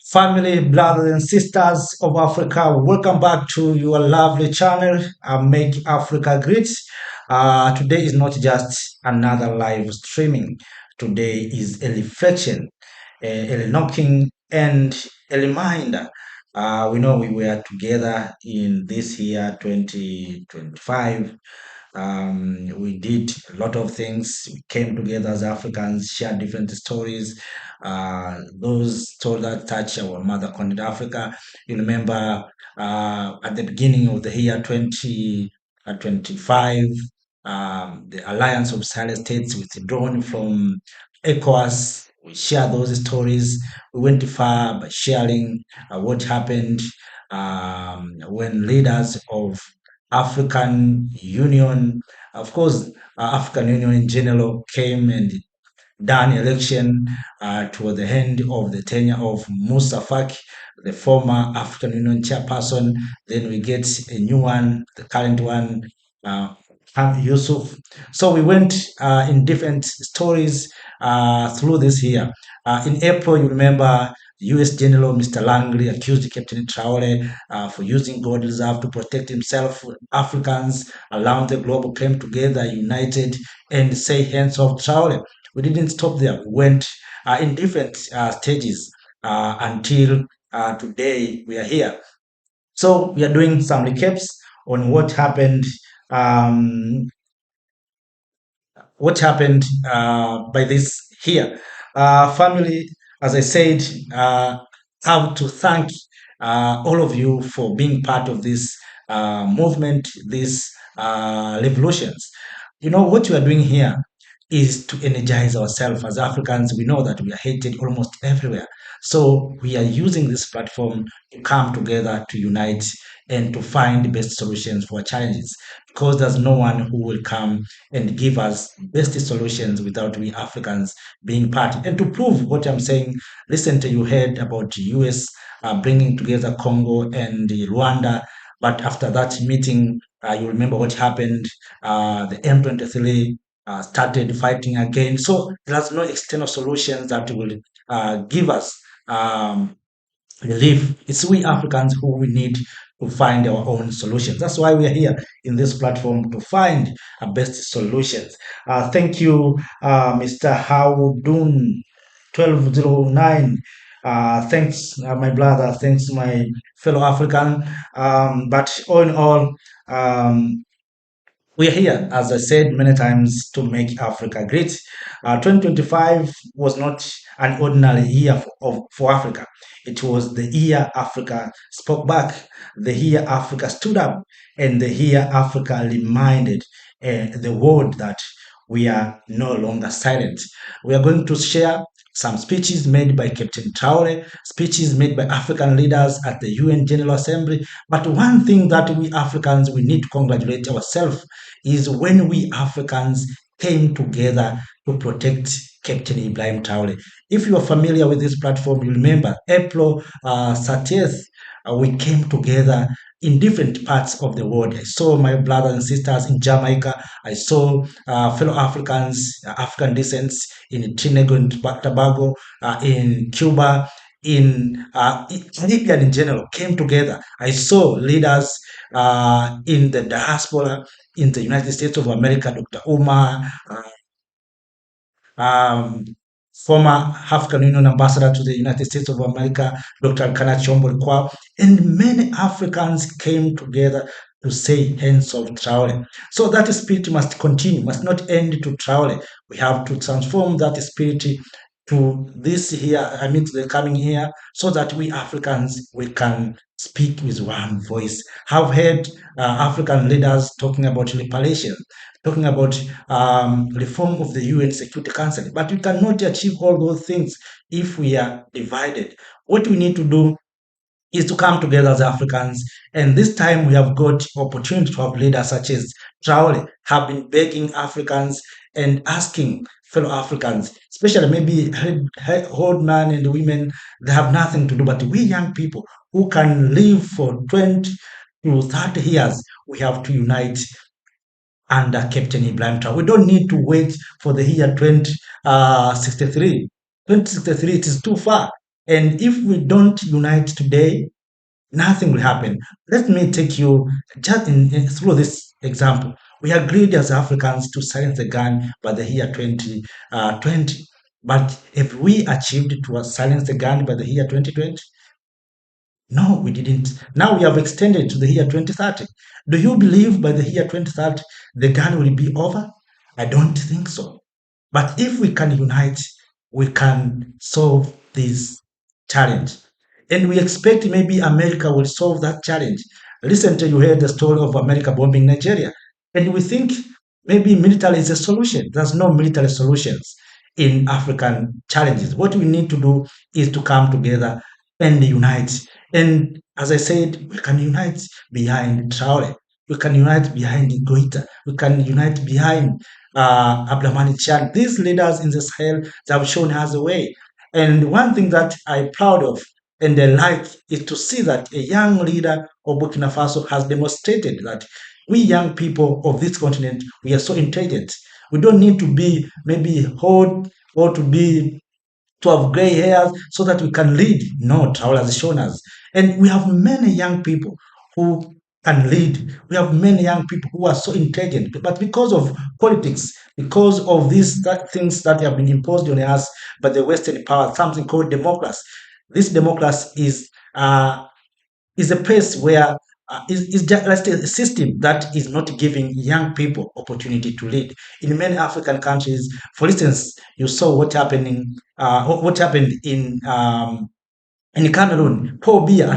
Family, brothers and sisters of Africa, welcome back to your lovely channel, Make Africa Great. Today is not just another live streaming. Today is a reflection, a knocking, and a reminder. We know we were together in this year 2025. We did a lot of things. We came together as Africans, shared different stories. Those stories that touch our mother continent, Africa. You remember at the beginning of the year 2025, the Alliance of Sahel States withdrawn from ECOWAS. We share those stories. We went far by sharing what happened when leaders of African Union, of course, African Union in general came and done election toward the end of the tenure of Musa Faki, the former African Union chairperson. Then we get a new one, the current one, uh, Yusuf. So we went in different stories through this year. In April, you remember U.S. General Mr. Langley accused Captain Traore for using gold reserve to protect himself. Africans around the globe came together, united, and say hands off Traore. We didn't stop there. We went in different stages until today we are here. So we are doing some recaps on um, what happened by this here. Family, as I said, have to thank all of you for being part of this movement, these revolutions. You know, what we are doing here is to energize ourselves as Africans. We know that we are hated almost everywhere. So we are using this platform to come together, to unite, and to find the best solutions for our challenges. Because there's no one who will come and give us best solutions without we Africans being part. And to prove what I'm saying, recently you heard about the US bringing together Congo and Rwanda. But after that meeting, you remember what happened. The M23 started fighting again. So there's no external solutions that will give us relief. It's we Africans who we need to find our own solutions. That's why we are here in this platform to find our best solutions. Thank you, Mr. Howdun 1209. Thanks, my brother. Thanks, my fellow African. But all in all, we are here, as I said many times, to make Africa great. 2025 was not an ordinary year for Africa. It was the year Africa spoke back, the year Africa stood up, and the year Africa reminded the world that we are no longer silent. We are going to share some speeches made by Captain Traore, speeches made by African leaders at the UN General Assembly. But one thing that we Africans, we need to congratulate ourselves is when we Africans came together to protect Captain Ibrahim Traore. If you are familiar with this platform, you remember April 30th, we came together in different parts of the world. I saw my brothers and sisters in Jamaica. I saw fellow Africans, African descents in Trinidad and Tobago, in Cuba, in Caribbean in general, came together. I saw leaders in the diaspora in the United States of America, Dr. Umar, um, former African Union ambassador to the United States of America, Dr. Alkana Chombo, and many Africans came together to say hands of Traore. So that spirit must continue, must not end to Traore. We have to transform that spirit to this year, I mean to the coming year, so that we Africans, we can speak with one voice. I've heard African leaders talking about reparation, talking about reform of the UN Security Council. But we cannot achieve all those things if we are divided. What we need to do is to come together as Africans. And this time we have got opportunity to have leaders such as Traore have been begging Africans and asking fellow Africans, especially maybe old men and women, they have nothing to do. But we young people who can live for 20 to 30 years, we have to unite under Captain Ibrahim Traore. We don't need to wait for the year 2063. 2063, it is too far. And if we don't unite today, nothing will happen. Let me take you just through this example. We agreed as Africans to silence the gun by the year 2020. But if we achieved to silence the gun by the year 2020, no, we didn't. Now we have extended to the year 2030. Do you believe by the year 2030 the gun will be over? I don't think so. But if we can unite, we can solve this challenge. And we expect maybe America will solve that challenge. Recently, you heard the story of America bombing Nigeria. And we think maybe military is a solution. There's no military solutions in African challenges. What we need to do is to come together and unite. And as I said, we can unite behind Traore. We can unite behind Goita. We can unite behind Abdulrahman Chan. These leaders in the Sahel, they have shown us the way. And one thing that I'm proud of and I like is to see that a young leader of Burkina Faso has demonstrated that we young people of this continent, we are so intelligent. We don't need to be maybe old or to have gray hairs so that we can lead. No, Travel has shown us. And we have many young people who can lead. We have many young people who are so intelligent. But because of politics, because of these things that have been imposed on us by the Western power, something called democracy. This democracy is a place where is just a system that is not giving young people opportunity to lead. In many African countries, for instance, you saw what happened in Cameroon. Paul Biya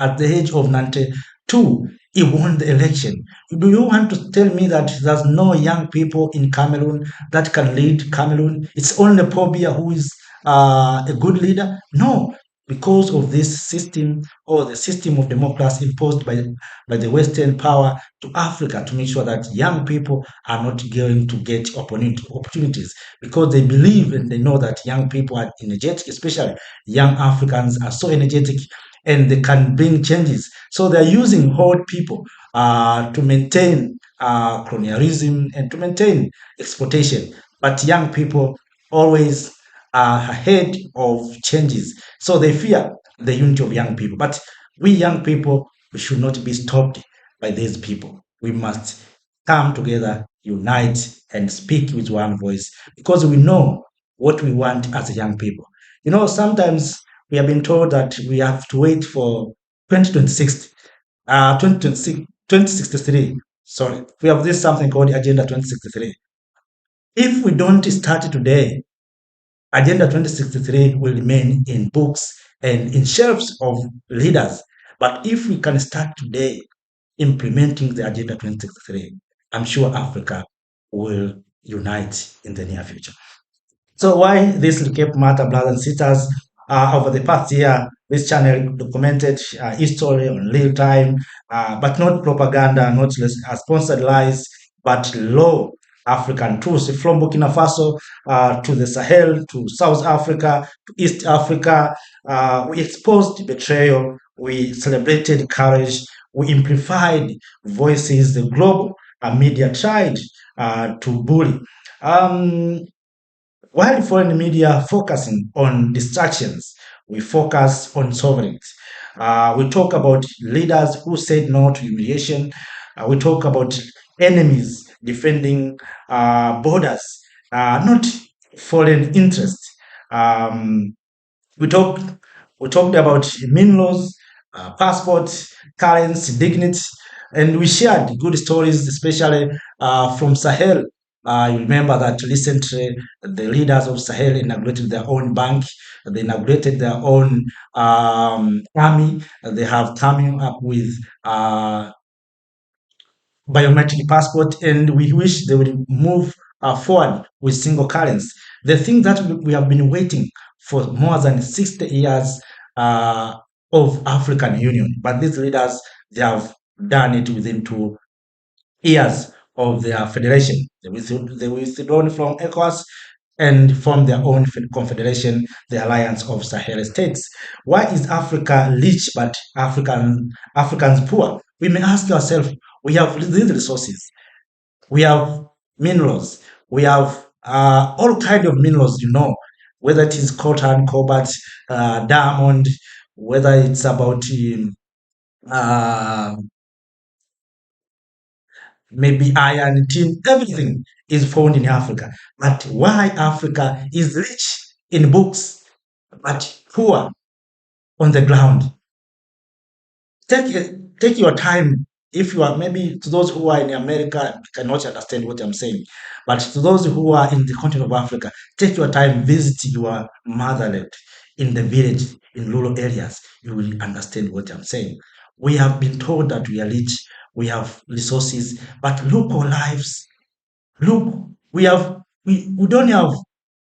at the age of 92, he won the election. Do you want to tell me that there's no young people in Cameroon that can lead Cameroon? It's only Paul Biya who is a good leader? No, because of this system or the system of democracy imposed by the Western power to Africa to make sure that young people are not going to get opportunities because they believe and they know that young people are energetic, especially young Africans are so energetic and they can bring changes. So they're using old people to maintain colonialism and to maintain exploitation. But young people always are ahead of changes. So they fear the unity of young people. But we young people, we should not be stopped by these people. We must come together, unite, and speak with one voice because we know what we want as young people. Sometimes we have been told that we have to wait for 2026, 2026, 2063. Sorry, we have this something called Agenda 2063. If we don't start today, Agenda 2063 will remain in books and in shelves of leaders. But if we can start today implementing the Agenda 2063, I'm sure Africa will unite in the near future. So why this recap matter, brothers and sisters? Over the past year, this channel documented history on real time, but not propaganda, not sponsored lies, but raw African truths from Burkina Faso to the Sahel, to South Africa, to East Africa. We exposed betrayal, we celebrated courage, we amplified voices the global media tried to bully. Um, while foreign media focusing on distractions, we focus on sovereignty. We talk about leaders who said no to humiliation. We talk about enemies defending borders, not foreign interests. Um, we talked we talked about minerals, passports, currency, dignity, and we shared good stories, especially from Sahel. You remember that recently the leaders of Sahel inaugurated their own bank, they inaugurated their own army. They have coming up with biometric passport, and we wish they would move forward with single currency. The thing that we have been waiting for more than 60 years of African Union, but these leaders, they have done it within 2 years of their federation. They withdrawn from ECOWAS and formed their own confederation, the Alliance of Sahel States. Why is Africa rich but Africans poor? We may ask ourselves, we have these resources, we have minerals, we have all kind of minerals, whether it is coltan, cobalt, diamond, whether it's about uh, maybe iron, tin, everything is found in Africa. But why Africa is rich in books but poor on the ground? Take your time. If you are, maybe to those who are in America cannot understand what I'm saying, but to those who are in the continent of Africa, take your time, visit your motherland in the village, in rural areas. You will understand what I'm saying. We have been told that we are rich, we have resources, but look our lives. Look, we don't have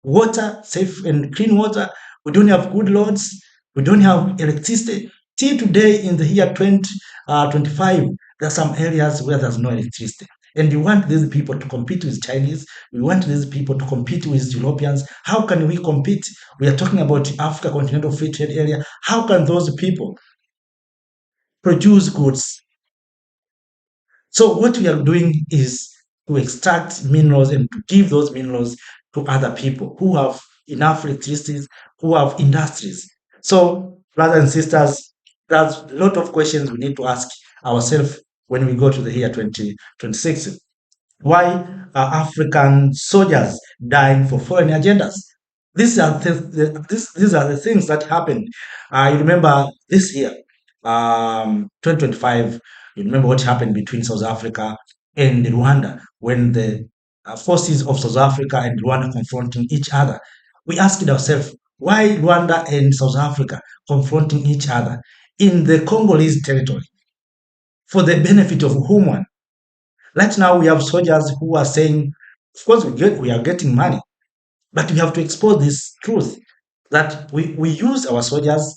water, safe and clean water. We don't have good roads. We don't have electricity. Till today, in the year 2025, there are some areas where there's no electricity. And you want these people to compete with Chinese. We want these people to compete with Europeans. How can we compete? We are talking about Africa Continental Free Trade Area. How can those people produce goods? So what we are doing is to extract minerals and to give those minerals to other people who have enough electricity, who have industries. So, brothers and sisters, there's a lot of questions we need to ask ourselves when we go to the year 2026. Why are African soldiers dying for foreign agendas? These are the things that happened. I remember this year, 2025. You remember what happened between South Africa and Rwanda when the forces of South Africa and Rwanda confronting each other. We asked ourselves, why Rwanda and South Africa confronting each other in the Congolese territory for the benefit of whom? Right now, we have soldiers who are saying, of course, we are getting money, but we have to expose this truth that we use our soldiers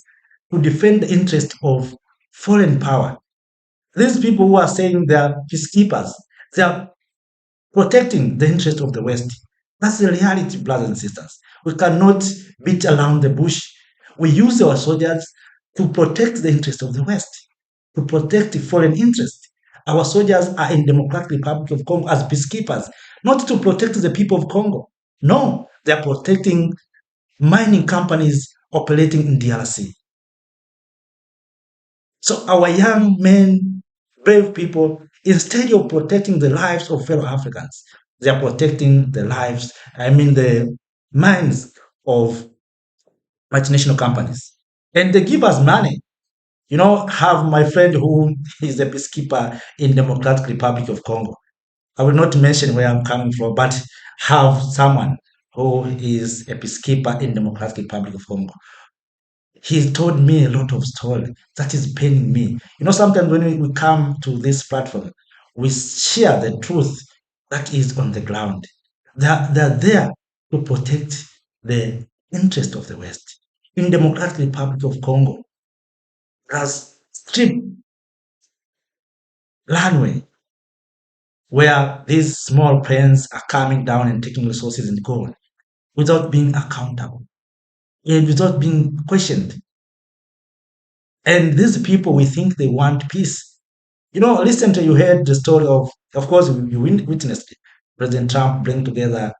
to defend the interest of foreign power. These people who are saying they are peacekeepers, they are protecting the interest of the West. That's the reality, brothers and sisters. We cannot beat around the bush. We use our soldiers to protect the interest of the West, to protect the foreign interest. Our soldiers are in Democratic Republic of Congo as peacekeepers, not to protect the people of Congo. No, they are protecting mining companies operating in DRC. So our young men, brave people, instead of protecting the lives of fellow Africans, they are protecting the lives, the minds of multinational companies. And they give us money. Have my friend who is a peacekeeper in Democratic Republic of Congo. I will not mention where I'm coming from, but have someone who is a peacekeeper in Democratic Republic of Congo. He told me a lot of story that is paining me. Sometimes when we come to this platform, we share the truth that is on the ground. They're there to protect the interest of the West. In Democratic Republic of Congo, there's strip runway where these small planes are coming down and taking resources and gold without being accountable and without being questioned. And these people, we think they want peace. Recently you heard the story of course, you witnessed President Trump bring together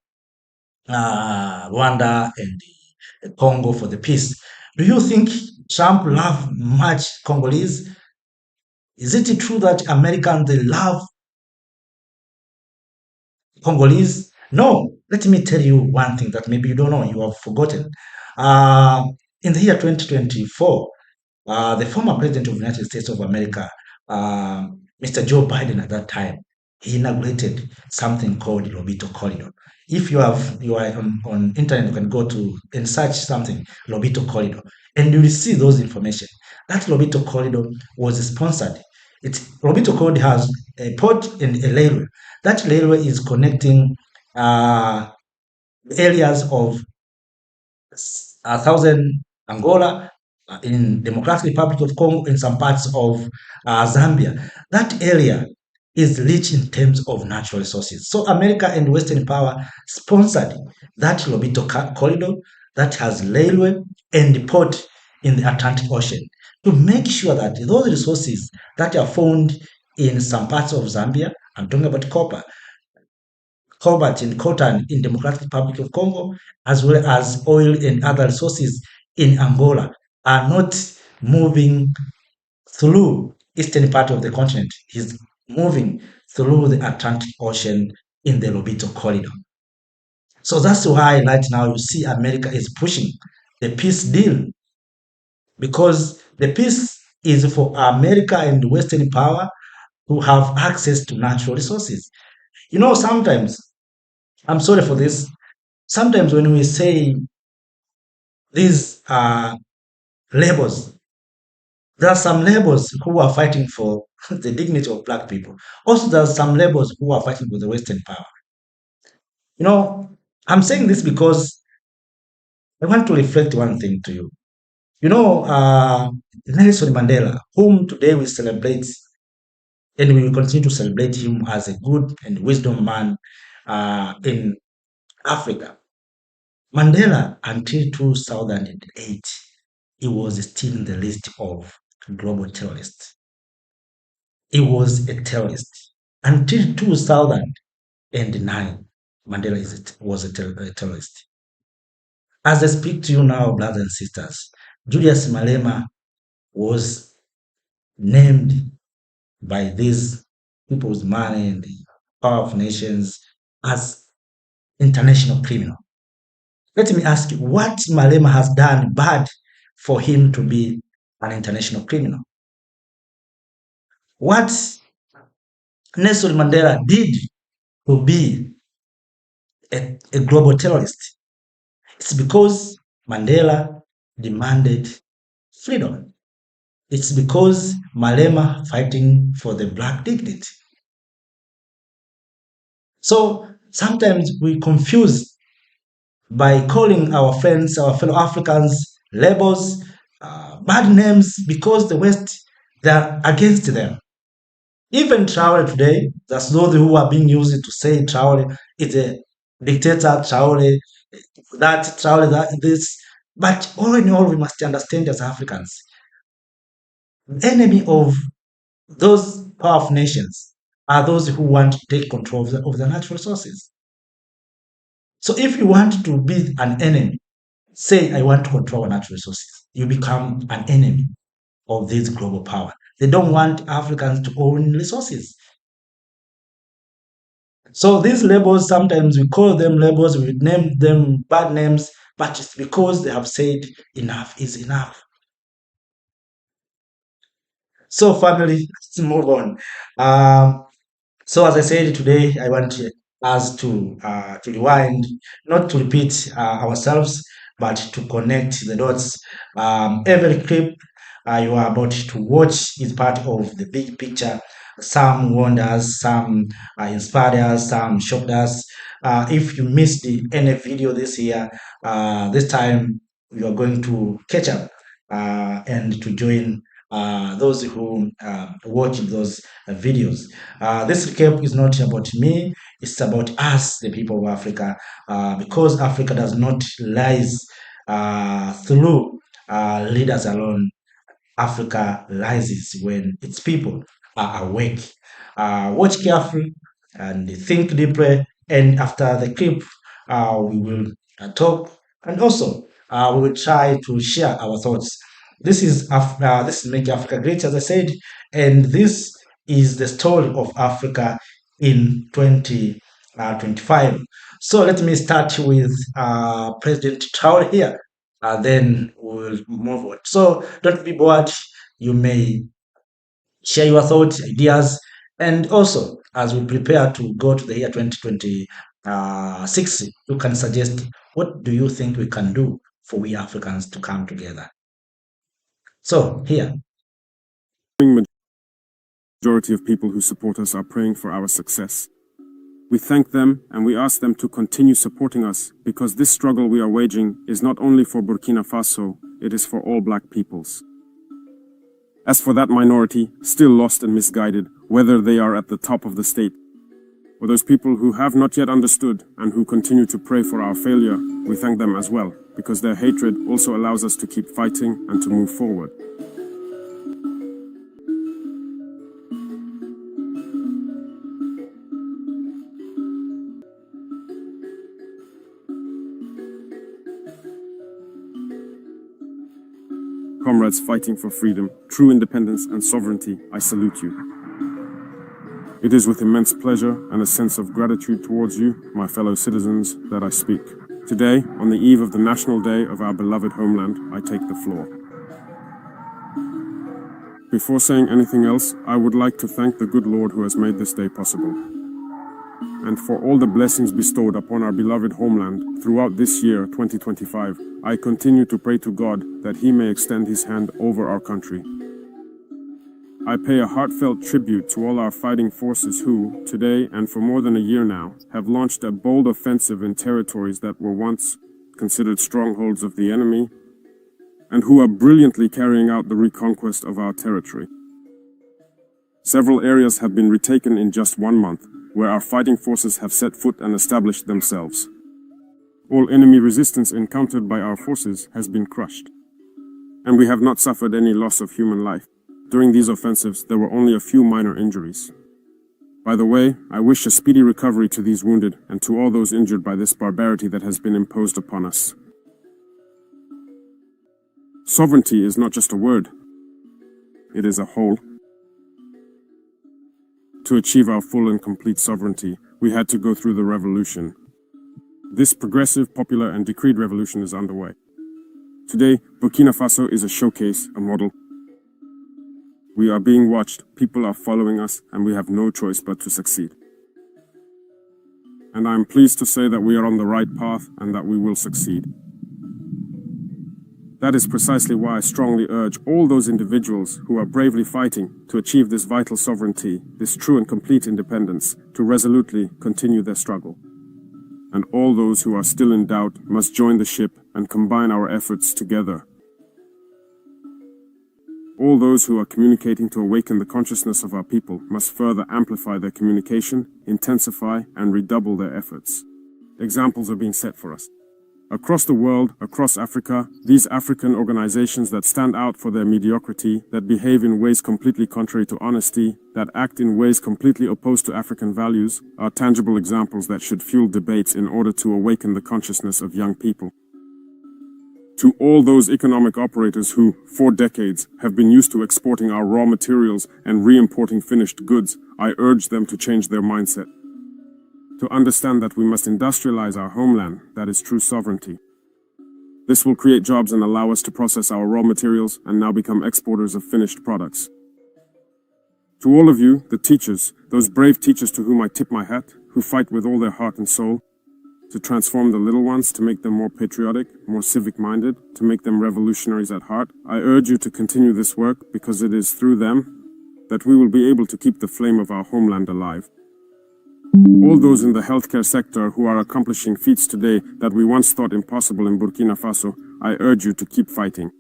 Rwanda and Congo for the peace. Do you think Trump love much Congolese? Is it true that Americans they love Congolese? No. Let me tell you one thing that maybe you don't know, you have forgotten. Uh, in the year 2024, the former president of the United States of America, uh, Mr. Joe Biden at that time, he inaugurated something called Lobito Corridor. If you are on internet, you can go to and search something Lobito Corridor, and you will see those information. That Lobito Corridor was sponsored. Lobito Corridor has a port and a railway. That railway is connecting uh, areas of Southern Angola, in Democratic Republic of Congo, in some parts of Zambia. That area is rich in terms of natural resources. So America and Western power sponsored that Lobito corridor that has railway and port in the Atlantic Ocean to make sure that those resources that are found in some parts of Zambia, I'm talking about copper, cobalt and coltan in Democratic Republic of Congo, as well as oil and other resources in Angola, are not moving through eastern part of the continent. He's moving through the Atlantic Ocean in the Lobito corridor. So that's why right now you see America is pushing the peace deal, because the peace is for America and Western power to have access to natural resources. Sometimes, I'm sorry for this, sometimes when we say these labels, there are some labels who are fighting for the dignity of black people. Also, there are some labels who are fighting for the Western power. You know, I'm saying this because I want to reflect one thing to you. Nelson Mandela, whom today we celebrate, and we will continue to celebrate him as a good and wisdom man in Africa. Mandela, until 2008, he was still in the list of global terrorists. He was a terrorist. Until 2009, Mandela was a terrorist. As I speak to you now, brothers and sisters, Julius Malema was named by these people's money and the power of nations as international criminal. Let me ask you, what Malema has done bad for him to be an international criminal? What Nelson Mandela did to be a global terrorist? It's because Mandela demanded freedom. It's because Malema fighting for the black dignity. So sometimes we confuse by calling our friends, our fellow Africans, labels, bad names, because the West, they are against them. Even Traore today, that's those who are being used to say Traore is a dictator, Traore, that, this. But all in all, we must understand as Africans, the enemy of those powerful nations are those who want to take control of the natural resources. So if you want to be an enemy, say, I want to control our natural resources, you become an enemy of this global power. They don't want Africans to own resources. So these labels, sometimes we call them labels, we name them bad names, but it's because they have said enough is enough. So family, let's move on. So as I said today, I want us to rewind, not to repeat ourselves, but to connect the dots. Every clip you are about to watch is part of the big picture. Some warned us, some inspired us, some shocked us. If you missed any video this year, this time you are going to catch up and to join those who watch those videos. This recap is not about me, it's about us, the people of Africa, because Africa does not rise through leaders alone. Africa rises when its people are awake. Watch carefully and think deeply. And after the clip, we will talk, and also we will try to share our thoughts. This is Make Africa Great, as I said, and this is the story of Africa in 2025. So let me start with President Traore here, then we'll move on. So don't be bored. You may share your thoughts, ideas, and also as we prepare to go to the year 2026, you can suggest what do you think we can do for we Africans to come together. So here. Majority of people who support us are praying for our success. We thank them and we ask them to continue supporting us, because this struggle we are waging is not only for Burkina Faso, it is for all black peoples. As for that minority, still lost and misguided, whether they are at the top of the state, or those people who have not yet understood and who continue to pray for our failure, we thank them as well, because their hatred also allows us to keep fighting and to move forward. Comrades fighting for freedom, true independence and sovereignty, I salute you. It is with immense pleasure and a sense of gratitude towards you, my fellow citizens, that I speak. Today, on the eve of the National Day of our beloved homeland, I take the floor. Before saying anything else, I would like to thank the good Lord who has made this day possible, and for all the blessings bestowed upon our beloved homeland throughout this year, 2025. I continue to pray to God that He may extend His hand over our country. I pay a heartfelt tribute to all our fighting forces who, today and for more than a year now, have launched a bold offensive in territories that were once considered strongholds of the enemy, and who are brilliantly carrying out the reconquest of our territory. Several areas have been retaken in just 1 month, where our fighting forces have set foot and established themselves. All enemy resistance encountered by our forces has been crushed, and we have not suffered any loss of human life. During these offensives, there were only a few minor injuries. By the way, I wish a speedy recovery to these wounded and to all those injured by this barbarity that has been imposed upon us. Sovereignty is not just a word, it is a whole. To achieve our full and complete sovereignty, we had to go through the revolution. This progressive, popular, and decreed revolution is underway. Today, Burkina Faso is a showcase, a model. We are being watched, people are following us, and we have no choice but to succeed. And I am pleased to say that we are on the right path and that we will succeed. That is precisely why I strongly urge all those individuals who are bravely fighting to achieve this vital sovereignty, this true and complete independence, to resolutely continue their struggle. And all those who are still in doubt must join the ship and combine our efforts together. All those who are communicating to awaken the consciousness of our people must further amplify their communication, intensify, and redouble their efforts. Examples are being set for us. Across the world, across Africa, these African organizations that stand out for their mediocrity, that behave in ways completely contrary to honesty, that act in ways completely opposed to African values, are tangible examples that should fuel debates in order to awaken the consciousness of young people. To all those economic operators who, for decades, have been used to exporting our raw materials and re-importing finished goods, I urge them to change their mindset. To understand that we must industrialize our homeland, that is true sovereignty. This will create jobs and allow us to process our raw materials and now become exporters of finished products. To all of you, the teachers, those brave teachers to whom I tip my hat, who fight with all their heart and soul, to transform the little ones, to make them more patriotic, more civic-minded, to make them revolutionaries at heart, I urge you to continue this work because it is through them that we will be able to keep the flame of our homeland alive. All those in the healthcare sector who are accomplishing feats today that we once thought impossible in Burkina Faso, I urge you to keep fighting.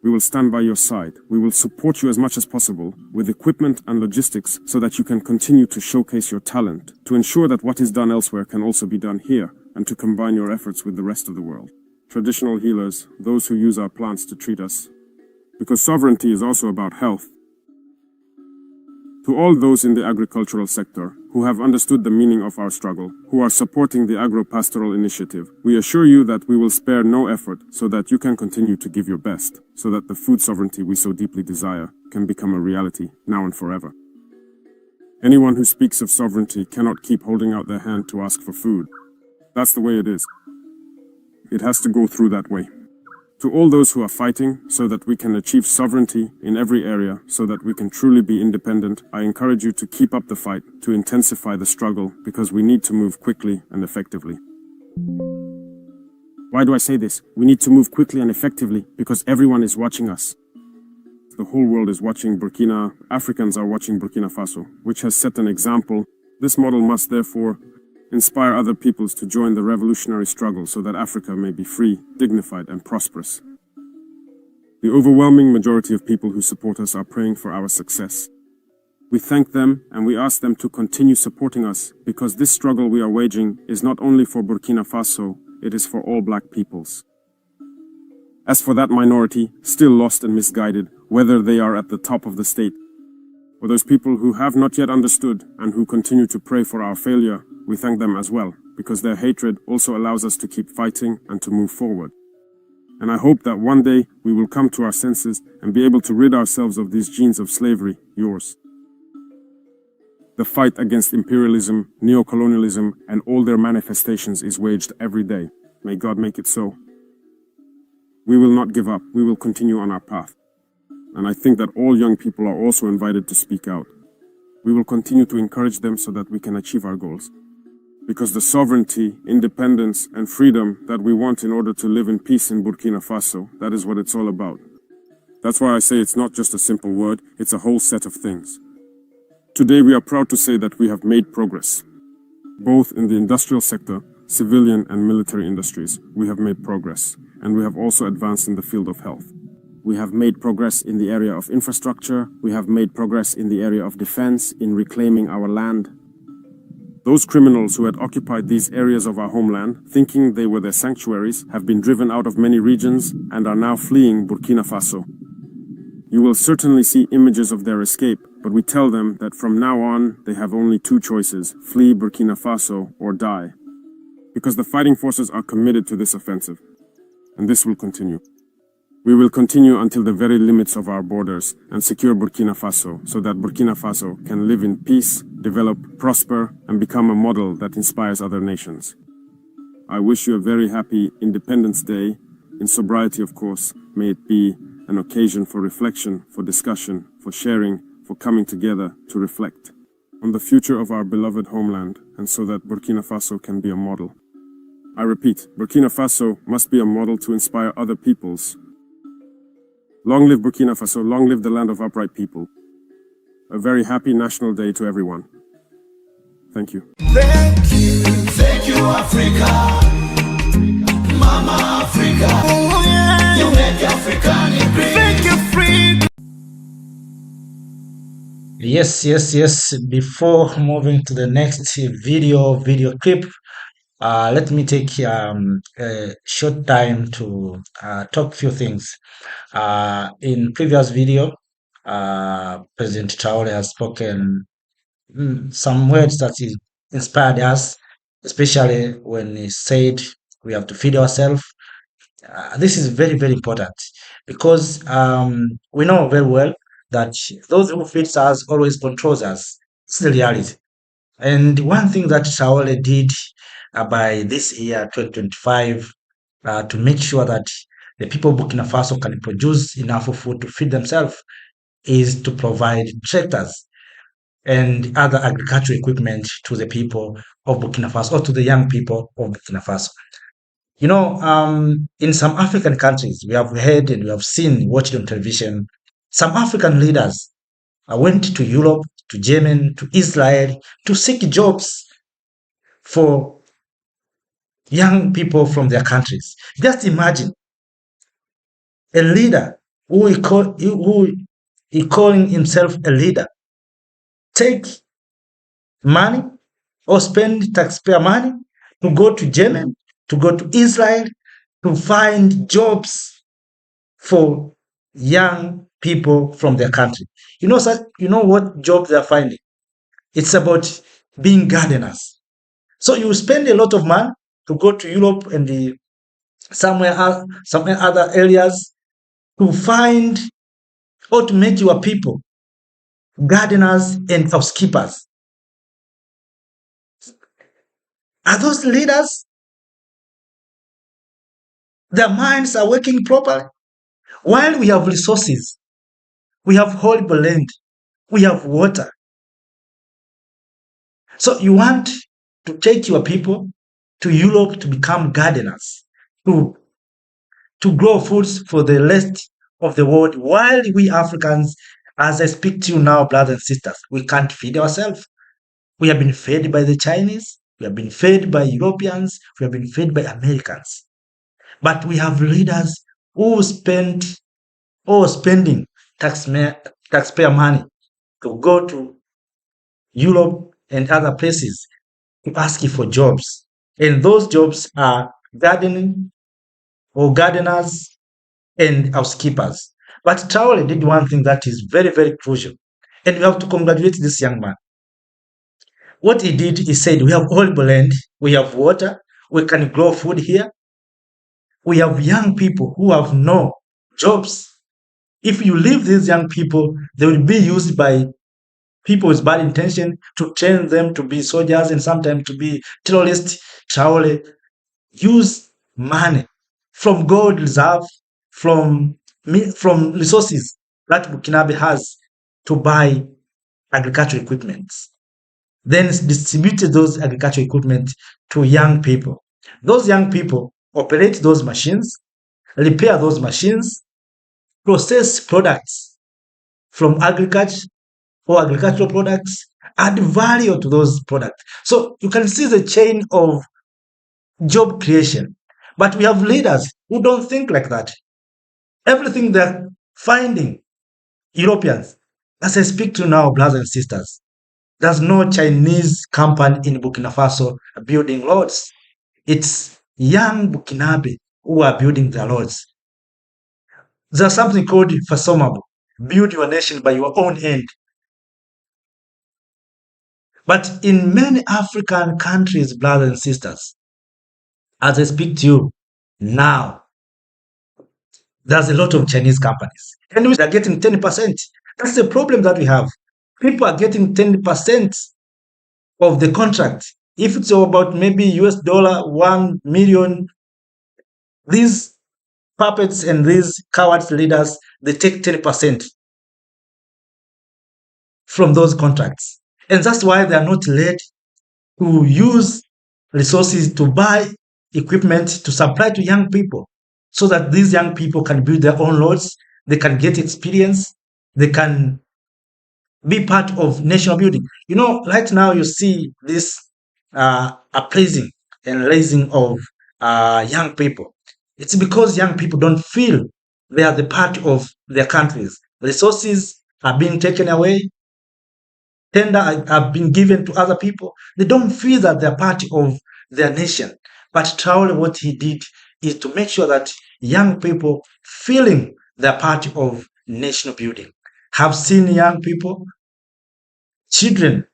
We will stand by your side. We will support you as much as possible with equipment and logistics so that you can continue to showcase your talent, to ensure that what is done elsewhere can also be done here, and to combine your efforts with the rest of the world. Traditional healers, those who use our plants to treat us. Because sovereignty is also about health. To all those in the agricultural sector who have understood the meaning of our struggle, who are supporting the agro-pastoral initiative, we assure you that we will spare no effort so that you can continue to give your best, so that the food sovereignty we so deeply desire can become a reality now and forever. Anyone who speaks of sovereignty cannot keep holding out their hand to ask for food. That's the way it is. It has to go through that way. To all those who are fighting so that we can achieve sovereignty in every area, so that we can truly be independent, I encourage you to keep up the fight, to intensify the struggle, because we need to move quickly and effectively. Why do I say this? We need to move quickly and effectively because everyone is watching us. The whole world is watching Burkina. Africans are watching Burkina Faso, which has set an example. This model must therefore inspire other peoples to join the revolutionary struggle so that Africa may be free, dignified, and prosperous. The overwhelming majority of people who support us are praying for our success. We thank them and we ask them to continue supporting us because this struggle we are waging is not only for Burkina Faso, it is for all black peoples. As for that minority, still lost and misguided, whether they are at the top of the state, or those people who have not yet understood and who continue to pray for our failure, we thank them as well, because their hatred also allows us to keep fighting and to move forward. And I hope that one day we will come to our senses and be able to rid ourselves of these genes of slavery, yours. The fight against imperialism, neocolonialism, and all their manifestations is waged every day. May God make it so. We will not give up. We will continue on our path. And I think that all young people are also invited to speak out. We will continue to encourage them so that we can achieve our goals. Because the sovereignty, independence, and freedom that we want in order to live in peace in Burkina Faso, that is what it's all about. That's why I say it's not just a simple word, it's a whole set of things. Today we are proud to say that we have made progress. Both in the industrial sector, civilian and military industries, we have made progress. And we have also advanced in the field of health. We have made progress in the area of infrastructure. We have made progress in the area of defense, in reclaiming our land. Those criminals who had occupied these areas of our homeland, thinking they were their sanctuaries, have been driven out of many regions and are now fleeing Burkina Faso. You will certainly see images of their escape, but we tell them that from now on, they have only two choices: flee Burkina Faso or die. Because the fighting forces are committed to this offensive. And this will continue. We will continue until the very limits of our borders and secure Burkina Faso so that Burkina Faso can live in peace, develop, prosper, and become a model that inspires other nations. I wish you a very happy Independence Day, in sobriety of course. May it be an occasion for reflection, for discussion, for sharing, for coming together to reflect on the future of our beloved homeland, and so that Burkina Faso can be a model. I repeat, Burkina Faso must be a model to inspire other peoples. Long live Burkina Faso, long live the land of upright people. A very happy National Day to everyone. Thank you. Thank you, Africa. Mama Africa. Oh, yeah. You make African great. Thank you, free. Yes. Before moving to the next video clip, let me take a short time to talk a few things. In previous video, President Traore has spoken some words that inspired us, especially when he said we have to feed ourselves. This is very important because we know very well that those who feed us always controls us. It's the reality. And one thing that Traore did by this year, 2025, to make sure that the people of Burkina Faso can produce enough food to feed themselves is to provide tractors and other agricultural equipment to the people of Burkina Faso or to the young people of Burkina Faso. You know, in some African countries, we have heard and we have seen, watched on television, some African leaders went to Europe, to Germany, to Israel to seek jobs for young people from their countries. Just imagine a leader who is calling himself a leader take money or spend taxpayer money to go to Germany, to go to Israel, to find jobs for young people from their country. You know what jobs they're finding? It's about being gardeners. So you spend a lot of money to go to Europe and somewhere other areas to find or to make your people gardeners and housekeepers. Are those leaders? Their minds are working properly. While we have resources, we have horrible land, we have water. So you want to take your people to Europe to become gardeners, to grow foods for the rest of the world, while we Africans, as I speak to you now, brothers and sisters, we can't feed ourselves. We have been fed by the Chinese, we have been fed by Europeans, we have been fed by Americans. But we have leaders who spending taxpayer money to go to Europe and other places to ask you for jobs. And those jobs are gardening or gardeners and housekeepers. But Traore did one thing that is very crucial. And we have to congratulate this young man. What he did, he said, we have all land, we have water, we can grow food here. we have young people who have no jobs. If you leave these young people, they will be used by people with bad intention to train them to be soldiers and sometimes to be terrorists. Traore use money from gold reserve, from resources that Burkinabe has to buy agricultural equipment. Then distributed those agricultural equipment to young people. Those young people operate those machines, repair those machines, process products from agriculture or agricultural products, add value to those products. So you can see the chain of job creation. But we have leaders who don't think like that. Everything they're finding, Europeans, as I speak to now, brothers and sisters, there's no Chinese company in Burkina Faso building roads. It's young Burkinabe who are building their roads. There's something called Fasomabo, build your nation by your own hand. But in many African countries, brothers and sisters, as I speak to you now, there's a lot of Chinese companies. And they're getting 10%. That's the problem that we have. People are getting 10% of the contract. If it's about maybe US dollar 1 million, these puppets and these coward leaders, they take 10% from those contracts. And that's why they are not led to use resources to buy equipment to supply to young people so that these young people can build their own roads, they can get experience, they can be part of national building. You know, right now you see this appraising and raising of young people. It's because young people don't feel they are the part of their countries. Resources are being taken away, tender have been given to other people. They don't feel that they're part of their nation. But Traore, what he did is to make sure that young people feeling they're part of national building. Have seen young people, children,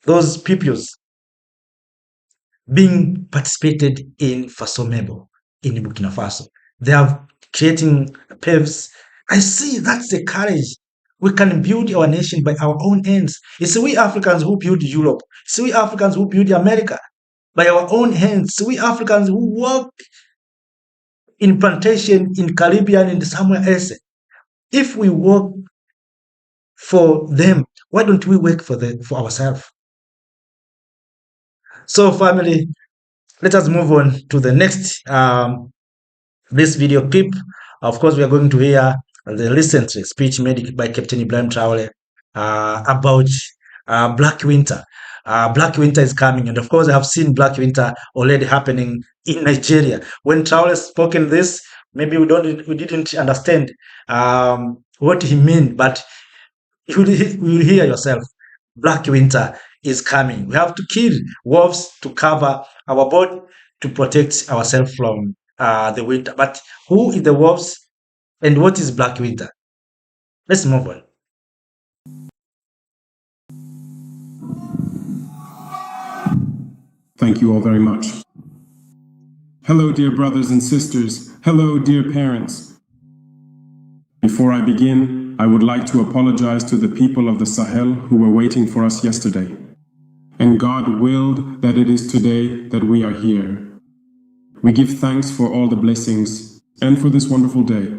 those pupils being participated in Fasomebo in Burkina Faso. They are creating paves. I see that's the courage. We can build our nation by our own hands. It's we Africans who build Europe. It's we Africans who build America by our own hands. It's we Africans who work in plantation in Caribbean and somewhere else. If we work for them, why don't we work for ourselves? So, family, let us move on to the next this video clip. Of course, we are going to hear the recent speech made by Captain Ibrahim Traore about Black Winter. Black Winter is coming, and of course, I have seen Black Winter already happening in Nigeria. When Traore spoken this, maybe we didn't understand what he meant, but you will hear yourself. Black Winter is coming. We have to kill wolves to cover our body to protect ourselves from the winter. But who is the wolves and what is Black Winter? Let's move on. Thank you all very much. Hello, dear brothers and sisters. Hello, dear parents. Before I begin, I would like to apologize to the people of the Sahel who were waiting for us yesterday. And God willed that it is today that we are here. We give thanks for all the blessings and for this wonderful day,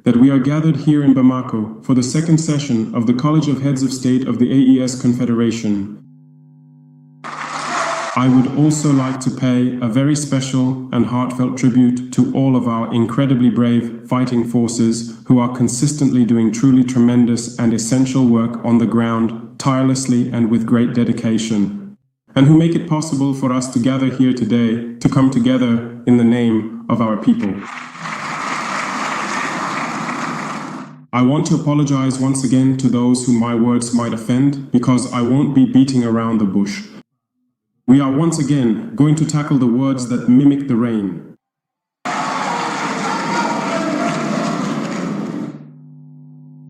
that we are gathered here in Bamako for the second session of the College of Heads of State of the AES Confederation. I would also like to pay a very special and heartfelt tribute to all of our incredibly brave fighting forces who are consistently doing truly tremendous and essential work on the ground, tirelessly and with great dedication, and who make it possible for us to gather here today to come together in the name of our people. I want to apologize once again to those whom my words might offend, because I won't be beating around the bush. We are once again going to tackle the words that mimic the rain.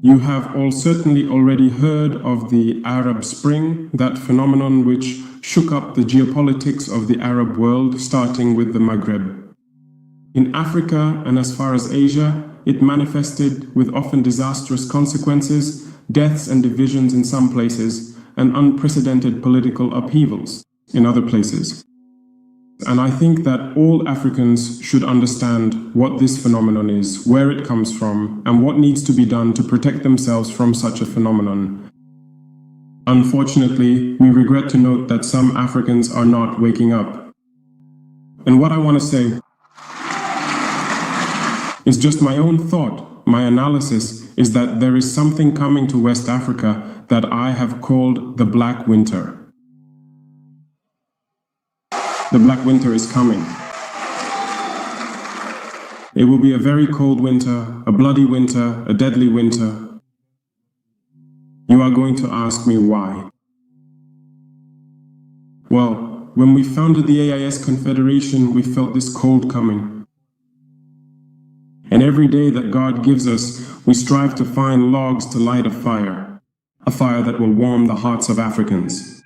You have all certainly already heard of the Arab Spring, that phenomenon which shook up the geopolitics of the Arab world, starting with the Maghreb. In Africa and as far as Asia, it manifested with often disastrous consequences, deaths and divisions in some places, and unprecedented political upheavals in other places. And I think that all Africans should understand what this phenomenon is, where it comes from, and what needs to be done to protect themselves from such a phenomenon. Unfortunately, we regret to note that some Africans are not waking up. And what I want to say is just my own thought. My analysis is that there is something coming to West Africa that I have called the Black Winter. The Black Winter is coming. It will be a very cold winter, a bloody winter, a deadly winter. You are going to ask me why. Well, when we founded the AIS Confederation, we felt this cold coming. And every day that God gives us, we strive to find logs to light a fire that will warm the hearts of Africans.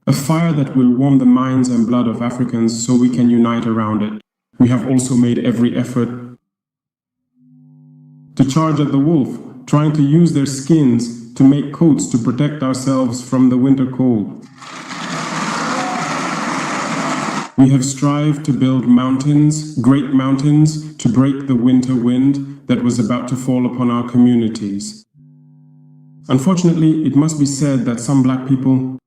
A fire that will warm the minds and blood of Africans so we can unite around it. We have also made every effort to charge at the wolf, trying to use their skins to make coats to protect ourselves from the winter cold. We have strived to build mountains, great mountains, to break the winter wind that was about to fall upon our communities. Unfortunately, it must be said that some black people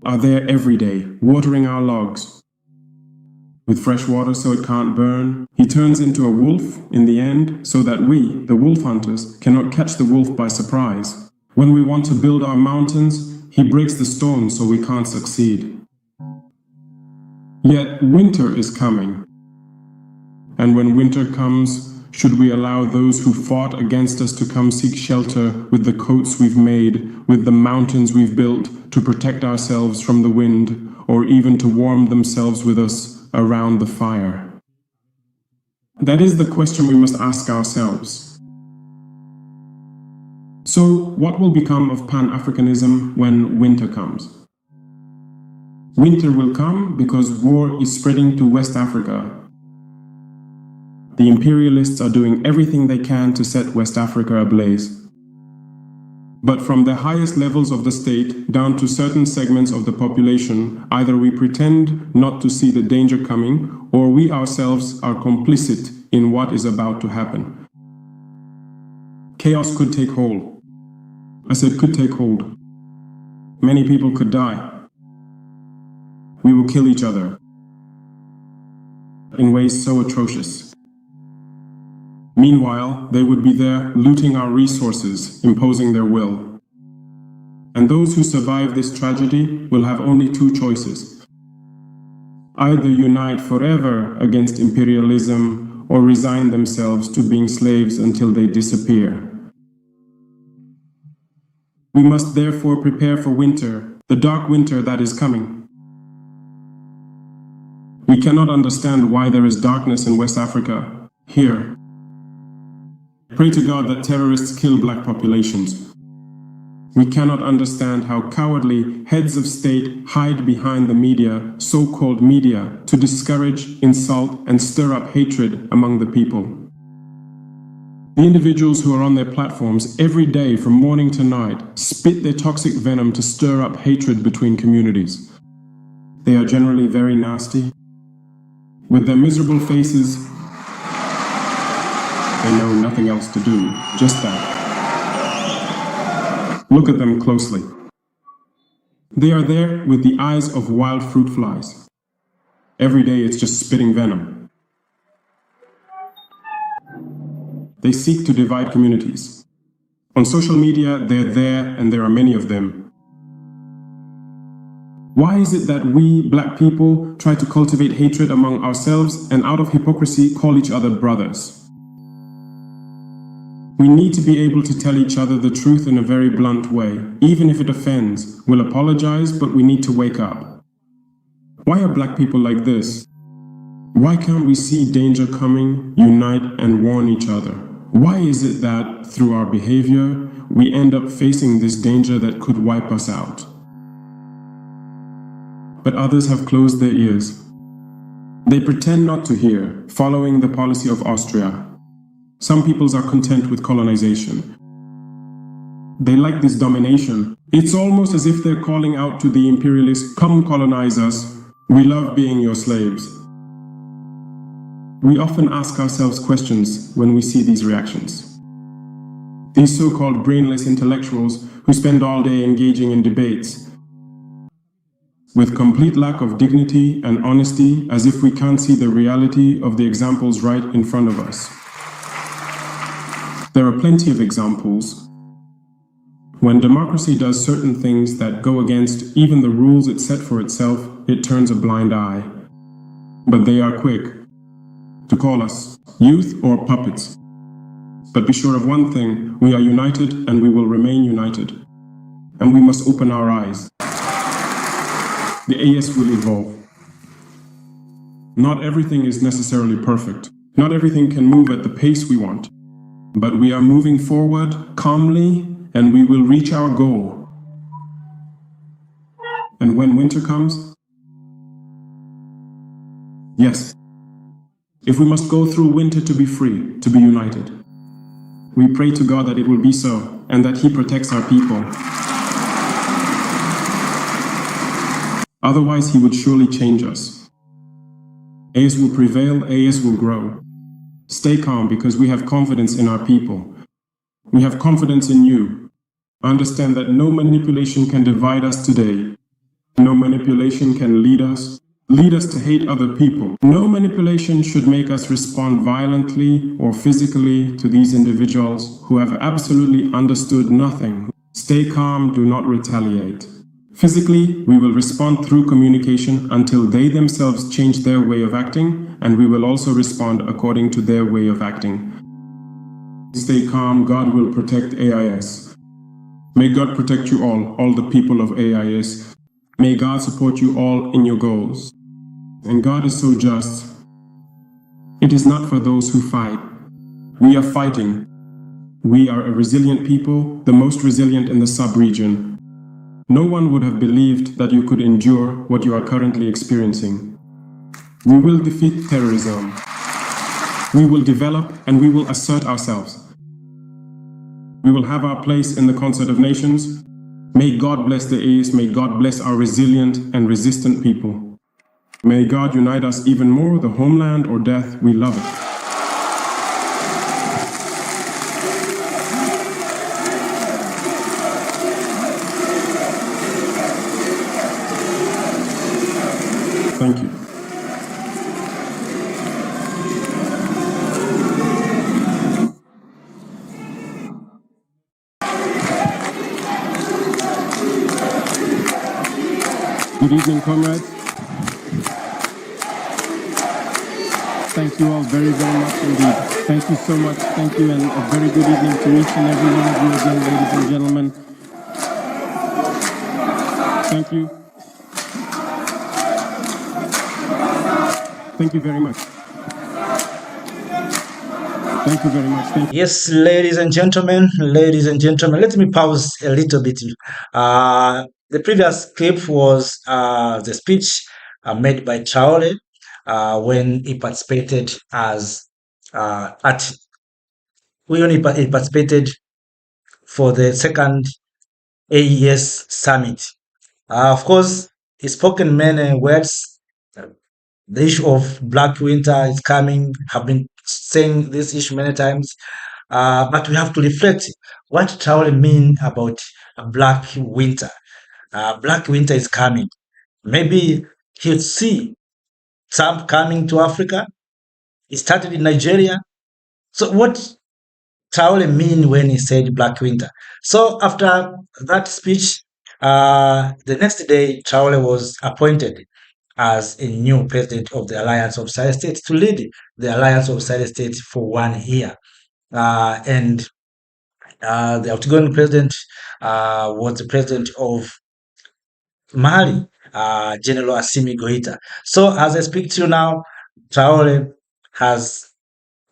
are there every day, watering our logs with fresh water so it can't burn. He turns into a wolf in the end so that we, the wolf hunters, cannot catch the wolf by surprise. When we want to build our mountains, he breaks the stones so we can't succeed. Yet winter is coming. And when winter comes, should we allow those who fought against us to come seek shelter with the coats we've made, with the mountains we've built to protect ourselves from the wind, or even to warm themselves with us around the fire? That is the question we must ask ourselves. So, what will become of Pan-Africanism when winter comes? Winter will come because war is spreading to West Africa. The imperialists are doing everything they can to set West Africa ablaze. But from the highest levels of the state down to certain segments of the population, either we pretend not to see the danger coming, or we ourselves are complicit in what is about to happen. Chaos could take hold. I said could take hold. Many people could die. We will kill each other in ways so atrocious. Meanwhile, they would be there looting our resources, imposing their will. And those who survive this tragedy will have only two choices. Either unite forever against imperialism or resign themselves to being slaves until they disappear. We must therefore prepare for winter, the dark winter that is coming. We cannot understand why there is darkness in West Africa, here. Pray to God that terrorists kill black populations. We cannot understand how cowardly heads of state hide behind the media, so-called media, to discourage, insult, and stir up hatred among the people. The individuals who are on their platforms every day from morning to night spit their toxic venom to stir up hatred between communities. They are generally very nasty. With their miserable faces, they know nothing else to do, just that. Look at them closely. They are there with the eyes of wild fruit flies. Every day it's just spitting venom. They seek to divide communities. On social media, they're there and there are many of them. Why is it that we, black people, try to cultivate hatred among ourselves and out of hypocrisy call each other brothers? We need to be able to tell each other the truth in a very blunt way, even if it offends. We'll apologize, but we need to wake up. Why are black people like this? Why can't we see danger coming, unite, and warn each other? Why is it that, through our behavior, we end up facing this danger that could wipe us out? But others have closed their ears. They pretend not to hear, following the policy of Austria. Some peoples are content with colonization. They like this domination. It's almost as if they're calling out to the imperialists, "Come colonize us. We love being your slaves." We often ask ourselves questions when we see these reactions. These so-called brainless intellectuals who spend all day engaging in debates with complete lack of dignity and honesty, as if we can't see the reality of the examples right in front of us. There are plenty of examples. When democracy does certain things that go against even the rules it set for itself, it turns a blind eye. But they are quick to call us youth or puppets. But be sure of one thing, we are united and we will remain united. And we must open our eyes. The AS will evolve. Not everything is necessarily perfect. Not everything can move at the pace we want. But we are moving forward calmly and we will reach our goal. And when winter comes, yes, if we must go through winter to be free, to be united, we pray to God that it will be so and that He protects our people. Otherwise, He would surely change us. AS will prevail, AS will grow. Stay calm because we have confidence in our people. We have confidence in you. Understand that no manipulation can divide us today. No manipulation can lead us to hate other people. No manipulation should make us respond violently or physically to these individuals who have absolutely understood nothing. Stay calm, do not retaliate. Physically, we will respond through communication until they themselves change their way of acting, and we will also respond according to their way of acting. Stay calm, God will protect AIS. May God protect you all the people of AIS. May God support you all in your goals. And God is so just. It is not for those who fight. We are fighting. We are a resilient people, the most resilient in the sub-region. No one would have believed that you could endure what you are currently experiencing. We will defeat terrorism. We will develop and we will assert ourselves. We will have our place in the concert of nations. May God bless the AS. May God bless our resilient and resistant people. May God unite us even more, the homeland or death, we love it. Thank you. Good evening, comrades. Thank you all very, very much indeed. Thank you so much. Thank you, and a very good evening to each and every one of you again, ladies and gentlemen. Thank you. Thank you very much. Thank you very much. Thank you. Yes, ladies and gentlemen, let me pause a little bit. The previous clip was the speech made by Traore when he participated he participated for the second AES summit. Of course, he spoke in many words. The issue of Black Winter is coming. Have been saying this issue many times, but we have to reflect what Traore mean about Black Winter. Black Winter is coming. Maybe he'll see Trump coming to Africa. He started in Nigeria. So what Traore mean when he said Black Winter? So after that speech, the next day Traore was appointed as a new president of the Alliance of Sahel States to lead the Alliance of Sahel States for 1 year. And the outgoing president was the president of Mali, General Assimi Goita. So as I speak to you now, Traore has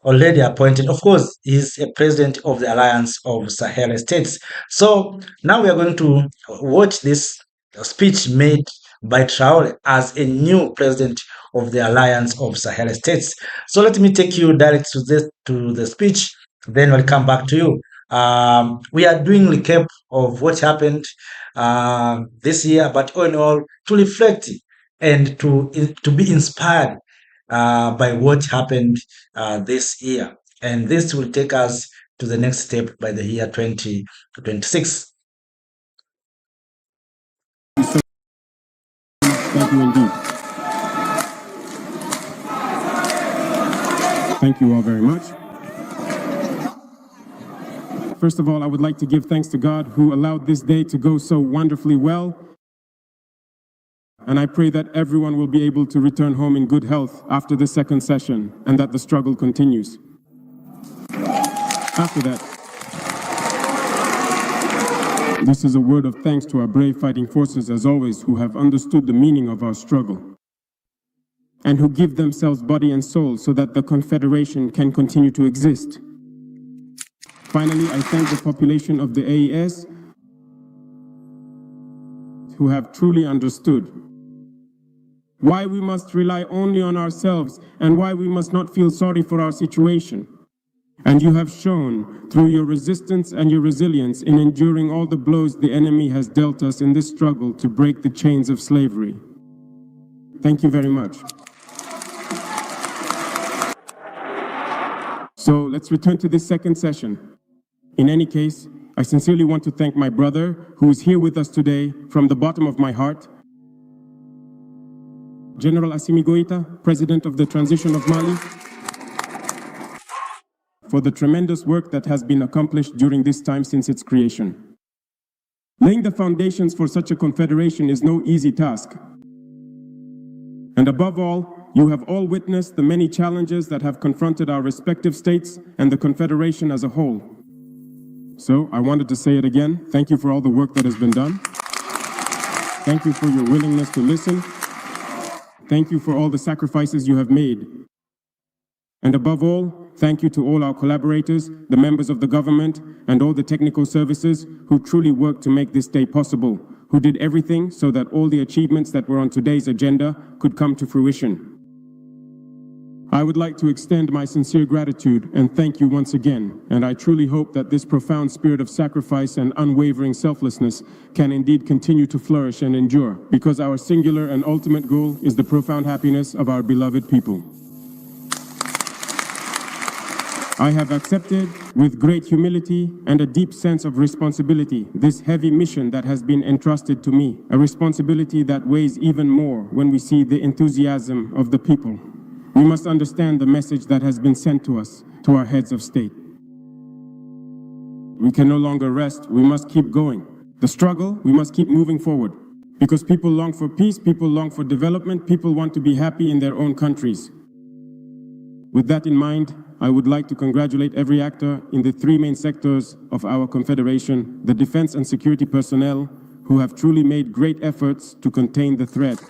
already appointed. Of course, he's a president of the Alliance of Sahel States. So now we are going to watch this speech made by Traore as a new president of the Alliance of Sahel States. So let me take you direct to the speech, then we'll come back to you. We are doing recap of what happened this year, but all in all, to reflect and to be inspired by what happened this year. And this will take us to the next step by the year 2026. Thank you indeed. Thank you all very much. First of all, I would like to give thanks to God who allowed this day to go so wonderfully well. And I pray that everyone will be able to return home in good health after the second session and that the struggle continues. After that, this is a word of thanks to our brave fighting forces, as always, who have understood the meaning of our struggle and who give themselves body and soul so that the Confederation can continue to exist. Finally, I thank the population of the AES who have truly understood why we must rely only on ourselves and why we must not feel sorry for our situation. And you have shown through your resistance and your resilience in enduring all the blows the enemy has dealt us in this struggle to break the chains of slavery. Thank you very much. So let's return to this second session. In any case, I sincerely want to thank my brother who is here with us today from the bottom of my heart, General Assimi Goïta, President of the Transition of Mali, for the tremendous work that has been accomplished during this time since its creation. Laying the foundations for such a confederation is no easy task. And above all, you have all witnessed the many challenges that have confronted our respective states and the confederation as a whole. So I wanted to say it again. Thank you for all the work that has been done. Thank you for your willingness to listen. Thank you for all the sacrifices you have made. And above all, thank you to all our collaborators, the members of the government, and all the technical services who truly worked to make this day possible, who did everything so that all the achievements that were on today's agenda could come to fruition. I would like to extend my sincere gratitude and thank you once again, and I truly hope that this profound spirit of sacrifice and unwavering selflessness can indeed continue to flourish and endure, because our singular and ultimate goal is the profound happiness of our beloved people. I have accepted with great humility and a deep sense of responsibility this heavy mission that has been entrusted to me, a responsibility that weighs even more when we see the enthusiasm of the people. We must understand the message that has been sent to us, to our heads of state. We can no longer rest, we must keep going. The struggle, we must keep moving forward. Because people long for peace, people long for development, people want to be happy in their own countries. With that in mind, I would like to congratulate every actor in the three main sectors of our confederation, the defense and security personnel, who have truly made great efforts to contain the threat.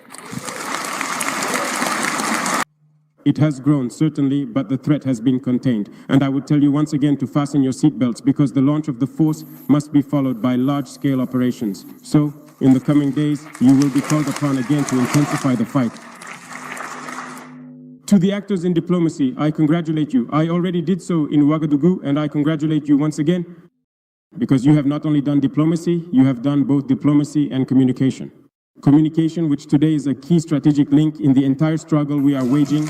It has grown, certainly, but the threat has been contained. And I would tell you once again to fasten your seatbelts, because the launch of the force must be followed by large-scale operations. So, in the coming days, you will be called upon again to intensify the fight. To the actors in diplomacy, I congratulate you. I already did so in Ouagadougou, and I congratulate you once again, because you have not only done diplomacy, you have done both diplomacy and communication. Communication, which today is a key strategic link in the entire struggle we are waging.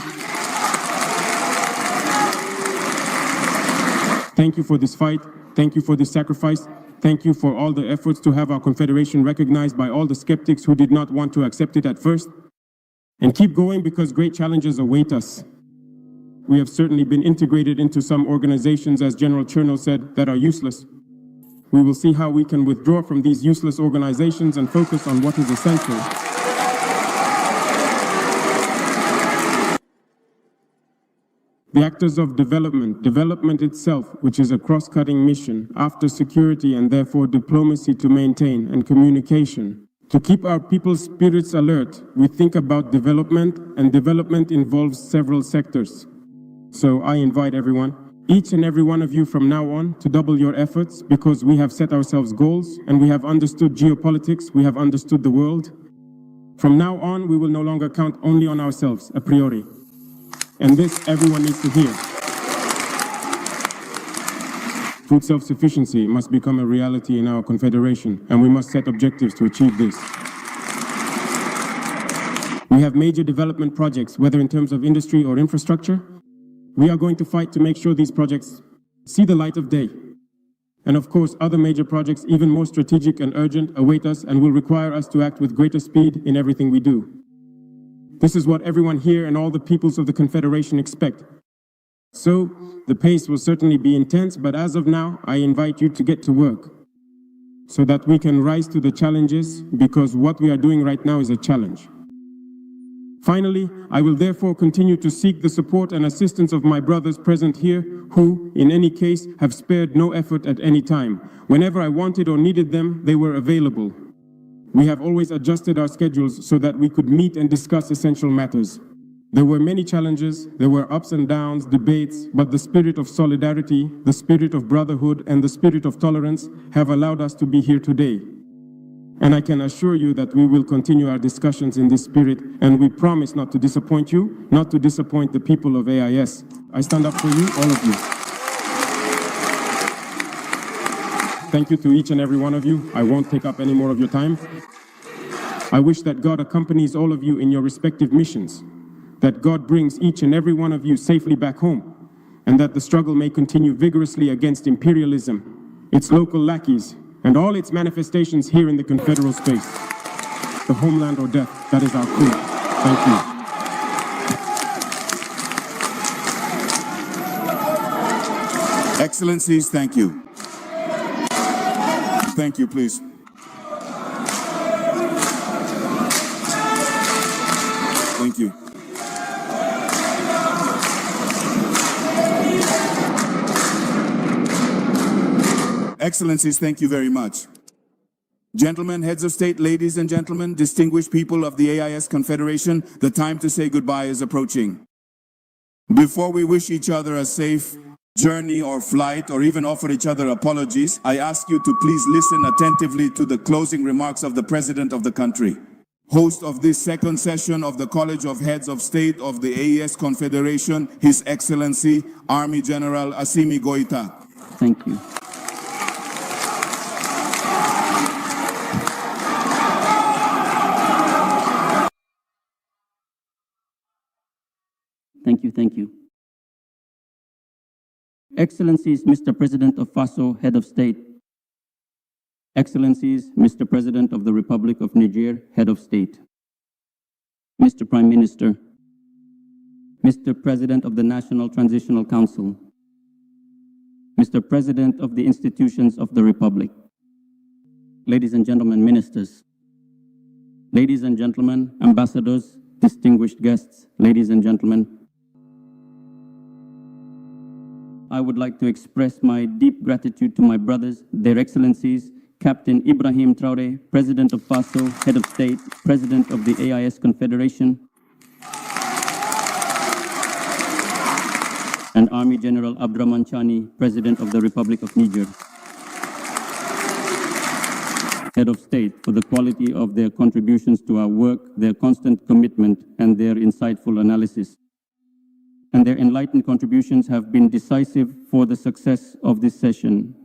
Thank you for this fight. Thank you for this sacrifice. Thank you for all the efforts to have our confederation recognized by all the skeptics who did not want to accept it at first. And keep going, because great challenges await us. We have certainly been integrated into some organizations, as General Chernow said, that are useless. We will see how we can withdraw from these useless organizations and focus on what is essential. The actors of development itself, which is a cross-cutting mission, after security and therefore diplomacy to maintain, and communication. To keep our people's spirits alert, we think about development, and development involves several sectors. So I invite everyone, each and every one of you from now on, to double your efforts, because we have set ourselves goals and we have understood geopolitics, we have understood the world. From now on, we will no longer count only on ourselves, a priori. And this everyone needs to hear. Food self-sufficiency must become a reality in our confederation, and we must set objectives to achieve this. We have major development projects, whether in terms of industry or infrastructure. We are going to fight to make sure these projects see the light of day. And of course, other major projects, even more strategic and urgent, await us and will require us to act with greater speed in everything we do. This is what everyone here and all the peoples of the Confederation expect. So, the pace will certainly be intense, but as of now, I invite you to get to work so that we can rise to the challenges, because what we are doing right now is a challenge. Finally, I will therefore continue to seek the support and assistance of my brothers present here, who, in any case, have spared no effort at any time. Whenever I wanted or needed them, they were available. We have always adjusted our schedules so that we could meet and discuss essential matters. There were many challenges, there were ups and downs, debates, but the spirit of solidarity, the spirit of brotherhood, and the spirit of tolerance have allowed us to be here today. And I can assure you that we will continue our discussions in this spirit, and we promise not to disappoint you, not to disappoint the people of AIS. I stand up for you, all of you. Thank you to each and every one of you. I won't take up any more of your time. I wish that God accompanies all of you in your respective missions, that God brings each and every one of you safely back home, and that the struggle may continue vigorously against imperialism, its local lackeys, and all its manifestations here in the confederal space. The homeland or death, that is our creed. Thank you. Excellencies, thank you. Thank you, please. Thank you. Excellencies, thank you very much. Gentlemen, heads of state, ladies and gentlemen, distinguished people of the AIS Confederation, the time to say goodbye is approaching. Before we wish each other a safe journey or flight, or even offer each other apologies, I ask you to please listen attentively to the closing remarks of the President of the country, host of this second session of the College of Heads of State of the AES Confederation, His Excellency, Army General Assimi Goita. Thank you. Thank you. Excellencies, Mr. President of FASO, Head of State. Excellencies, Mr. President of the Republic of Niger, Head of State. Mr. Prime Minister, Mr. President of the National Transitional Council, Mr. President of the Institutions of the Republic, ladies and gentlemen ministers, ladies and gentlemen ambassadors, distinguished guests, ladies and gentlemen, I would like to express my deep gratitude to my brothers, their excellencies, Captain Ibrahim Traore, President of FASO, Head of State, President of the AIS Confederation, and Army General Abdurrahman Chani, President of the Republic of Niger. Head of State, for the quality of their contributions to our work, their constant commitment, and their insightful analysis. And their enlightened contributions have been decisive for the success of this session.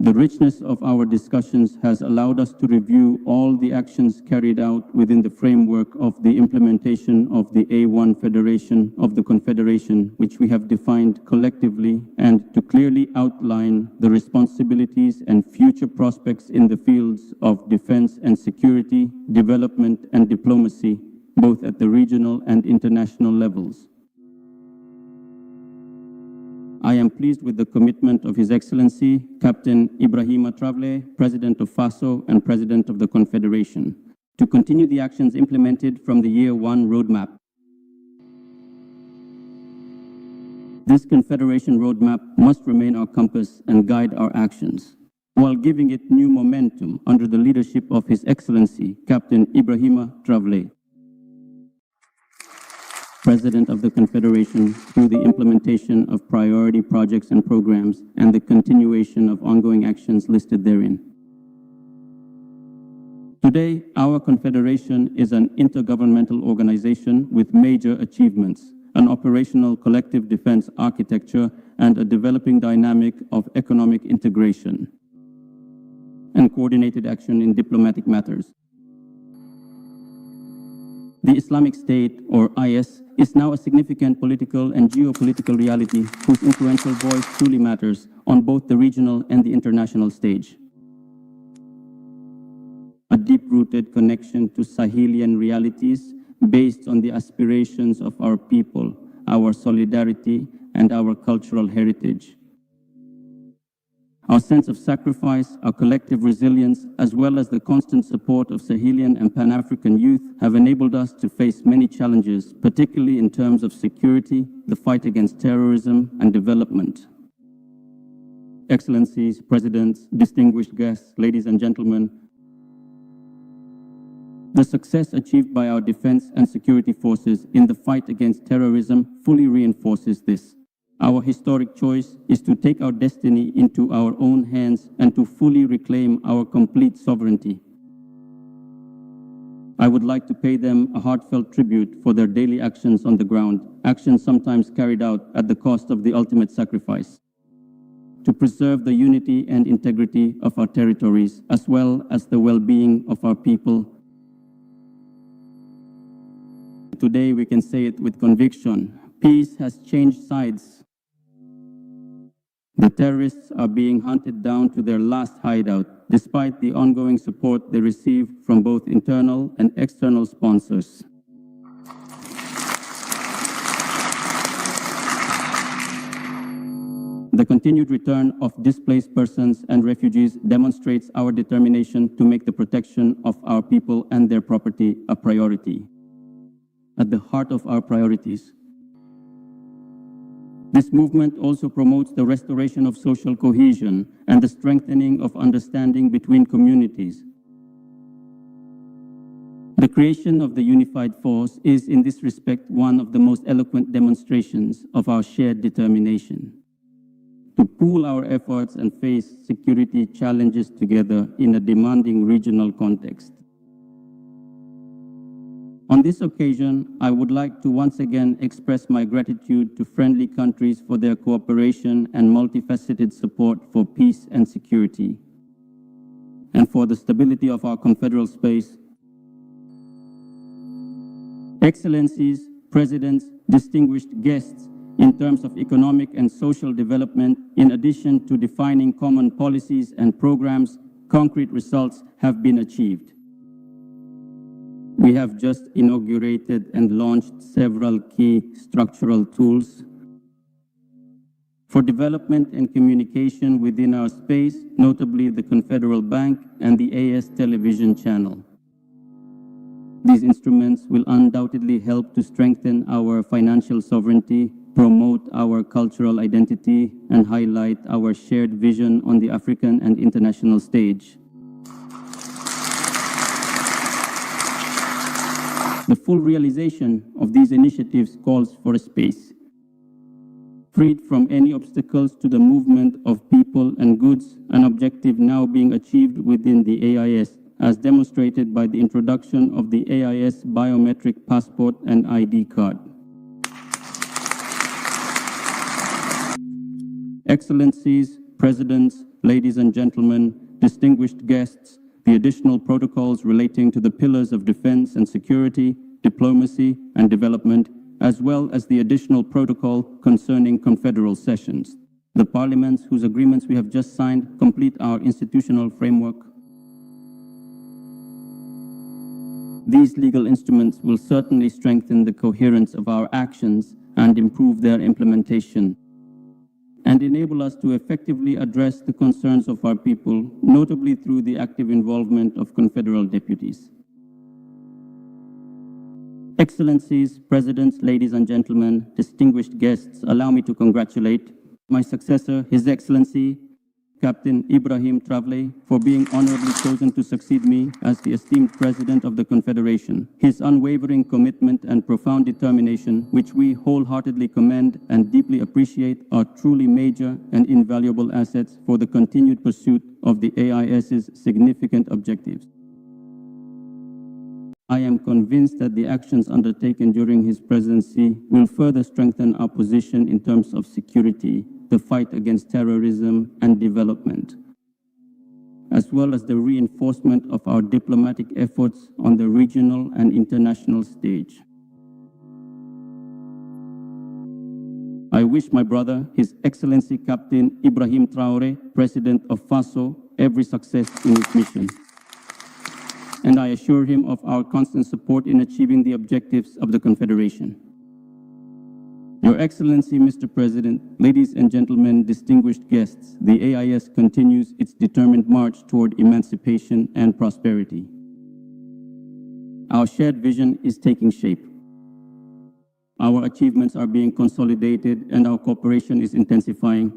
The richness of our discussions has allowed us to review all the actions carried out within the framework of the implementation of the A1 Federation of the Confederation, which we have defined collectively, and to clearly outline the responsibilities and future prospects in the fields of defense and security, development and diplomacy, both at the regional and international levels. I am pleased with the commitment of His Excellency, Captain Ibrahima Traore, President of FASO and President of the Confederation, to continue the actions implemented from the Year 1 roadmap. This Confederation roadmap must remain our compass and guide our actions, while giving it new momentum under the leadership of His Excellency, Captain Ibrahima Traore, President of the Confederation, through the implementation of priority projects and programs and the continuation of ongoing actions listed therein. Today, our confederation is an intergovernmental organization with major achievements, an operational collective defense architecture, and a developing dynamic of economic integration and coordinated action in diplomatic matters. The Islamic State, or IS, is now a significant political and geopolitical reality whose influential voice truly matters on both the regional and the international stage. A deep-rooted connection to Sahelian realities based on the aspirations of our people, our solidarity, and our cultural heritage. Our sense of sacrifice, our collective resilience, as well as the constant support of Sahelian and Pan-African youth have enabled us to face many challenges, particularly in terms of security, the fight against terrorism, and development. Excellencies, Presidents, distinguished guests, ladies and gentlemen, the success achieved by our defense and security forces in the fight against terrorism fully reinforces this. Our historic choice is to take our destiny into our own hands and to fully reclaim our complete sovereignty. I would like to pay them a heartfelt tribute for their daily actions on the ground, actions sometimes carried out at the cost of the ultimate sacrifice, to preserve the unity and integrity of our territories, as well as the well-being of our people. Today we can say it with conviction. Peace has changed sides. The terrorists are being hunted down to their last hideout, despite the ongoing support they receive from both internal and external sponsors. The continued return of displaced persons and refugees demonstrates our determination to make the protection of our people and their property a priority. At the heart of our priorities. This movement also promotes the restoration of social cohesion and the strengthening of understanding between communities. The creation of the unified force is, in this respect, one of the most eloquent demonstrations of our shared determination to pool our efforts and face security challenges together in a demanding regional context. On this occasion, I would like to once again express my gratitude to friendly countries for their cooperation and multifaceted support for peace and security, and for the stability of our confederal space. Excellencies, Presidents, distinguished guests, in terms of economic and social development, in addition to defining common policies and programs, concrete results have been achieved. We have just inaugurated and launched several key structural tools for development and communication within our space, notably the Confederal Bank and the AS television channel. These instruments will undoubtedly help to strengthen our financial sovereignty, promote our cultural identity, and highlight our shared vision on the African and international stage. The full realization of these initiatives calls for a space freed from any obstacles to the movement of people and goods, an objective now being achieved within the AIS, as demonstrated by the introduction of the AIS biometric passport and ID card. Excellencies, Presidents, ladies and gentlemen, distinguished guests, the additional protocols relating to the pillars of defense and security, diplomacy and development, as well as the additional protocol concerning confederal sessions. The parliaments whose agreements we have just signed complete our institutional framework. These legal instruments will certainly strengthen the coherence of our actions and improve their implementation, and enable us to effectively address the concerns of our people, notably through the active involvement of confederal deputies. Excellencies, Presidents, ladies and gentlemen, distinguished guests, allow me to congratulate my successor, His Excellency, Captain Ibrahim Traoré, for being honorably chosen to succeed me as the esteemed President of the Confederation. His unwavering commitment and profound determination, which we wholeheartedly commend and deeply appreciate, are truly major and invaluable assets for the continued pursuit of the AIS's significant objectives. I am convinced that the actions undertaken during his presidency will further strengthen our position in terms of security, the fight against terrorism, and development, as well as the reinforcement of our diplomatic efforts on the regional and international stage. I wish my brother, His Excellency Captain Ibrahim Traore, President of FASO, every success in his mission. And I assure him of our constant support in achieving the objectives of the Confederation. Your Excellency, Mr. President, ladies and gentlemen, distinguished guests, the AIS continues its determined march toward emancipation and prosperity. Our shared vision is taking shape. Our achievements are being consolidated and our cooperation is intensifying.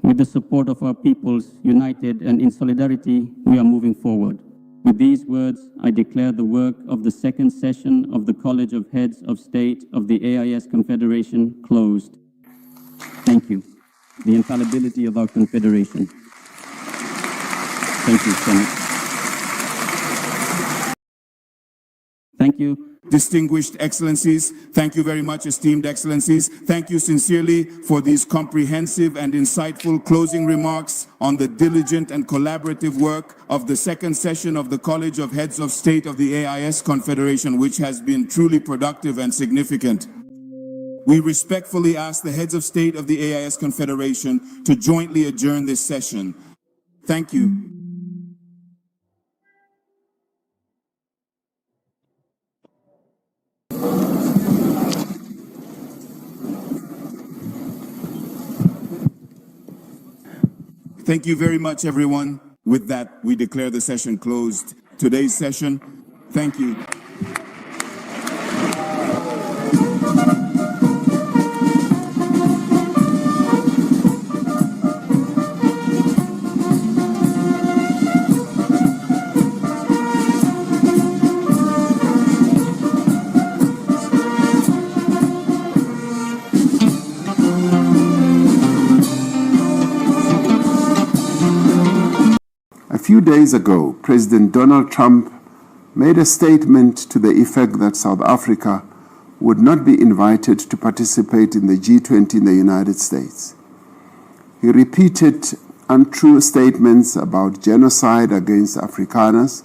With the support of our peoples, united and in solidarity, we are moving forward. With these words, I declare the work of the second session of the College of Heads of State of the AIS Confederation closed. Thank you. The infallibility of our Confederation. Thank you, Senate. Thank you. Distinguished Excellencies, thank you very much, esteemed Excellencies. Thank you sincerely for these comprehensive and insightful closing remarks on the diligent and collaborative work of the second session of the College of Heads of State of the AIS Confederation, which has been truly productive and significant. We respectfully ask the Heads of State of the AIS Confederation to jointly adjourn this session. Thank you. Thank you very much, everyone. With that, we declare the session closed. Today's session, thank you. A few days ago, President Donald Trump made a statement to the effect that South Africa would not be invited to participate in the G20 in the United States. He repeated untrue statements about genocide against Afrikaners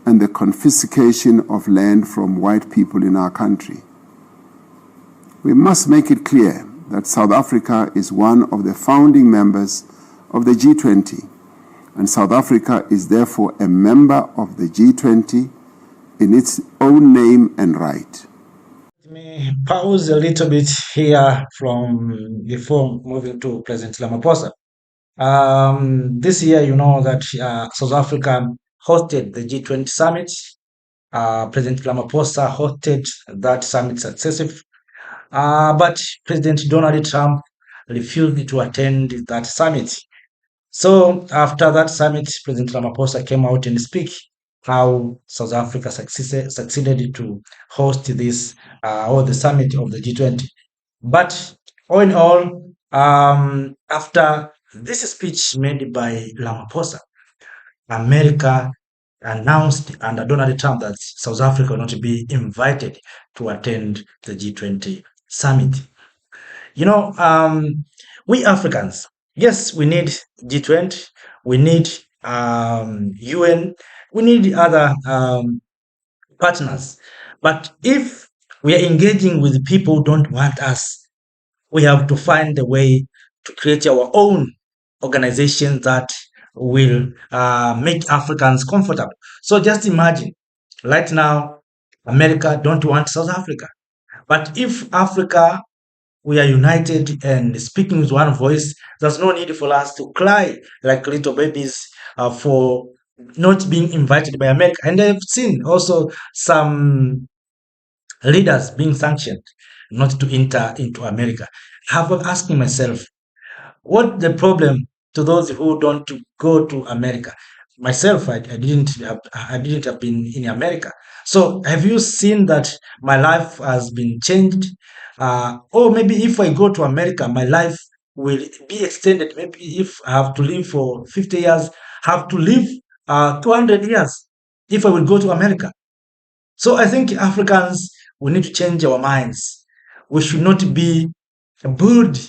and the confiscation of land from white people in our country. We must make it clear that South Africa is one of the founding members of the G20, and South Africa is therefore a member of the G20 in its own name and right. Let me pause a little bit here from before moving to President Ramaphosa. This year, you know that South Africa hosted the G20 summit. President Ramaphosa hosted that summit successfully, but President Donald Trump refused to attend that summit. So after that summit, President Ramaphosa came out and speak how South Africa succeeded to host this or the summit of the G20. But all in all, after this speech made by Ramaphosa, America announced under Donald Trump that South Africa will not be invited to attend the G20 summit. You know, we Africans, yes, we need G20, we need UN, we need other partners. But if we are engaging with people who don't want us, we have to find a way to create our own organization that will make Africans comfortable. So just imagine, right now, America don't want South Africa. But if Africa we are united and speaking with one voice, there's no need for us to cry like little babies for not being invited by America. And I've seen also some leaders being sanctioned not to enter into America. I've been asking myself, what the problem to those who don't go to America? Myself, I didn't have been in America. So have you seen that my life has been changed? Or maybe if I go to America, my life will be extended. Maybe if I have to live for 50 years, I have to live 200 years. if I would go to America. So I think Africans, we need to change our minds. We should not be bullied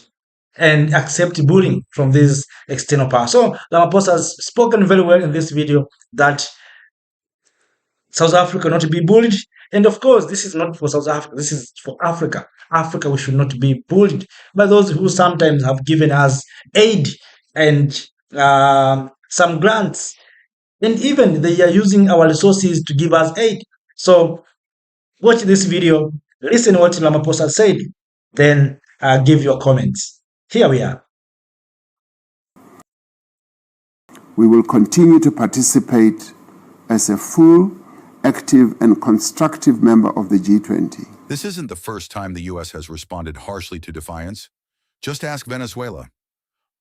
and accept bullying from this external power. So Ramaphosa has spoken very well in this video that South Africa not to be bullied. And of course, this is not for South Africa. This is for Africa. Africa, we should not be bullied by those who sometimes have given us aid and some grants. And even they are using our resources to give us aid. So watch this video, listen what Ramaphosa said, then give your comments. Here we are. We will continue to participate as a full, active, and constructive member of the G20. This isn't the first time the U.S. has responded harshly to defiance. Just ask Venezuela.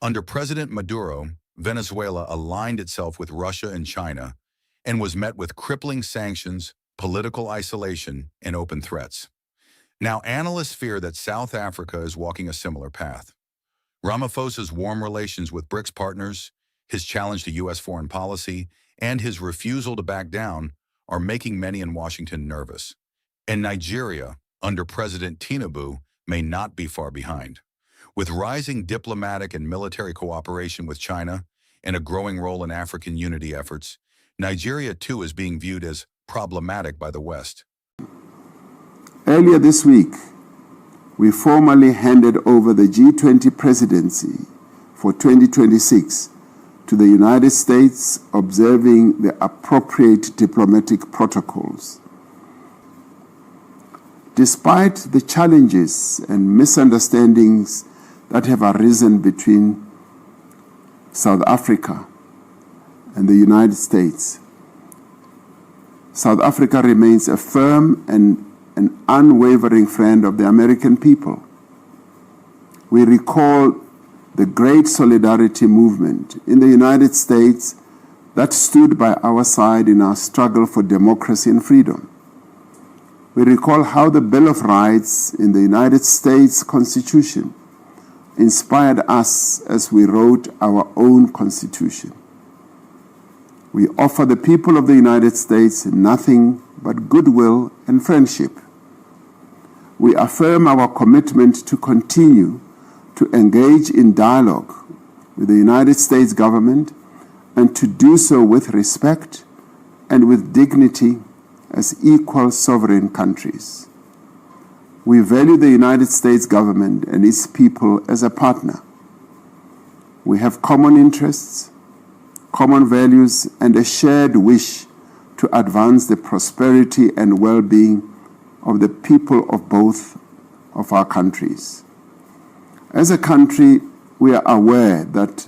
Under President Maduro, Venezuela aligned itself with Russia and China and was met with crippling sanctions, political isolation, and open threats. Now, analysts fear that South Africa is walking a similar path. Ramaphosa's warm relations with BRICS partners, his challenge to U.S. foreign policy, and his refusal to back down are making many in Washington nervous. And Nigeria, under President Tinubu, may not be far behind. With rising diplomatic and military cooperation with China and a growing role in African unity efforts, Nigeria too is being viewed as problematic by the West. Earlier this week, we formally handed over the G20 presidency for 2026 to the United States, observing the appropriate diplomatic protocols. Despite the challenges and misunderstandings that have arisen between South Africa and the United States, South Africa remains a firm and an unwavering friend of the American people. We recall the great solidarity movement in the United States that stood by our side in our struggle for democracy and freedom. We recall how the Bill of Rights in the United States Constitution inspired us as we wrote our own Constitution. We offer the people of the United States nothing but goodwill and friendship. We affirm our commitment to continue to engage in dialogue with the United States government and to do so with respect and with dignity as equal sovereign countries. We value the United States government and its people as a partner. We have common interests, common values, and a shared wish to advance the prosperity and well-being of the people of both of our countries. As a country, we are aware that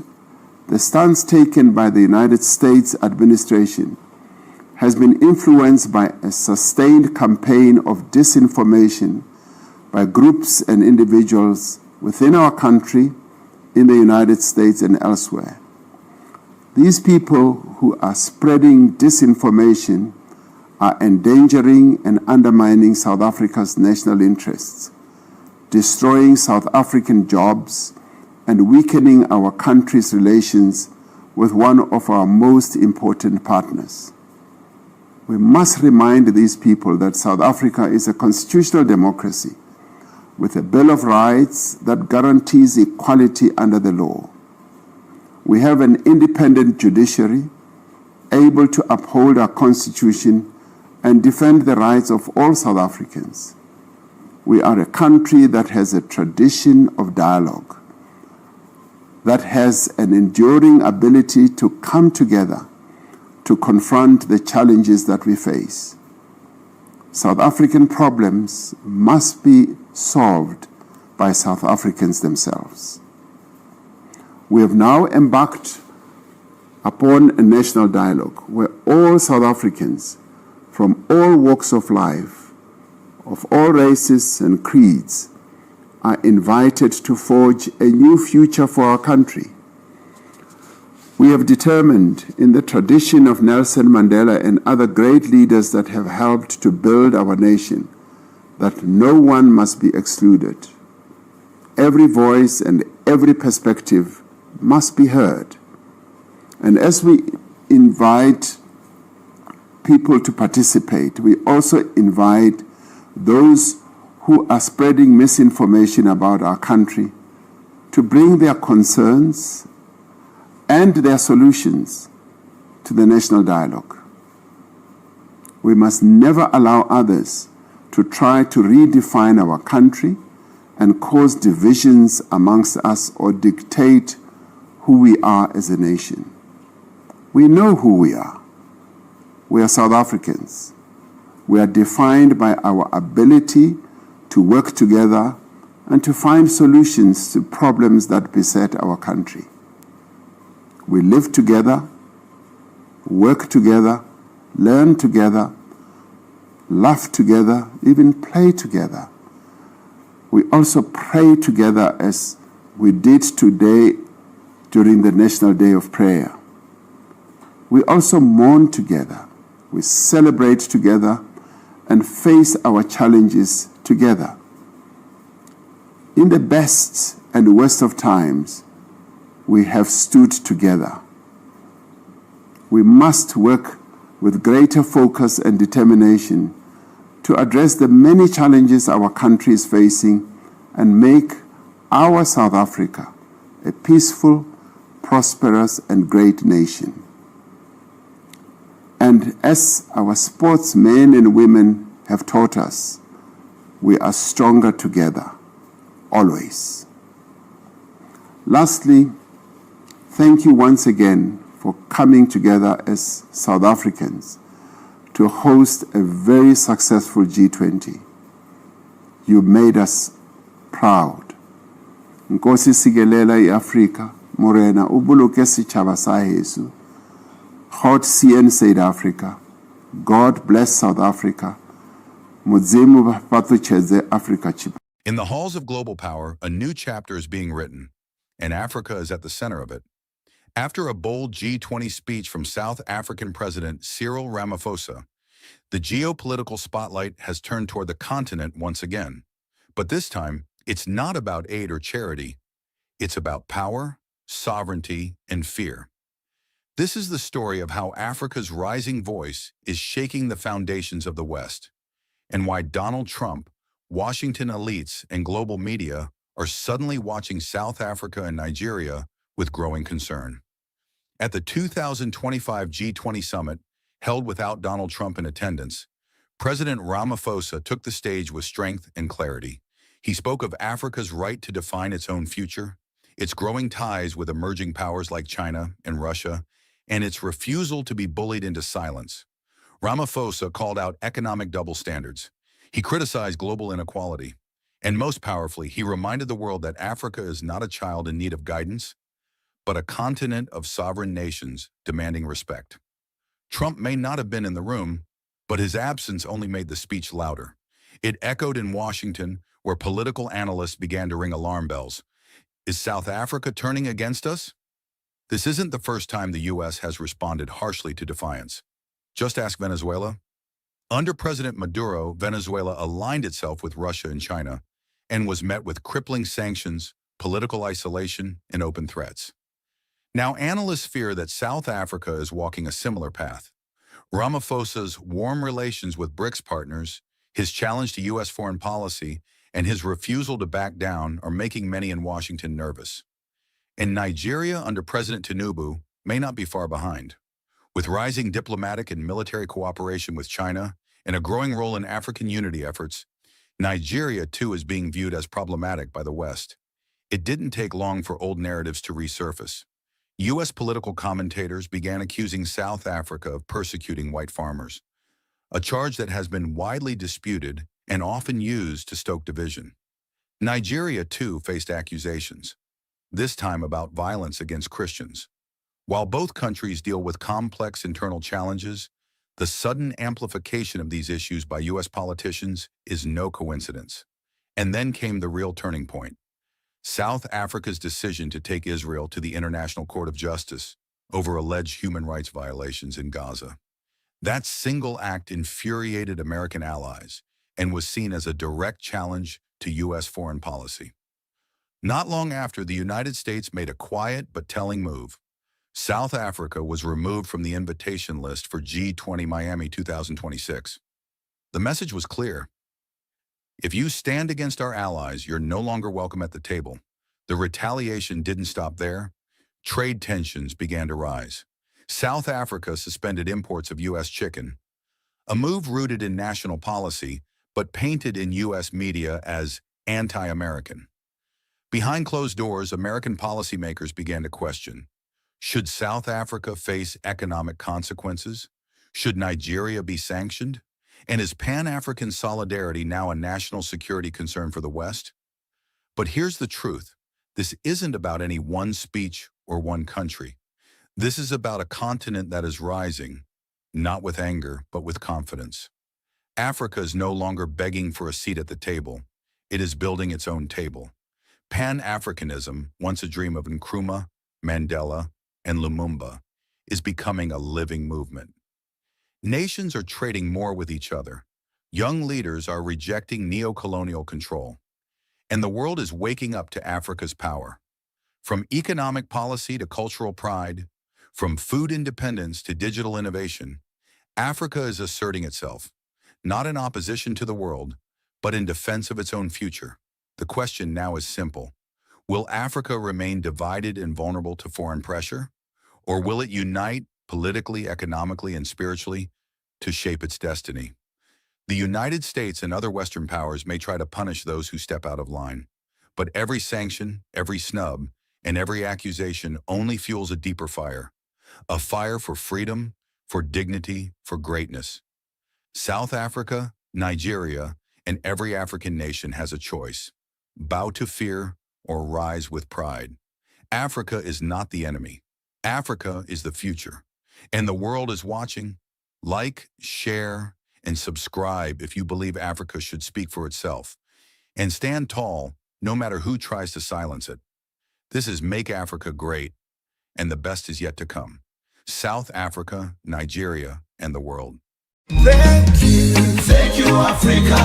the stance taken by the United States administration has been influenced by a sustained campaign of disinformation by groups and individuals within our country, in the United States and elsewhere. These people who are spreading disinformation are endangering and undermining South Africa's national interests, destroying South African jobs, and weakening our country's relations with one of our most important partners. We must remind these people that South Africa is a constitutional democracy with a Bill of Rights that guarantees equality under the law. We have an independent judiciary able to uphold our Constitution and defend the rights of all South Africans. We are a country that has a tradition of dialogue, that has an enduring ability to come together to confront the challenges that we face. South African problems must be solved by South Africans themselves. We have now embarked upon a national dialogue where all South Africans from all walks of life, of all races and creeds, are invited to forge a new future for our country. We have determined, in the tradition of Nelson Mandela and other great leaders that have helped to build our nation, that no one must be excluded. Every voice and every perspective must be heard. And as we invite people to participate. We also invite those who are spreading misinformation about our country to bring their concerns and their solutions to the national dialogue. We must never allow others to try to redefine our country and cause divisions amongst us or dictate who we are as a nation. We know who we are. We are South Africans. We are defined by our ability to work together and to find solutions to problems that beset our country. We live together, work together, learn together, laugh together, even play together. We also pray together as we did today during the National Day of Prayer. We also mourn together. We celebrate together and face our challenges together. In the best and worst of times, we have stood together. We must work with greater focus and determination to address the many challenges our country is facing and make our South Africa a peaceful, prosperous, and great nation. And as our sportsmen and women have taught us, we are stronger together, always. Lastly, thank you once again for coming together as South Africans to host a very successful G20. You made us proud. Nkosi sikelela iAfrika, Morena ubuluke sitjhaba sa heso. God CN South Africa. God bless South Africa. Mudzimu bathucheze Africa chip. In the halls of global power, a new chapter is being written, and Africa is at the center of it. After a bold G20 speech from South African President Cyril Ramaphosa, the geopolitical spotlight has turned toward the continent once again. But this time, it's not about aid or charity. It's about power, sovereignty, and fear. This is the story of how Africa's rising voice is shaking the foundations of the West, and why Donald Trump, Washington elites, and global media are suddenly watching South Africa and Nigeria with growing concern. At the 2025 G20 summit, held without Donald Trump in attendance, President Ramaphosa took the stage with strength and clarity. He spoke of Africa's right to define its own future, its growing ties with emerging powers like China and Russia, and its refusal to be bullied into silence. Ramaphosa called out economic double standards. He criticized global inequality. And most powerfully, he reminded the world that Africa is not a child in need of guidance, but a continent of sovereign nations demanding respect. Trump may not have been in the room, but his absence only made the speech louder. It echoed in Washington, where political analysts began to ring alarm bells. Is South Africa turning against us? This isn't the first time the U.S. has responded harshly to defiance. Just ask Venezuela. Under President Maduro, Venezuela aligned itself with Russia and China and was met with crippling sanctions, political isolation, and open threats. Now, analysts fear that South Africa is walking a similar path. Ramaphosa's warm relations with BRICS partners, his challenge to U.S. foreign policy, and his refusal to back down are making many in Washington nervous. And Nigeria under President Tinubu may not be far behind. With rising diplomatic and military cooperation with China and a growing role in African unity efforts, Nigeria too is being viewed as problematic by the West. It didn't take long for old narratives to resurface. U.S. political commentators began accusing South Africa of persecuting white farmers, a charge that has been widely disputed and often used to stoke division. Nigeria, too, faced accusations, this time about violence against Christians. While both countries deal with complex internal challenges, the sudden amplification of these issues by U.S. politicians is no coincidence. And then came the real turning point: South Africa's decision to take Israel to the International Court of Justice over alleged human rights violations in Gaza. That single act infuriated American allies and was seen as a direct challenge to U.S. foreign policy. Not long after, the United States made a quiet but telling move. South Africa was removed from the invitation list for G20 Miami 2026. The message was clear. If you stand against our allies, you're no longer welcome at the table. The retaliation didn't stop there. Trade tensions began to rise. South Africa suspended imports of U.S. chicken, a move rooted in national policy, but painted in U.S. media as anti-American. Behind closed doors, American policymakers began to question, should South Africa face economic consequences? Should Nigeria be sanctioned? And is Pan-African solidarity now a national security concern for the West? But here's the truth. This isn't about any one speech or one country. This is about a continent that is rising, not with anger, but with confidence. Africa is no longer begging for a seat at the table. It is building its own table. Pan-Africanism, once a dream of Nkrumah, Mandela, and Lumumba, is becoming a living movement. Nations are trading more with each other. Young leaders are rejecting neo-colonial control. And the world is waking up to Africa's power. From economic policy to cultural pride, from food independence to digital innovation, Africa is asserting itself, not in opposition to the world, but in defense of its own future. The question now is simple. Will Africa remain divided and vulnerable to foreign pressure? Or will it unite politically, economically, and spiritually to shape its destiny? The United States and other Western powers may try to punish those who step out of line, but every sanction, every snub, and every accusation only fuels a deeper fire, a fire for freedom, for dignity, for greatness. South Africa, Nigeria, and every African nation has a choice: bow to fear or rise with pride. Africa is not the enemy. Africa is the future, and the world is watching. Like, share, and subscribe if you believe Africa should speak for itself, and stand tall no matter who tries to silence it. This is Make Africa Great, and the best is yet to come. South Africa, Nigeria, and the world. Thank you, Africa,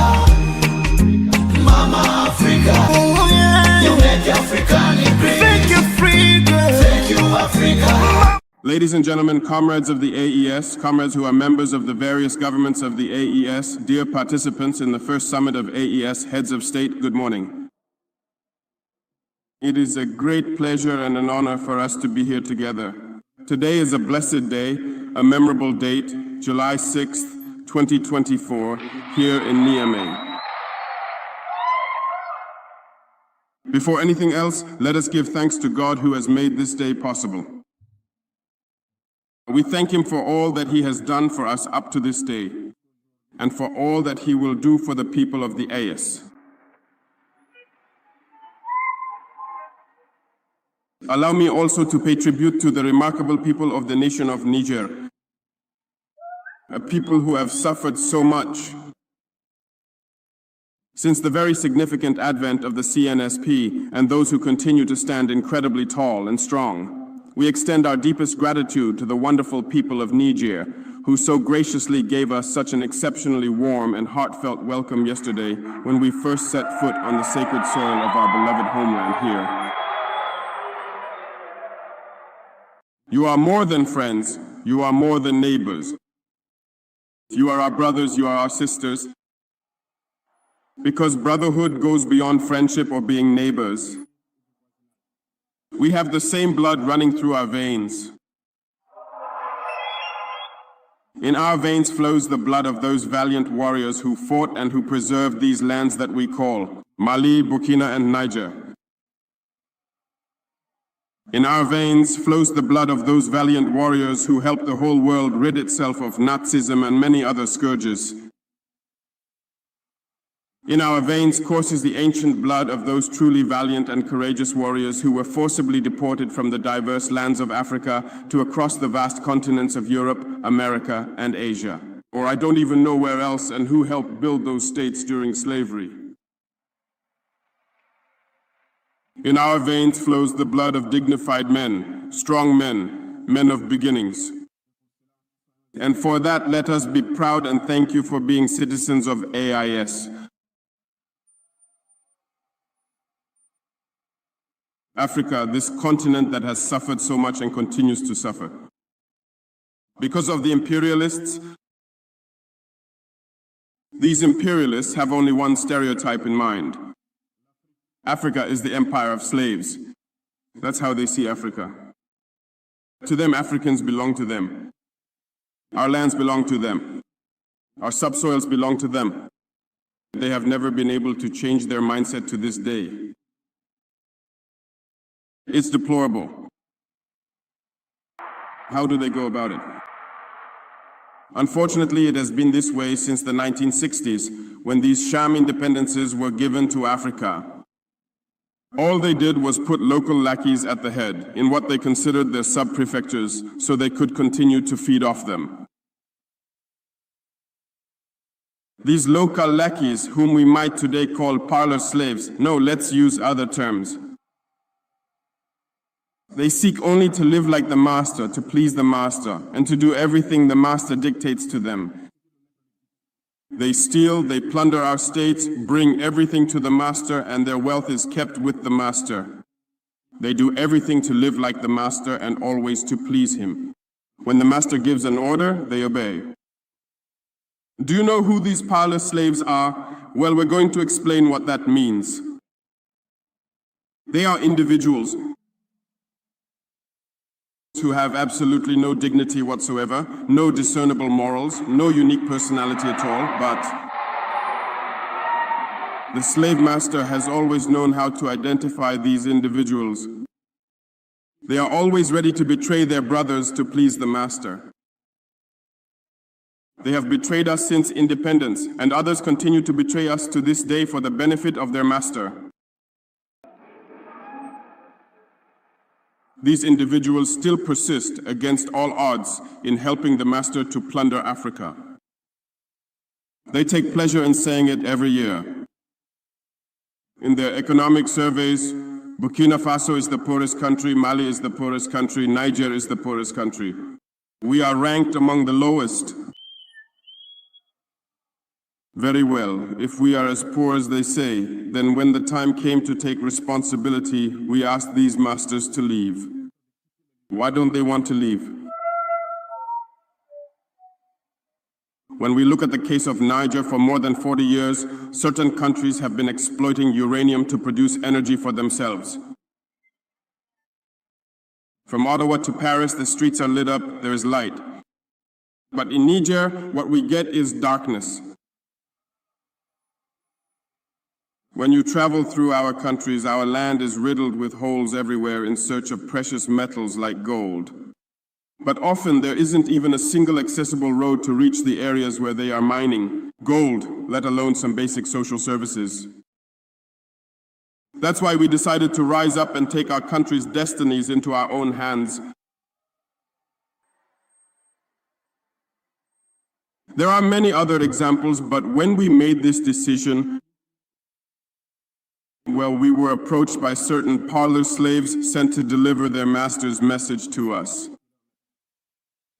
Mama Africa. Oh, yeah. You make Africa great. Thank you, Africa. Thank you, Africa. Ladies and gentlemen, comrades of the AES, comrades who are members of the various governments of the AES, dear participants in the first summit of AES Heads of State, good morning. It is a great pleasure and an honor for us to be here together. Today is a blessed day, a memorable date, July 6th, 2024, here in Niamey. Before anything else, let us give thanks to God who has made this day possible. We thank Him for all that He has done for us up to this day, and for all that He will do for the people of the AES. Allow me also to pay tribute to the remarkable people of the nation of Niger, a people who have suffered so much since the very significant advent of the CNSP, and those who continue to stand incredibly tall and strong. We extend our deepest gratitude to the wonderful people of Niger, who so graciously gave us such an exceptionally warm and heartfelt welcome yesterday when we first set foot on the sacred soil of our beloved homeland here. You are more than friends, you are more than neighbors. You are our brothers, you are our sisters. Because brotherhood goes beyond friendship or being neighbors. We have the same blood running through our veins. In our veins flows the blood of those valiant warriors who fought and who preserved these lands that we call Mali, Burkina, and Niger. In our veins flows the blood of those valiant warriors who helped the whole world rid itself of Nazism and many other scourges. In our veins courses the ancient blood of those truly valiant and courageous warriors who were forcibly deported from the diverse lands of Africa to across the vast continents of Europe, America, and Asia. Or I don't even know where else, and who helped build those states during slavery. In our veins flows the blood of dignified men, strong men, men of beginnings. And for that, let us be proud and thank you for being citizens of AIS. Africa, this continent that has suffered so much and continues to suffer. Because of the imperialists, these imperialists have only one stereotype in mind. Africa is the empire of slaves. That's how they see Africa. To them, Africans belong to them. Our lands belong to them. Our subsoils belong to them. They have never been able to change their mindset to this day. It's deplorable. How do they go about it? Unfortunately, it has been this way since the 1960s, when these sham independences were given to Africa. All they did was put local lackeys at the head, in what they considered their sub-prefectures, so they could continue to feed off them. These local lackeys, whom we might today call parlor slaves, no, let's use other terms. They seek only to live like the master, to please the master, and to do everything the master dictates to them. They steal, they plunder our states, bring everything to the master, and their wealth is kept with the master. They do everything to live like the master and always to please him. When the master gives an order, they obey. Do you know who these parlor slaves are? Well, we're going to explain what that means. They are individuals who have absolutely no dignity whatsoever, no discernible morals, no unique personality at all, but the slave master has always known how to identify these individuals. They are always ready to betray their brothers to please the master. They have betrayed us since independence, and others continue to betray us to this day for the benefit of their master. These individuals still persist against all odds in helping the master to plunder Africa. They take pleasure in saying it every year. In their economic surveys, Burkina Faso is the poorest country, Mali is the poorest country, Niger is the poorest country. We are ranked among the lowest. Very well, if we are as poor as they say, then when the time came to take responsibility, we asked these masters to leave. Why don't they want to leave? When we look at the case of Niger, for more than 40 years, certain countries have been exploiting uranium to produce energy for themselves. From Ottawa to Paris, the streets are lit up, there is light. But in Niger, what we get is darkness. When you travel through our countries, our land is riddled with holes everywhere in search of precious metals like gold. But often there isn't even a single accessible road to reach the areas where they are mining gold, let alone some basic social services. That's why we decided to rise up and take our country's destinies into our own hands. There are many other examples, but when we made this decision, well, we were approached by certain parlor slaves sent to deliver their master's message to us.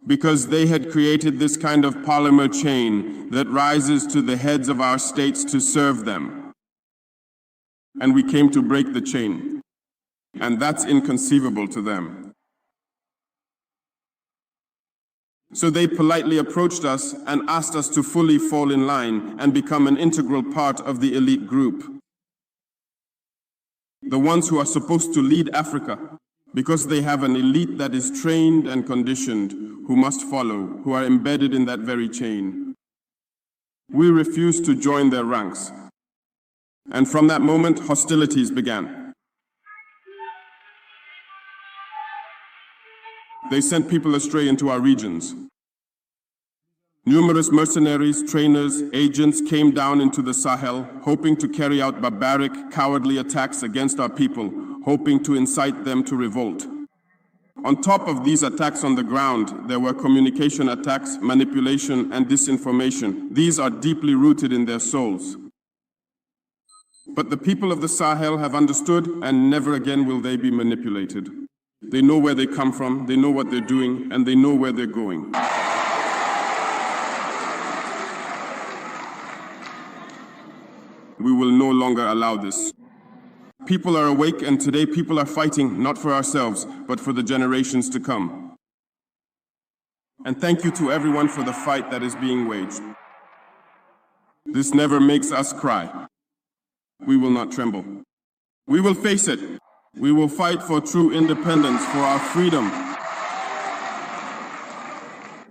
Because they had created this kind of polymer chain that rises to the heads of our states to serve them. And we came to break the chain. And that's inconceivable to them. So they politely approached us and asked us to fully fall in line and become an integral part of the elite group. The ones who are supposed to lead Africa, because they have an elite that is trained and conditioned, who must follow, who are embedded in that very chain. We refused to join their ranks. And from that moment, hostilities began. They sent people astray into our regions. Numerous mercenaries, trainers, agents came down into the Sahel, hoping to carry out barbaric, cowardly attacks against our people, hoping to incite them to revolt. On top of these attacks on the ground, there were communication attacks, manipulation, and disinformation. These are deeply rooted in their souls. But the people of the Sahel have understood, and never again will they be manipulated. They know where they come from, they know what they're doing, and they know where they're going. We will no longer allow this. People are awake, and today people are fighting not for ourselves, but for the generations to come. And thank you to everyone for the fight that is being waged. This never makes us cry. We will not tremble. We will face it. We will fight for true independence, for our freedom.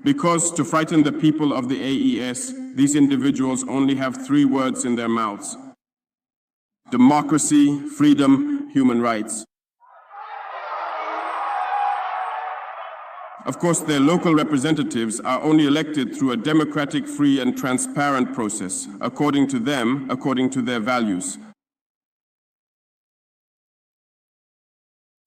Because to frighten the people of the AES, these individuals only have 3 words in their mouths: democracy, freedom, human rights. Of course, their local representatives are only elected through a democratic, free, and transparent process, according to them, according to their values.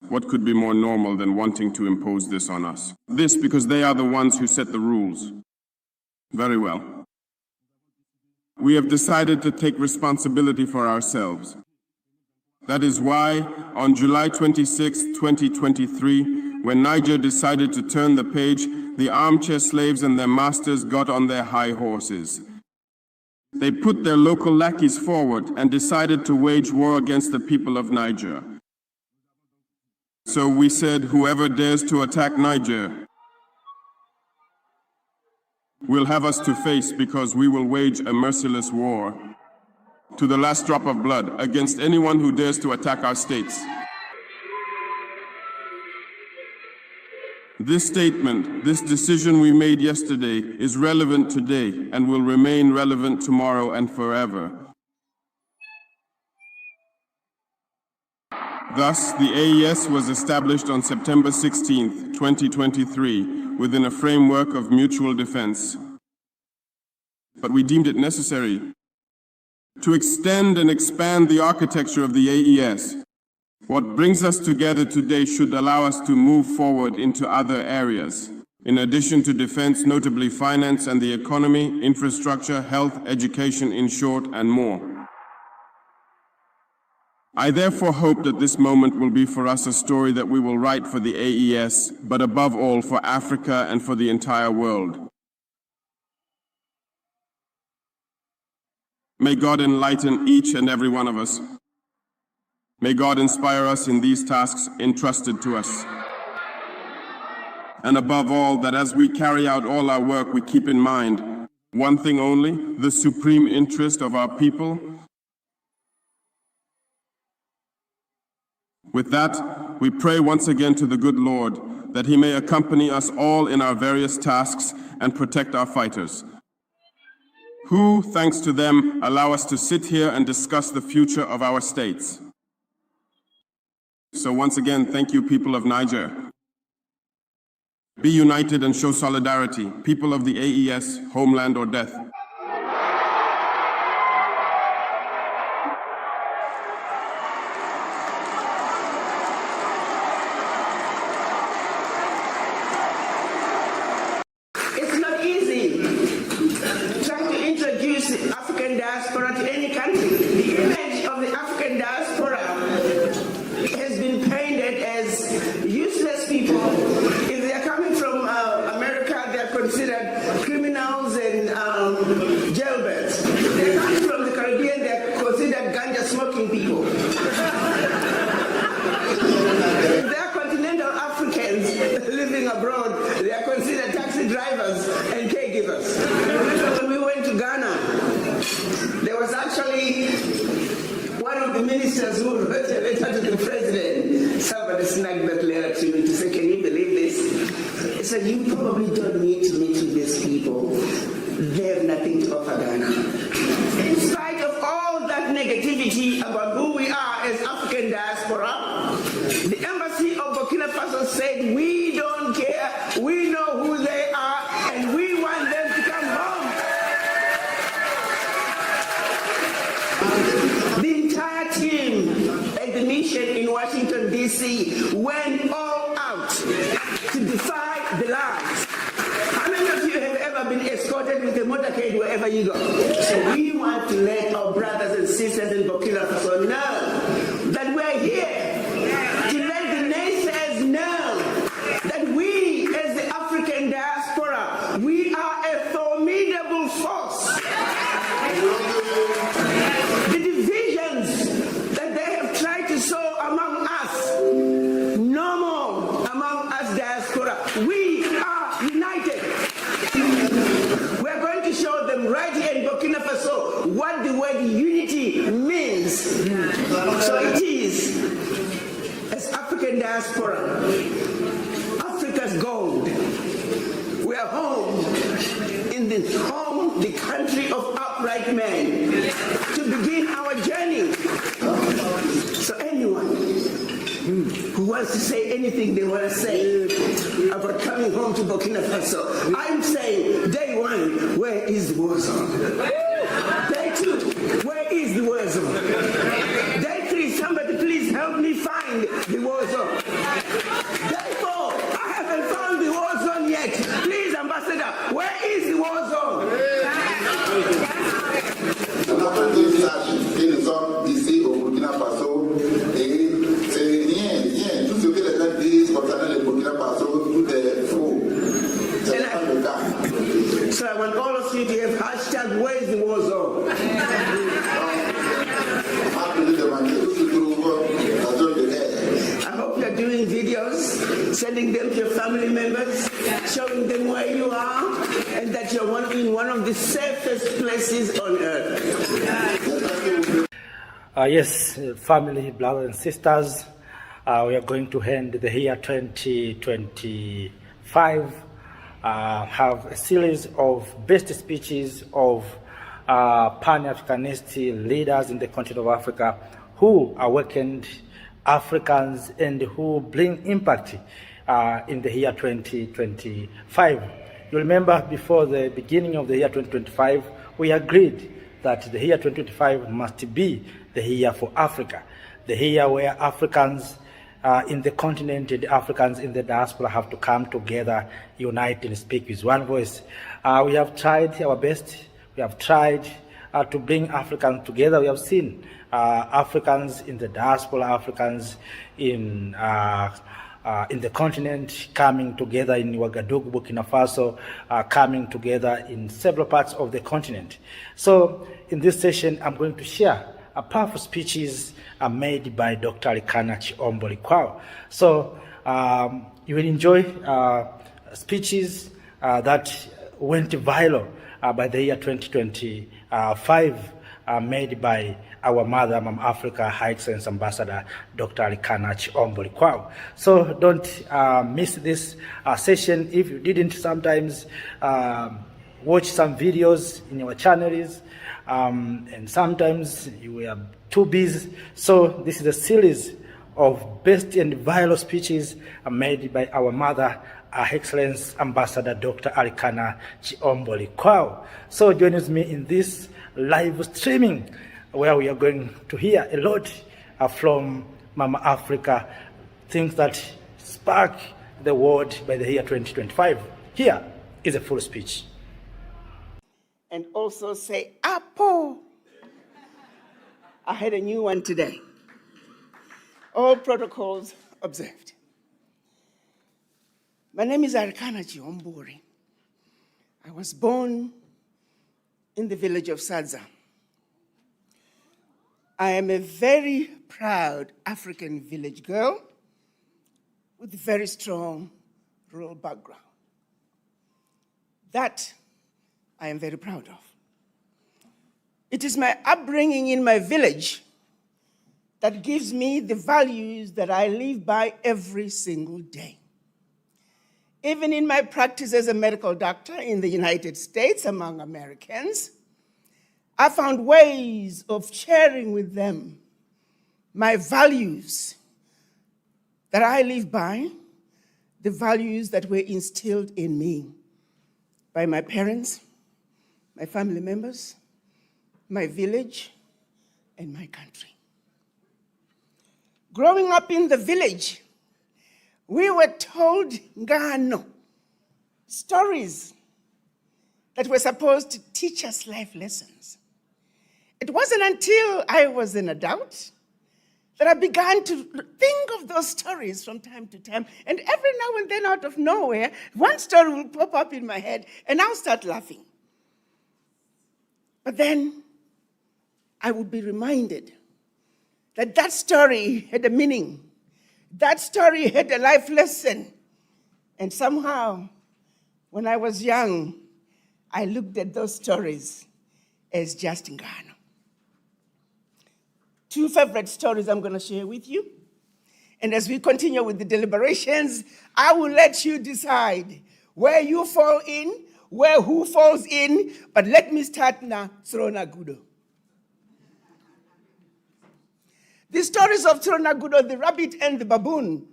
What could be more normal than wanting to impose this on us? This because they are the ones who set the rules. Very well. We have decided to take responsibility for ourselves. That is why, on July 26, 2023, when Niger decided to turn the page, the armchair slaves and their masters got on their high horses. They put their local lackeys forward and decided to wage war against the people of Niger. So we said, whoever dares to attack Niger will have us to face, because we will wage a merciless war to the last drop of blood against anyone who dares to attack our states. This statement, this decision we made yesterday, is relevant today and will remain relevant tomorrow and forever. Thus, the AES was established on September 16, 2023, within a framework of mutual defense. But we deemed it necessary to extend and expand the architecture of the AES. What brings us together today should allow us to move forward into other areas. In addition to defense, notably finance and the economy, infrastructure, health, education, in short, and more. I therefore hope that this moment will be for us a story that we will write for the AES, but above all for Africa and for the entire world. May God enlighten each and every one of us. May God inspire us in these tasks entrusted to us. And above all, that as we carry out all our work, we keep in mind one thing only: the supreme interest of our people. With that, we pray once again to the good Lord that He may accompany us all in our various tasks and protect our fighters, who, thanks to them, allow us to sit here and discuss the future of our states. So once again, thank you, people of Niger. Be united and show solidarity, people of the AES, homeland or death. It's not easy trying to introduce the African diaspora to any country. The image of the African diaspora has been painted as useless people. If they are coming from America, they are considered criminals and jailbirds. If they are coming from the Caribbean, they are considered ganja-smoking people. If they are continental Africans living abroad, they are considered taxi drivers and caregivers. When we went to Ghana, there was actually one of the ministers who wrote a letter to the president. Somebody snagged that letter to me to say, can you believe this? He said, you probably don't need to meet with these people. They have nothing to offer Ghana. In spite of all that negativity about who we are as African diaspora, the embassy of Burkina Faso said, we don't care, we know who they are, and we want them to come home. The entire team at the mission in Washington, D.C. went all out to defy the lies. How many of you have ever been escorted with a motorcade wherever you go? So we want to let our brothers and sisters in Burkina Faso know that we're here to let the naysayers know that we, as the African diaspora, we are a formidable force. The divisions that they have tried to diaspora, Africa's gold. We are home, in the country of upright men, to begin our journey. So anyone who wants to say anything they want to say about coming home to Burkina Faso, I'm saying, day one, where is the war zone? Day two, where is the war zone? Day three, somebody please help me find the war zone. Day four, I haven't found the war zone yet. Please, Ambassador, where is the war zone? Ici au Burkina Faso, et c'est rien, tout ce que les gens disent concernant le Burkina Faso, tout est faux. C'est pas le cas. So I want all of you to have hashtag where is the war zone. I hope you're doing videos, sending them to your family members, showing them where you are, and that you're in one of the safest places on earth. Yes, family, brothers and sisters, we are going to end the year 2025, have a series of best speeches of Pan-Africanist leaders in the continent of Africa who awakened Africans and who bring impact in the year 2025. You remember before the beginning of the year 2025, we agreed that the year 2025 must be the year for Africa, the year where Africans in the continent and Africans in the diaspora have to come together, unite and speak with one voice. We have tried our best. We have tried to bring Africans together. We have seen Africans in the diaspora, Africans in the continent coming together in Ouagadougou, Burkina Faso, coming together in several parts of the continent. So in this session, I'm going to share powerful speeches made by Dr. Alikana Chiomboli Kwao. So you will enjoy speeches that went viral by the year 2025, made by our mother, Mama Africa, High Excellency Ambassador Dr. Alikana Chiomboli Kwao. So don't miss this session. If you didn't sometimes watch some videos in our channels, and sometimes you were too busy. So this is a series of best and viral speeches made by our mother, Her Excellency Ambassador Dr. Alikana Chiomboli Kwao. So join with me in this live streaming where we are going to hear a lot from Mama Africa, things that spark the world by the year 2025. Here is a full speech. And also say, Apo. I had a new one today. All protocols observed. My name is Alikana Chiomboli. I was born in the village of Sadza. I am a very proud African village girl with a very strong rural background. That I am very proud of. It is my upbringing in my village that gives me the values that I live by every single day. Even in my practice as a medical doctor in the United States among Americans, I found ways of sharing with them my values that I live by, the values that were instilled in me by my parents, my family members, my village, and my country. Growing up in the village, we were told ngano, stories that were supposed to teach us life lessons. It wasn't until I was an adult that I began to think of those stories from time to time. And every now and then, out of nowhere, one story will pop up in my head, and I'll start laughing. But then I would be reminded that that story had a meaning. That story had a life lesson. And somehow, when I was young, I looked at those stories as just ngano. Two favorite stories I'm going to share with you. And as we continue with the deliberations, I will let you decide where you fall in, where who falls in. But let me start now, Tsronagudo. The stories of Tsronagudo, the rabbit and the baboon.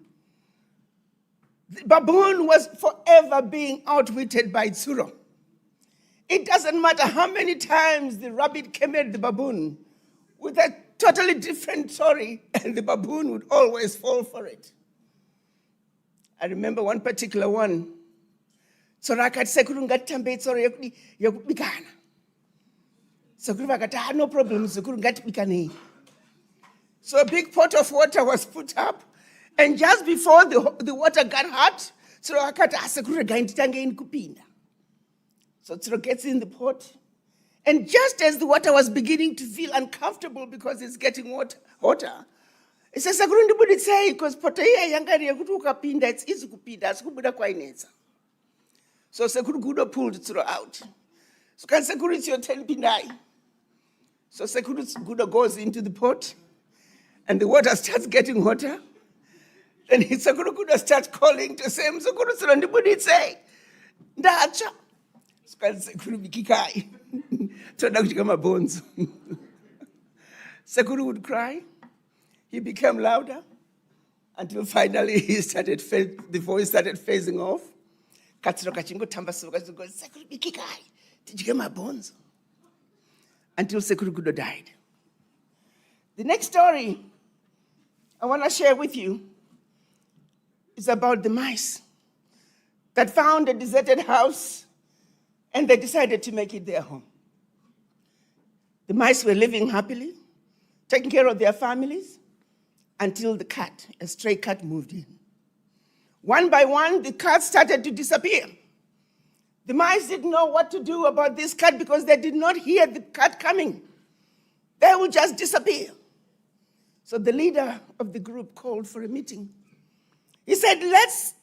The baboon was forever being outwitted by Tsuro. It doesn't matter how many times the rabbit came at the baboon with a totally different story, and the baboon would always fall for it. I remember one particular one. Tsuro akati sekuru ngatitambe tsoro yekubikana. Sekuru vakati, no problem, sekuru ngatibikanei. So a big pot of water was put up, and just before the water got hot, Tsuro akati sekuru gainditange kupinda. So Tsuro gets in the pot, and just as the water was beginning to feel uncomfortable because it's getting hotter, it says, sekuru ndibuditsei, because poto iya yangari yekuti ukapinda, it's easy kupinda, asikubuda kwainetsa. So Sekuru Gudo pulled Tsuro out. So can Sekuru, it's your 10 pindai. So Sekuru Gudo goes into the pot, and the water starts getting hotter. Then Sekuru Gudo starts calling to say, Sekuru Tsuro ndibuditsei. Ndacha. So can Sekuru bikikai. Tsuro kuchika bones. Sekuru would cry. He became louder until finally the voice started phasing off. Katsuro kachingo tambasuka zuko Sekuru bikikai. Tijike my bones. Until Sekuru Gudo died. The next story I want to share with you is about the mice that found a deserted house and they decided to make it their home. The mice were living happily, taking care of their families, until the cat, a stray cat, moved in. One by one, the cats started to disappear. The mice didn't know what to do about this cat because they did not hear the cat coming. They would just disappear. So the leader of the group called for a meeting. He said, let's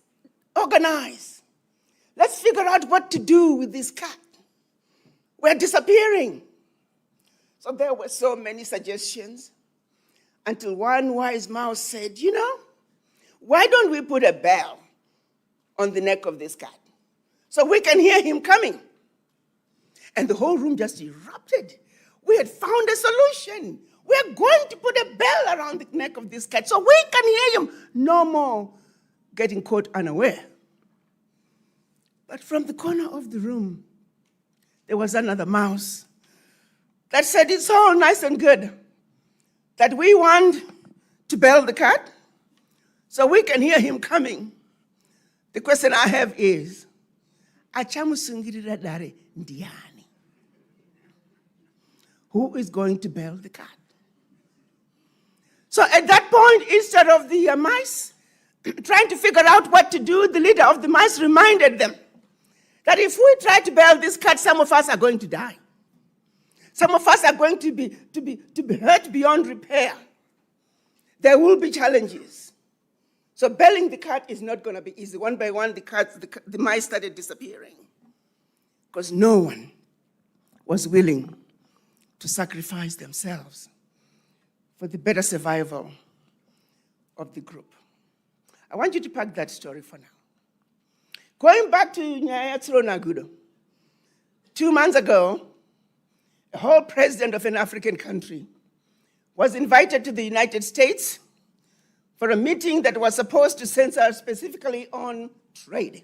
organize. Let's figure out what to do with this cat. We're disappearing. So there were so many suggestions until one wise mouse said, why don't we put a bell on the neck of this cat so we can hear him coming? And the whole room just erupted. We had found a solution. We're going to put a bell around the neck of this cat so we can hear him. No more getting caught unaware. But from the corner of the room, there was another mouse that said, it's all nice and good that we want to bell the cat so we can hear him coming. The question I have is, achamusungirira dare ndiani? Who is going to bell the cat? So at that point, instead of the mice trying to figure out what to do, the leader of the mice reminded them that if we try to bell this cat, some of us are going to die. Some of us are going to be hurt beyond repair. There will be challenges. So belling the cat is not going to be easy. One by one, the mice started disappearing because no one was willing to sacrifice themselves for the better survival of the group. I want you to pack that story for now. Going back to Nyaya Tsronagudo, 2 months ago, a whole president of an African country was invited to the United States for a meeting that was supposed to censor specifically on trade.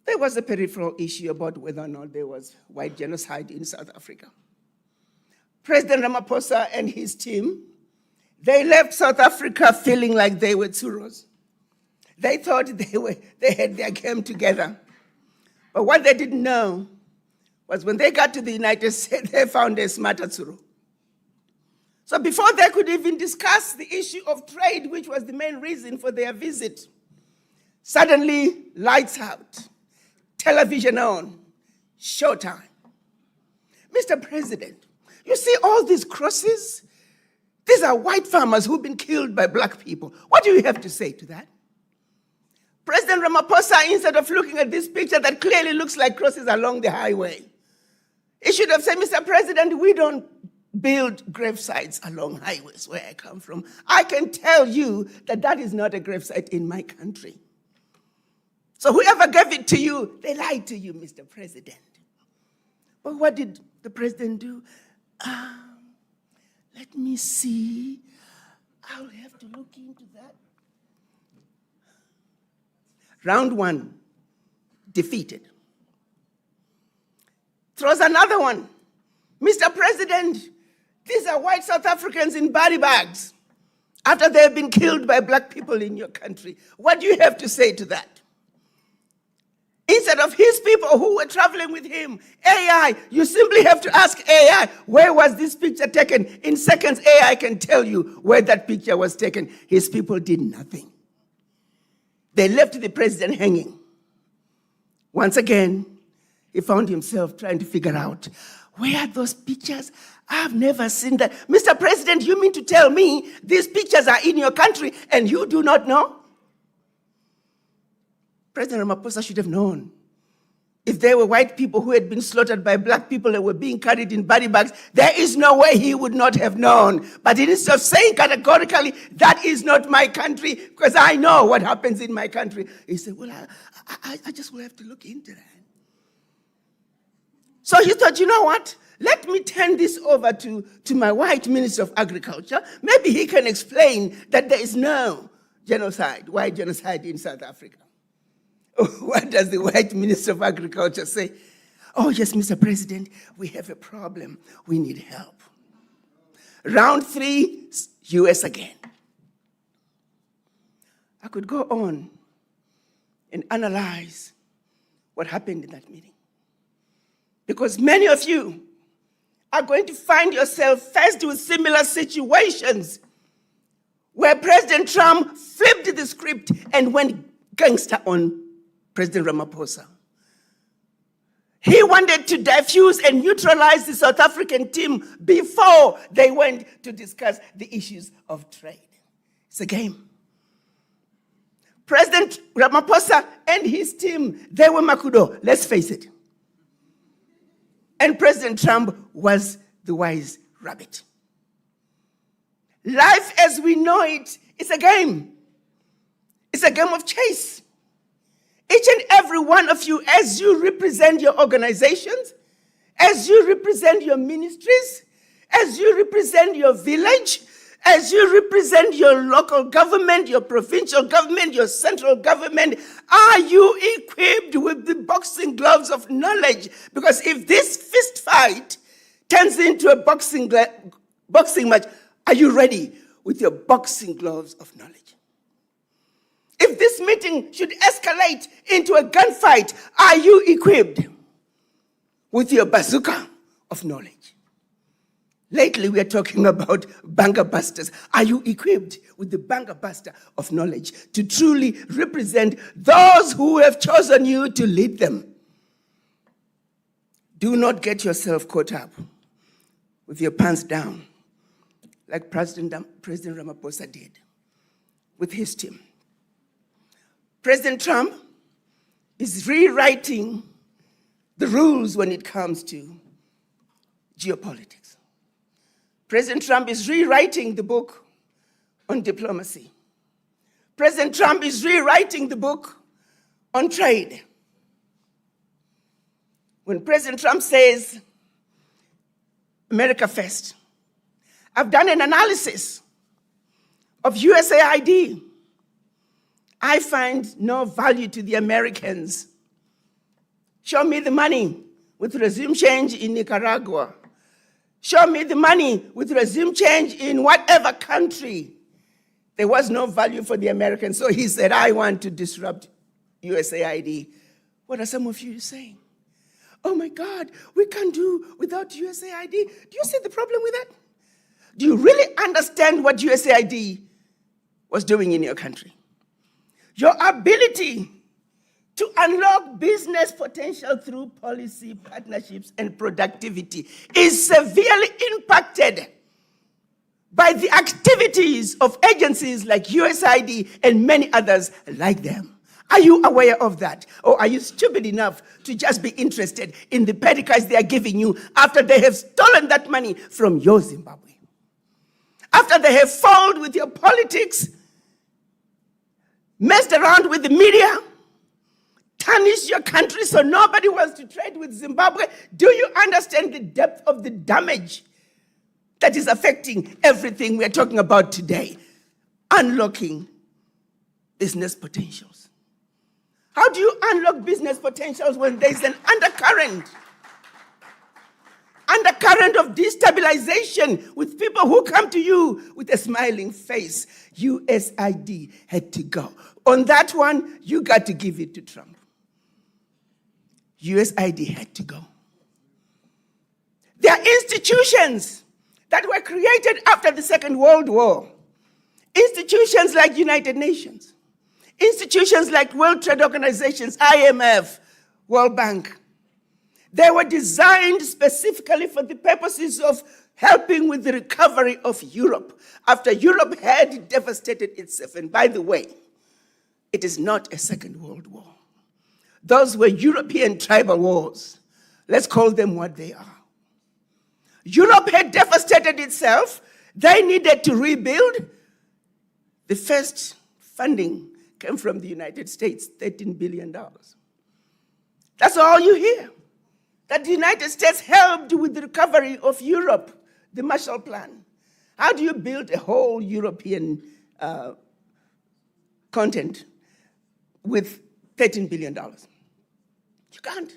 There was a peripheral issue about whether or not there was white genocide in South Africa. President Ramaphosa and his team, they left South Africa feeling like they were Tsuros. They thought they had their game together. But what they didn't know was when they got to the United States, they found a smarter Tsuro. So before they could even discuss the issue of trade, which was the main reason for their visit, suddenly lights out, television on, showtime. Mr. President, you see all these crosses? These are white farmers who've been killed by black people. What do you have to say to that? President Ramaphosa, instead of looking at this picture that clearly looks like crosses along the highway, he should have said, Mr. President, we don't build grave sites along highways where I come from. I can tell you that that is not a grave site in my country. So whoever gave it to you, they lied to you, Mr. President. But what did the president do? Let me see. I'll have to look into that. Round one, defeated. Throws another one. Mr. President, these are white South Africans in body bags after they have been killed by black people in your country. What do you have to say to that? Instead of his people who were traveling with him, AI, you simply have to ask AI, where was this picture taken? In seconds, AI can tell you where that picture was taken. His people did nothing. They left the president hanging. Once again, he found himself trying to figure out, where are those pictures? I've never seen that. Mr. President, you mean to tell me these pictures are in your country and you do not know? President Ramaphosa should have known. If there were white people who had been slaughtered by black people and were being carried in body bags, there is no way he would not have known. But instead of saying categorically, that is not my country, because I know what happens in my country, he said, well, I just will have to look into that. So he thought, you know what? Let me turn this over to my white Minister of Agriculture. Maybe he can explain that there is no genocide, white genocide in South Africa. What does the white Minister of Agriculture say? Oh, yes, Mr. President, we have a problem. We need help. Round three, US again. I could go on and analyze what happened in that meeting. Because many of you are going to find yourself faced with similar situations where President Trump flipped the script and went gangster on President Ramaphosa. He wanted to diffuse and neutralize the South African team before they went to discuss the issues of trade. It's a game. President Ramaphosa and his team, they were Makudo, let's face it. And President Trump was the wise rabbit. Life as we know it is a game. It's a game of chase. Each and every one of you, as you represent your organizations, as you represent your ministries, as you represent your village, as you represent your local government, your provincial government, your central government, are you equipped with the boxing gloves of knowledge? Because if this fist fight turns into a boxing match, are you ready with your boxing gloves of knowledge? If this meeting should escalate into a gunfight, are you equipped with your bazooka of knowledge? Lately, we are talking about banger busters. Are you equipped with the banger buster of knowledge to truly represent those who have chosen you to lead them? Do not get yourself caught up with your pants down like President Ramaphosa did with his team. President Trump is rewriting the rules when it comes to geopolitics. President Trump is rewriting the book on diplomacy. President Trump is rewriting the book on trade. When President Trump says, America first, I've done an analysis of USAID. I find no value to the Americans. Show me the money with regime change in Nicaragua. Show me the money with regime change in whatever country. There was no value for the Americans. So he said, I want to disrupt USAID. What are some of you saying? Oh my God, we can't do without USAID. Do you see the problem with that? Do you really understand what USAID was doing in your country? Your ability to unlock business potential through policy, partnerships, and productivity is severely impacted by the activities of agencies like USAID and many others like them. Are you aware of that? Or are you stupid enough to just be interested in the petty cash they are giving you after they have stolen that money from your Zimbabwe? After they have fouled with your politics, messed around with the media, tarnished your country so nobody wants to trade with Zimbabwe? Do you understand the depth of the damage that is affecting everything we're talking about today? Unlocking business potentials. How do you unlock business potentials when there's an undercurrent of destabilization with people who come to you with a smiling face? USID had to go. On that one, you got to give it to Trump. USID had to go. There are institutions that were created after the Second World War. Institutions like United Nations. Institutions like World Trade Organizations, IMF, World Bank. They were designed specifically for the purposes of helping with the recovery of Europe after Europe had devastated itself. And by the way, it is not a Second World War. Those were European tribal wars. Let's call them what they are. Europe had devastated itself. They needed to rebuild. The first funding came from the United States, $13 billion. That's all you hear. That the United States helped with the recovery of Europe, the Marshall Plan. How do you build a whole European continent with $13 billion? You can't.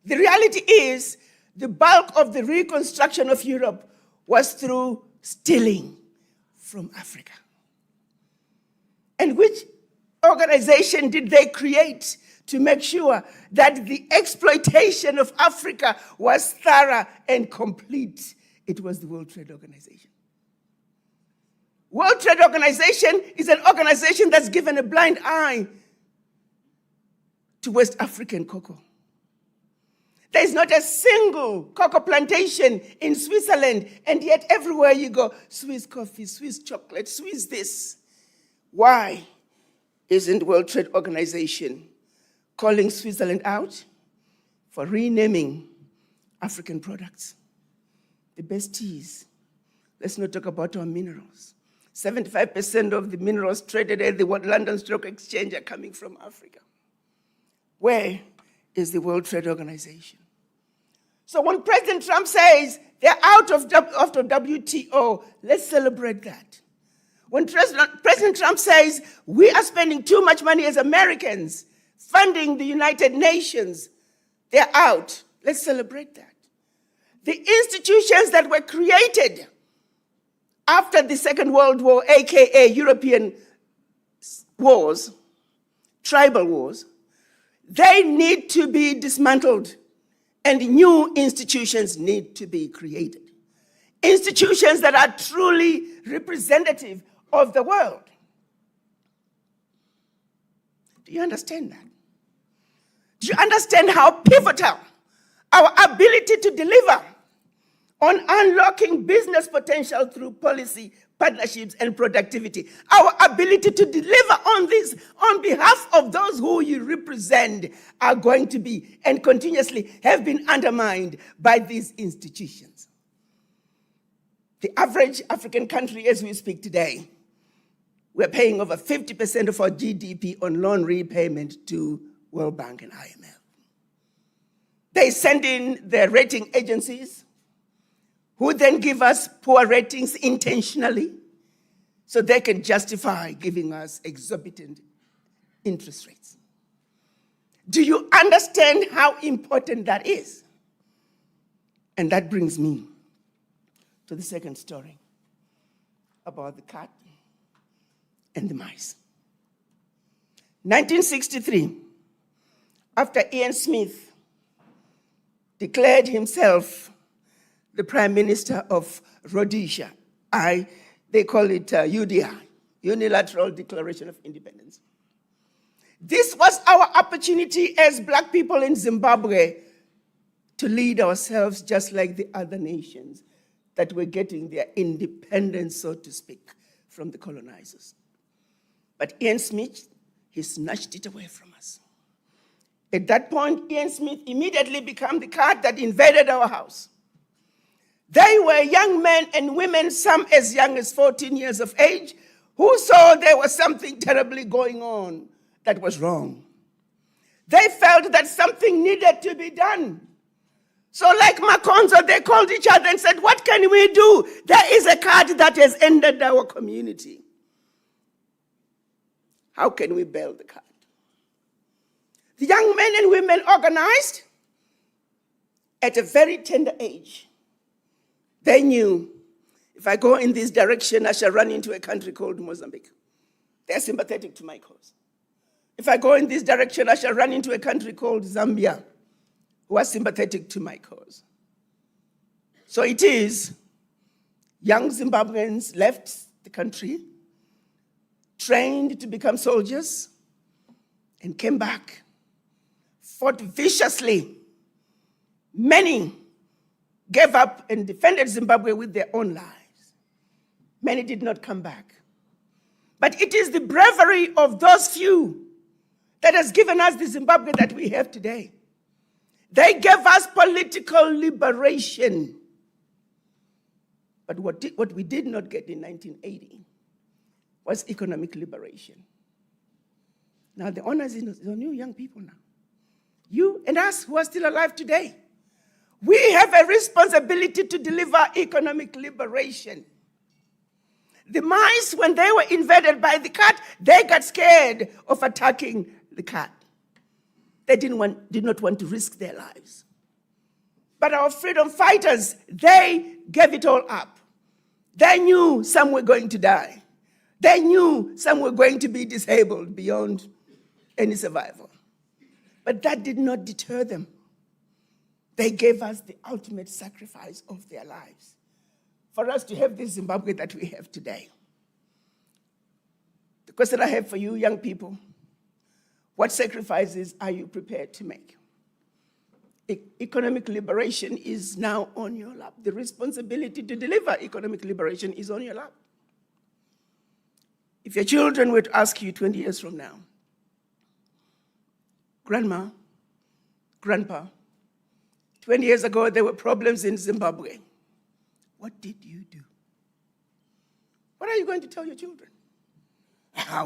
The reality is the bulk of the reconstruction of Europe was through stealing from Africa. And which organization did they create to make sure that the exploitation of Africa was thorough and complete? It was the World Trade Organization. World Trade Organization is an organization that's given a blind eye to West African cocoa. There is not a single cocoa plantation in Switzerland, and yet everywhere you go, Swiss coffee, Swiss chocolate, Swiss this. Why isn't World Trade Organization calling Switzerland out for renaming African products? The best teas. Let's not talk about our minerals. 75% of the minerals traded at the London Stock Exchange are coming from Africa. Where is the World Trade Organization? So when President Trump says they're out of WTO, let's celebrate that. When President Trump says we are spending too much money as Americans funding the United Nations, they're out. Let's celebrate that. The institutions that were created after the Second World War, aka European wars, tribal wars, they need to be dismantled and new institutions need to be created. Institutions that are truly representative of the world. Do you understand that? Do you understand how pivotal our ability to deliver on unlocking business potential through policy, partnerships, and productivity, our ability to deliver on this on behalf of those who you represent are going to be and continuously have been undermined by these institutions? The average African country as we speak today, we're paying over 50% of our GDP on loan repayment to World Bank and IMF. They send in their rating agencies who then give us poor ratings intentionally so they can justify giving us exorbitant interest rates. Do you understand how important that is? And that brings me to the second story about the cat and the mice. 1963, after Ian Smith declared himself the Prime Minister of Rhodesia, they call it UDI, Unilateral Declaration of Independence. This was our opportunity as Black people in Zimbabwe to lead ourselves just like the other nations that were getting their independence, so to speak, from the colonizers. But Ian Smith, he snatched it away from us. At that point, Ian Smith immediately became the card that invaded our house. They were young men and women, some as young as 14 years of age, who saw there was something terribly going on that was wrong. They felt that something needed to be done. So like Makonzo, they called each other and said, what can we do? There is a card that has ended our community. How can we bail the card? The young men and women organized at a very tender age. They knew, if I go in this direction, I shall run into a country called Mozambique. They're sympathetic to my cause. If I go in this direction, I shall run into a country called Zambia, who are sympathetic to my cause. So it is, young Zimbabweans left the country, trained to become soldiers, and came back, fought viciously. Many gave up and defended Zimbabwe with their own lives. Many did not come back. But it is the bravery of those few that has given us the Zimbabwe that we have today. They gave us political liberation. But what we did not get in 1980 was economic liberation. Now the honor is on you young people now. You and us who are still alive today. We have a responsibility to deliver economic liberation. The mice, when they were invaded by the cat, they got scared of attacking the cat. They did not want to risk their lives. But our freedom fighters, they gave it all up. They knew some were going to die. They knew some were going to be disabled beyond any survival. But that did not deter them. They gave us the ultimate sacrifice of their lives for us to have this Zimbabwe that we have today. The question I have for you, young people, what sacrifices are you prepared to make? Economic liberation is now on your lap. The responsibility to deliver economic liberation is on your lap. If your children were to ask you 20 years from now, Grandma, Grandpa, 20 years ago there were problems in Zimbabwe. What did you do? What are you going to tell your children?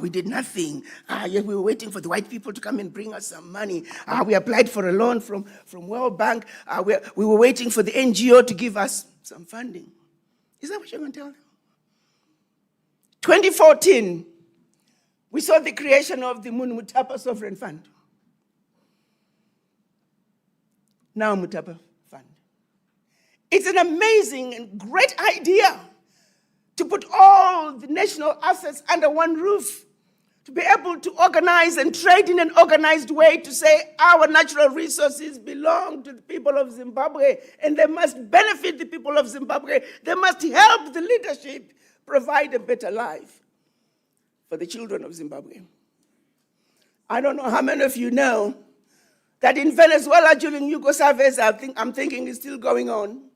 We did nothing. We were waiting for the white people to come and bring us some money. We applied for a loan from World Bank. We were waiting for the NGO to give us some funding. Is that what you're going to tell them? 2014, we saw the creation of the Mutapa Sovereign Fund. Now Mutapa Fund. It's an amazing and great idea to put all the national assets under one roof, to be able to organize and trade in an organized way, to say our natural resources belong to the people of Zimbabwe and they must benefit the people of Zimbabwe. They must help the leadership provide a better life for the children of Zimbabwe. I don't know how many of you know that in Venezuela during Yugoslavia, I'm thinking is still going on,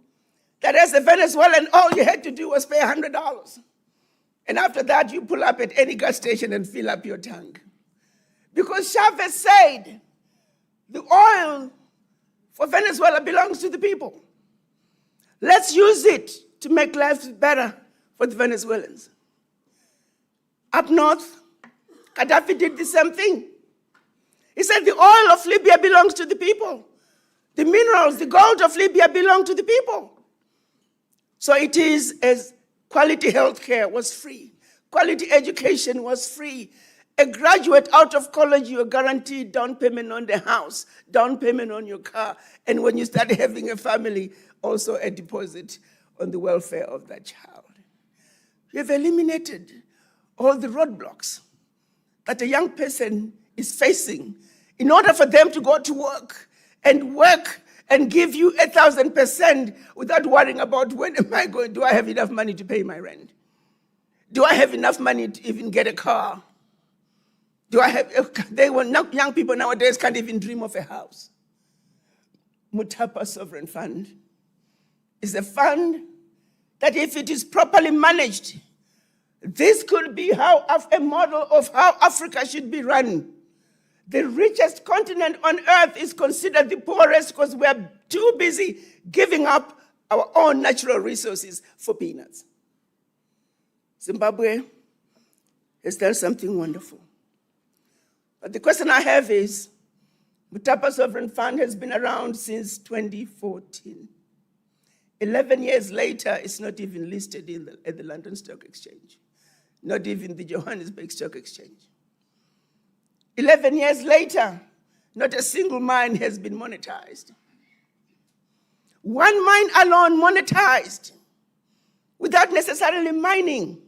that as a Venezuelan, all you had to do was pay $100. And after that, you pull up at any gas station and fill up your tank. Because Chavez said, the oil for Venezuela belongs to the people. Let's use it to make life better for the Venezuelans. Up north, Gaddafi did the same thing. He said the oil of Libya belongs to the people. The minerals, the gold of Libya belong to the people. So it is as quality health care was free. Quality education was free. A graduate out of college, you are guaranteed down payment on the house, down payment on your car, and when you start having a family, also a deposit on the welfare of that child. You have eliminated all the roadblocks that a young person is facing in order for them to go to work and give you 1,000% without worrying about when am I going, do I have enough money to pay my rent? Do I have enough money to even get a car? Young people nowadays can't even dream of a house. Mutapa Sovereign Fund is a fund that if it is properly managed, This could be a model of how Africa should be run. The richest continent on earth is considered the poorest because we are too busy giving up our own natural resources for peanuts. Zimbabwe has done something wonderful. But the question I have is, Mutapa Sovereign Fund has been around since 2014. 11 years later, it's not even listed at the London Stock Exchange, not even the Johannesburg Stock Exchange. 11 years later, not a single mine has been monetized. One mine alone monetized, without necessarily mining,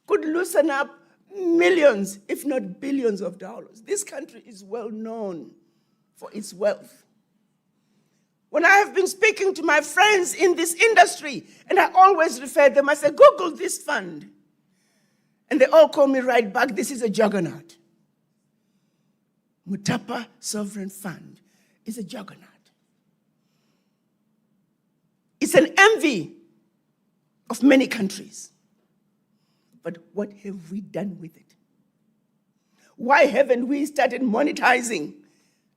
could loosen up millions, if not billions of dollars. This country is well known for its wealth. When I have been speaking to my friends in this industry, and I always refer them, I say, Google this fund. And they all call me right back, this is a juggernaut. Mutapa Sovereign Fund is a juggernaut. It's an envy of many countries. But what have we done with it? Why haven't we started monetizing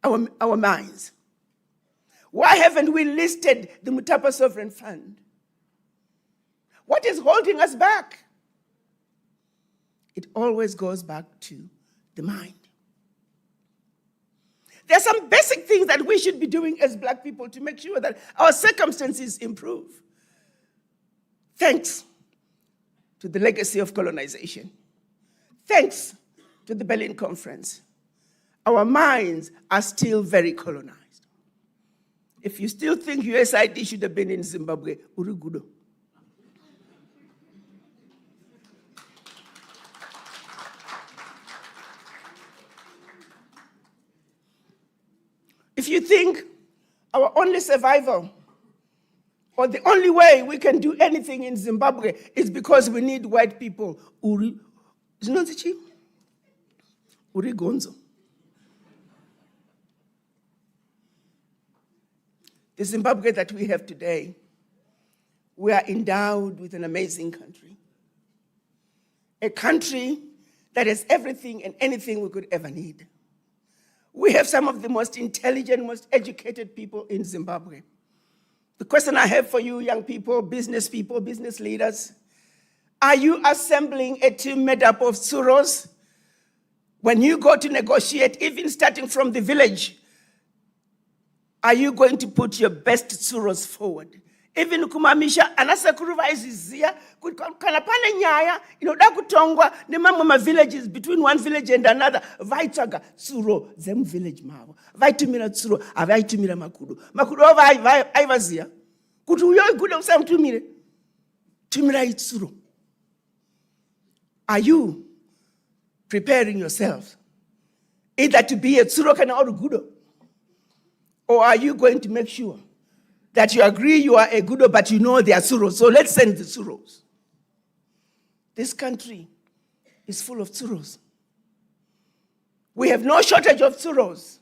our mines? Why haven't we listed the Mutapa Sovereign Fund? What is holding us back? It always goes back to the mind. There are some basic things that we should be doing as Black people to make sure that our circumstances improve. Thanks to the legacy of colonization. Thanks to the Berlin Conference. Our minds are still very colonized. If you still think USID should have been in Zimbabwe, Urugudo. If you think our only survival or the only way we can do anything in Zimbabwe is because we need white people, Uri Gonzo. The Zimbabwe that we have today, we are endowed with an amazing country. A country that has everything and anything we could ever need. We have some of the most intelligent, most educated people in Zimbabwe. The question I have for you, young people, business leaders, are you assembling a team made up of Tsuros? When you go to negotiate, even starting from the village, are you going to put your best Tsuros forward? Even kumamisha anasakuruvaiziziya kana pane nyaya inoda kutongwa nemamwe mavillages between one village and another vaitsvaga tsuro dzemuvillage mavo vaitumira tsuro havaitumira makudo avo aivaziya kuti uyo igudo usamutumire tumirai tsuro. Are you preparing yourself either to be a tsuro kana ori gudo, or are you going to make sure that you agree you are a Gudo, but you know they are Tsuros, so let's send the Tsuros? This country is full of Tsuros. We have no shortage of Tsuros.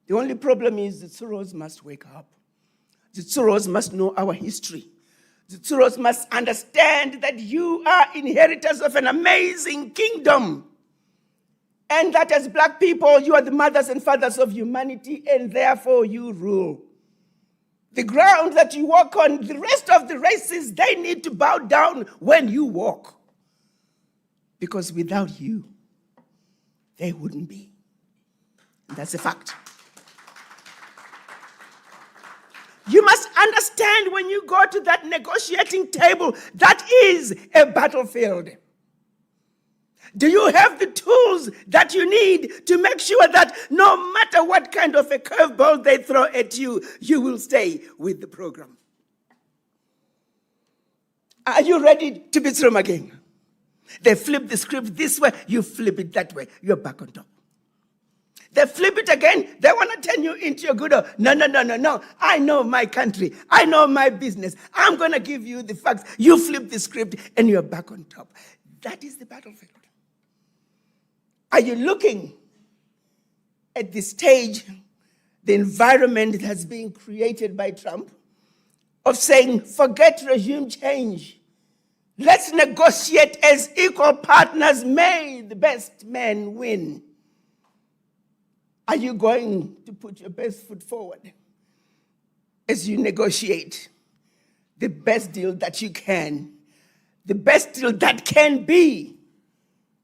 The only problem is the Tsuros must wake up. The Tsuros must know our history. The Tsuros must understand that you are inheritors of an amazing kingdom. And that as Black people, you are the mothers and fathers of humanity, and therefore you rule. The ground that you walk on, the rest of the races, they need to bow down when you walk. Because without you, they wouldn't be. That's a fact. You must understand when you go to that negotiating table, that is a battlefield. Do you have the tools that you need to make sure that no matter what kind of a curveball they throw at you, you will stay with the program? Are you ready to be thrown again? They flip the script this way, you flip it that way, you're back on top. They flip it again, they want to turn you into a Gudo. No. I know my country, I know my business. I'm going to give you the facts. You flip the script and you're back on top. That is the battlefield. Are you looking at the stage, the environment that has been created by Trump, of saying, forget regime change. Let's negotiate as equal partners. May the best man win. Are you going to put your best foot forward as you negotiate the best deal that you can, the best deal that can be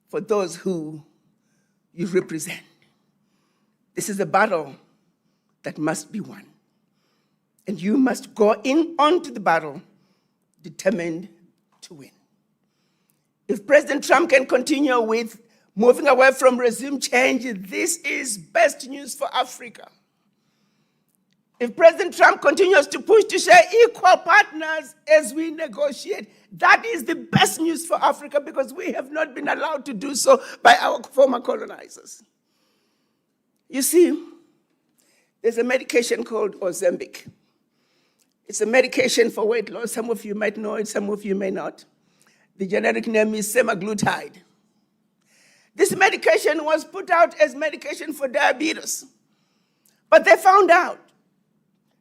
for those who you represent? This is a battle that must be won. And you must go onto the battle determined to win. If President Trump can continue with moving away from regime change, this is best news for Africa. If President Trump continues to push to share equal partners as we negotiate, that is the best news for Africa, because we have not been allowed to do so by our former colonizers. You see, there's a medication called Ozempic. It's a medication for weight loss. Some of you might know it, some of you may not. The generic name is semaglutide. This medication was put out as medication for diabetes. But they found out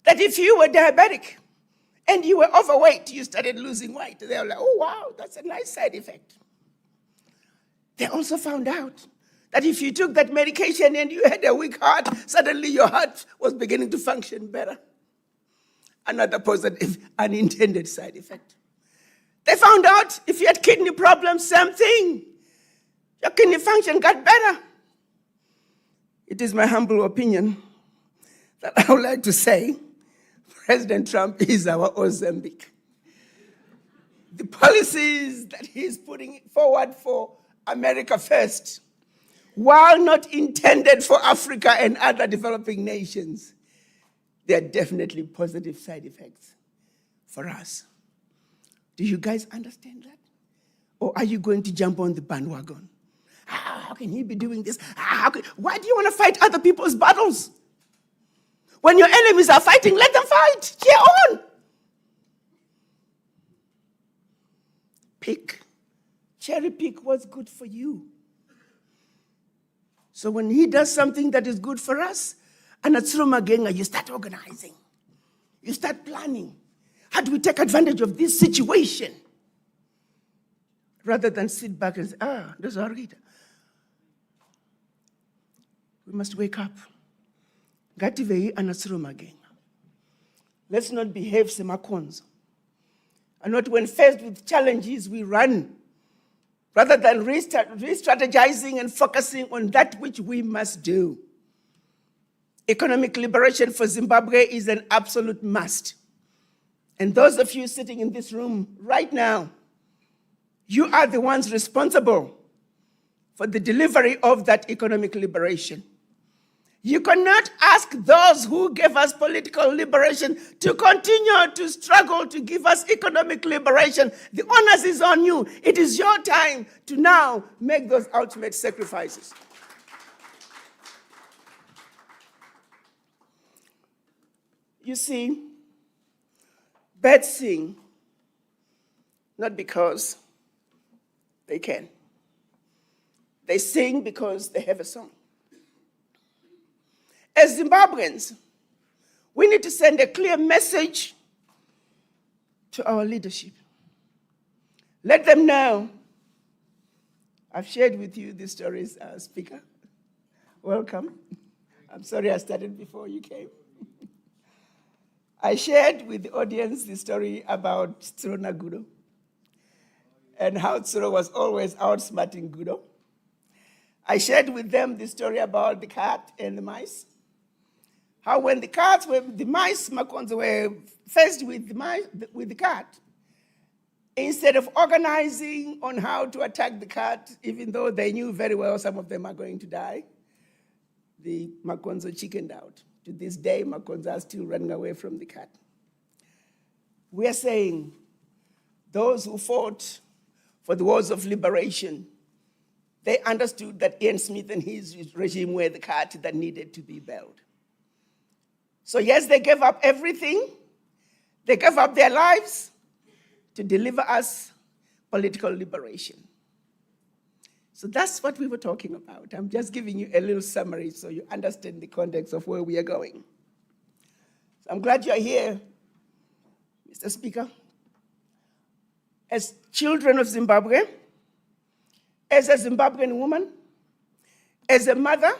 that if you were diabetic and you were overweight, you started losing weight. They were like, oh, wow, that's a nice side effect. They also found out that if you took that medication and you had a weak heart, suddenly your heart was beginning to function better. Another positive, unintended side effect. They found out if you had kidney problems, same thing. Your kidney function got better. It is my humble opinion that I would like to say President Trump is our Ozempic. The policies that he's putting forward for America first, while not intended for Africa and other developing nations, they are definitely positive side effects for us. Do you guys understand that? Or are you going to jump on the bandwagon? How can he be doing this? Why do you want to fight other people's battles? When your enemies are fighting, let them fight. Cheer on. Cherry pick what's good for you. So when he does something that is good for us, and at Magenga, you start organizing. You start planning. How do we take advantage of this situation? Rather than sit back and say, there's our leader. We must wake up. Gativei anasuru Magenga. Let's not behave semakons. And not when faced with challenges, we run. Rather than re-strategizing and focusing on that which we must do. Economic liberation for Zimbabwe is an absolute must. And those of you sitting in this room right now, you are the ones responsible for the delivery of that economic liberation. You cannot ask those who gave us political liberation to continue to struggle to give us economic liberation. The onus is on you. It is your time to now make those ultimate sacrifices. You see, birds sing not because they can. They sing because they have a song. As Zimbabweans, we need to send a clear message to our leadership. Let them know. I've shared with you these stories, Speaker. Welcome. I'm sorry I started before you came. I shared with the audience the story about Tsuro Nagudo and how Tsuro was always outsmarting Gudo. I shared with them the story about the cat and the mice. How when the mice Makonzo were faced with the cat, instead of organizing on how to attack the cat, even though they knew very well some of them are going to die, the Makonzo chickened out. To this day, Makonzo are still running away from the cat. We are saying those who fought for the wars of liberation, they understood that Ian Smith and his regime were the cat that needed to be bailed. So yes, they gave up everything. They gave up their lives to deliver us political liberation. So that's what we were talking about. I'm just giving you a little summary so you understand the context of where we are going. So I'm glad you're here, Mr. Speaker. as children of Zimbabwe, as a Zimbabwean woman, as a mother,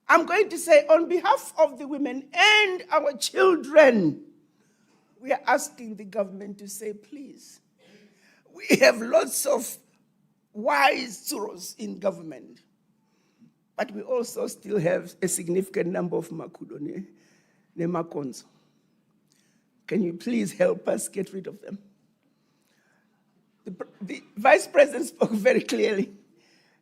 I'm going to say on behalf of the women and our children, we are asking the government to say, please, we have lots of wise tsuros in government, but we also still have a significant number of makudo ne makonzo. Can you please help us get rid of them? The vice president spoke very clearly.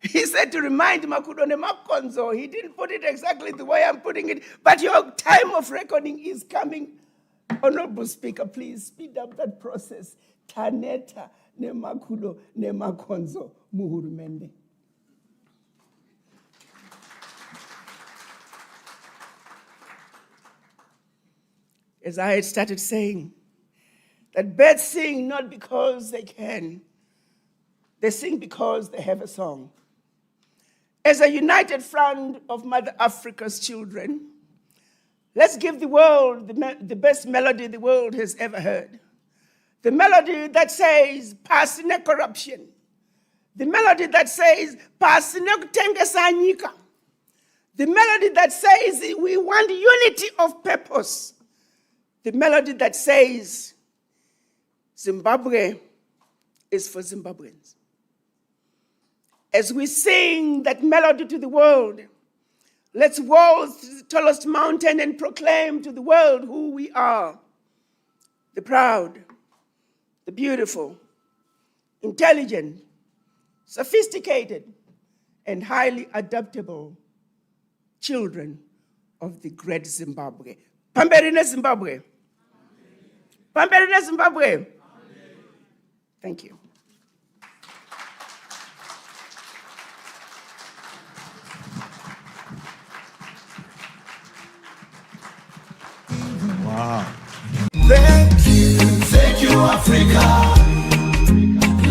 He said to remind makudo ne makonzo. He didn't put it exactly the way I'm putting it, but your time of reckoning is coming. Honorable Speaker, please speed up that process. Taneta ne makudo ne makonzo muhurumende. As I had started saying, that birds sing not because they can, they sing because they have a song. As a united front of Mother Africa's children, let's give the world the best melody the world has ever heard. The melody that says, "Pasi ne corruption." The melody that says, "Pasi ne kutengesa nyika." The melody that says, we want unity of purpose. The melody that says, Zimbabwe is for Zimbabweans. As we sing that melody to the world, let's walk to the tallest mountain and proclaim to the world who we are. The proud, the beautiful, intelligent, sophisticated, and highly adaptable children of the great Zimbabwe. Pamberine Zimbabwe. Pamberine Zimbabwe. Thank you. Wow. Thank you, Africa.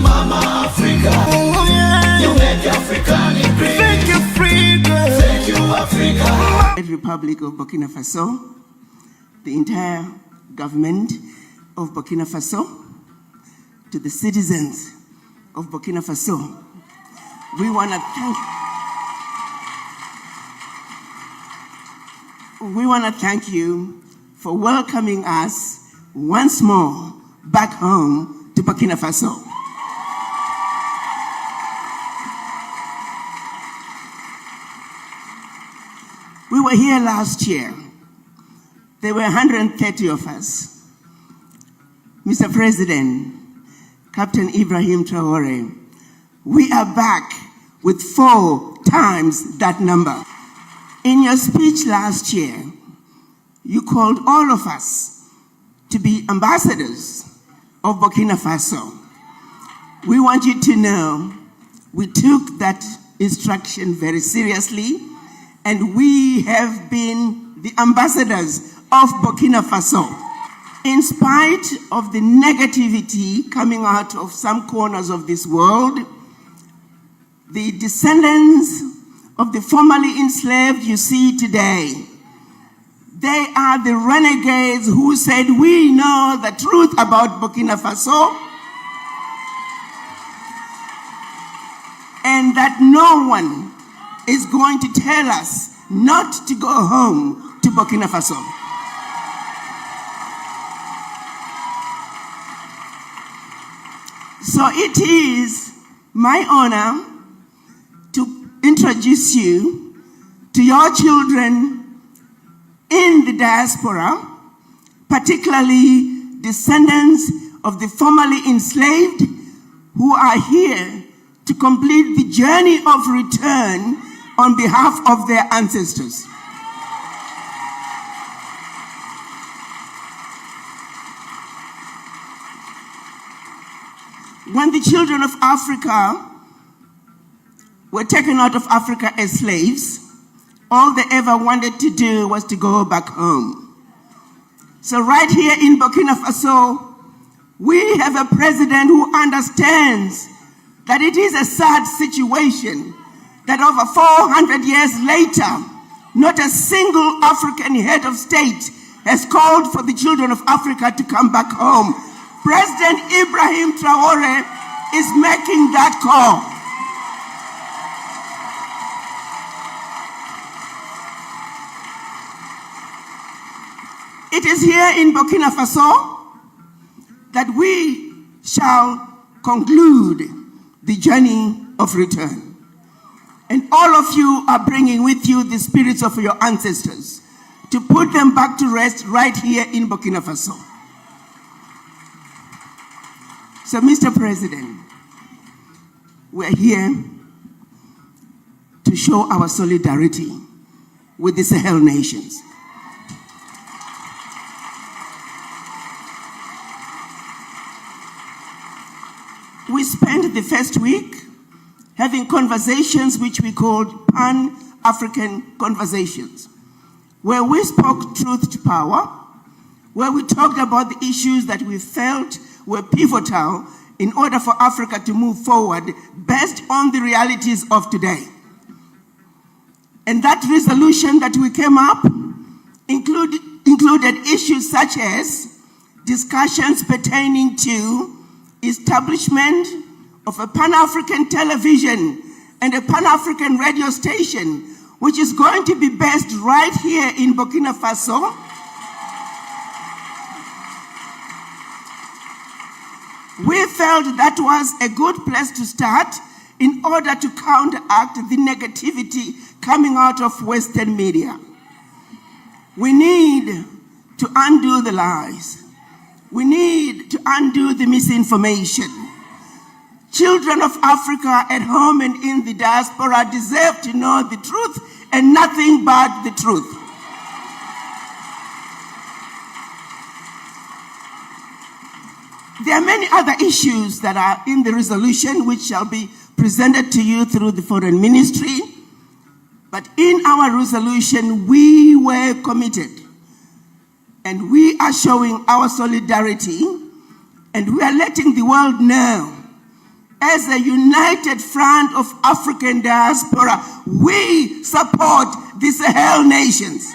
Mama Africa. Oh, yeah. You make Africa great. Thank you, freedom. Thank you, Africa. Republic of Burkina Faso, the entire government of Burkina Faso, to the citizens of Burkina Faso, we want to thank you for welcoming us once more back home to Burkina Faso. We were here last year. There were 130 of us. Mr. President, Captain Ibrahim Traore, we are back with 4 times that number. In your speech last year, you called all of us to be ambassadors of Burkina Faso. We want you to know we took that instruction very seriously, and we have been the ambassadors of Burkina Faso. In spite of the negativity coming out of some corners of this world, the descendants of the formerly enslaved you see today, they are the renegades who said, we know the truth about Burkina Faso, and that no one is going to tell us not to go home to Burkina Faso. So it is my honor to introduce you to your children in the diaspora, particularly descendants of the formerly enslaved who are here to complete the journey of return on behalf of their ancestors. When the children of Africa were taken out of Africa as slaves, all they ever wanted to do was to go back home. So right here in Burkina Faso, we have a president who understands that it is a sad situation that over 400 years later, not a single African head of state has called for the children of Africa to come back home. President Ibrahim Traore is making that call. It is here in Burkina Faso that we shall conclude the journey of return. And all of you are bringing with you the spirits of your ancestors to put them back to rest right here in Burkina Faso. So, Mr. President, we're here to show our solidarity with the Sahel nations. We spent the first week having conversations which we called Pan-African conversations, where we spoke truth to power, where we talked about the issues that we felt were pivotal in order for Africa to move forward based on the realities of today. And that resolution that we came up included issues such as discussions pertaining to establishment of a Pan-African television and a Pan-African radio station, which is going to be based right here in Burkina Faso. We felt that was a good place to start in order to counteract the negativity coming out of Western media. We need to undo the lies. We need to undo the misinformation. Children of Africa at home and in the diaspora deserve to know the truth and nothing but the truth. There are many other issues that are in the resolution which shall be presented to you through the Foreign Ministry. But in our resolution, we were committed and we are showing our solidarity and we are letting the world know, as a united front of African diaspora, we support the Sahel nations.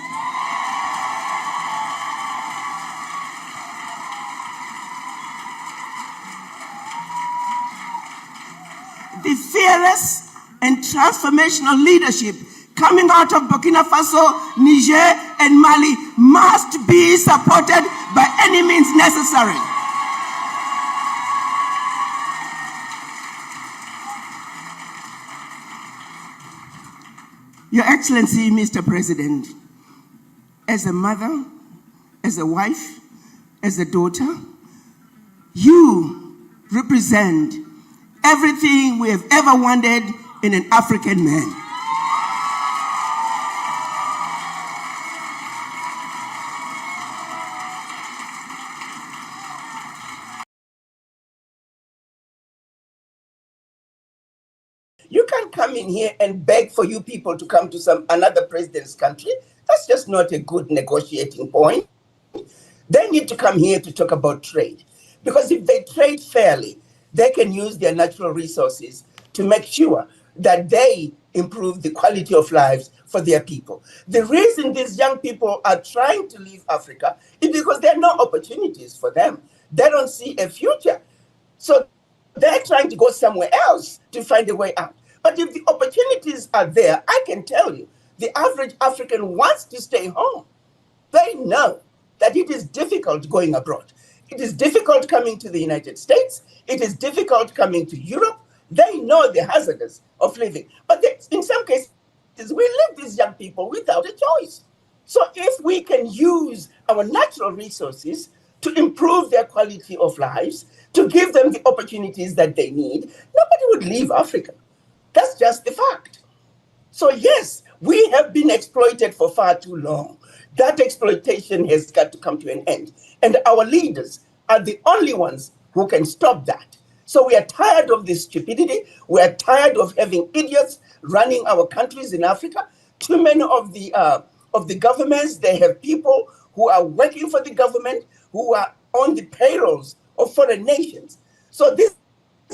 The fearless and transformational leadership coming out of Burkina Faso, Niger, and Mali must be supported by any means necessary. Your Excellency, Mr. President, as a mother, as a wife, as a daughter, you represent everything we have ever wanted in an African man. You can't come in here and beg for you people to come to another president's country. That's just not a good negotiating point. They need to come here to talk about trade. Because if they trade fairly, they can use their natural resources to make sure that they improve the quality of lives for their people. The reason these young people are trying to leave Africa is because there are no opportunities for them. They don't see a future. So they're trying to go somewhere else to find a way out. But if the opportunities are there, I can tell you, the average African wants to stay home. They know that it is difficult going abroad. It is difficult coming to the United States. It is difficult coming to Europe. They know the hazards of living. But in some cases, we leave these young people without a choice. So if we can use our natural resources to improve their quality of lives, to give them the opportunities that they need, nobody would leave Africa. That's just the fact. So yes, we have been exploited for far too long. That exploitation has got to come to an end. And our leaders are the only ones who can stop that. So we are tired of this stupidity. We are tired of having idiots running our countries in Africa. Too many of the governments, they have people who are working for the government, who are on the payrolls of foreign nations. So these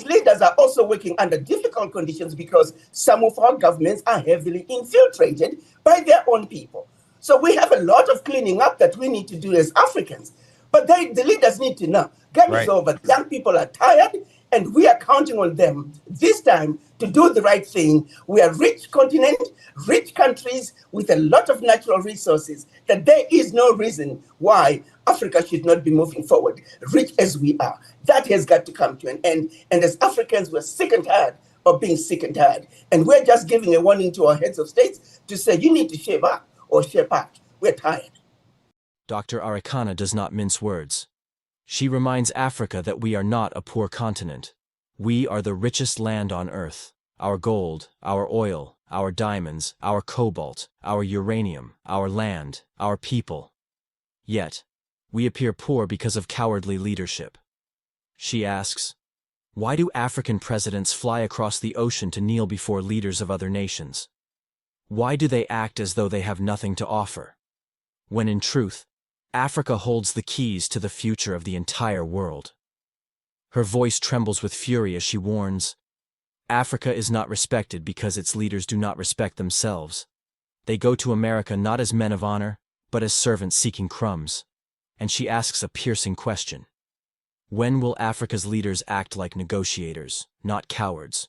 leaders are also working under difficult conditions because some of our governments are heavily infiltrated by their own people. So we have a lot of cleaning up that we need to do as Africans. But the leaders need to know. Game is over. Young people are tired, and we are counting on them this time to do the right thing. We are a rich continent, rich countries with a lot of natural resources, that there is no reason why Africa should not be moving forward, rich as we are. That has got to come to an end. And as Africans, we're sick and tired of being sick and tired. And we're just giving a warning to our heads of states to say, you need to shape up or shape out. We're tired. Dr. Arikana does not mince words. She reminds Africa that we are not a poor continent. We are the richest land on Earth. Our gold, our oil, our diamonds, our cobalt, our uranium, our land, our people. Yet, we appear poor because of cowardly leadership. She asks, why do African presidents fly across the ocean to kneel before leaders of other nations? Why do they act as though they have nothing to offer? When in truth, Africa holds the keys to the future of the entire world. Her voice trembles with fury as she warns, Africa is not respected because its leaders do not respect themselves. They go to America not as men of honor, but as servants seeking crumbs. And she asks a piercing question. When will Africa's leaders act like negotiators, not cowards?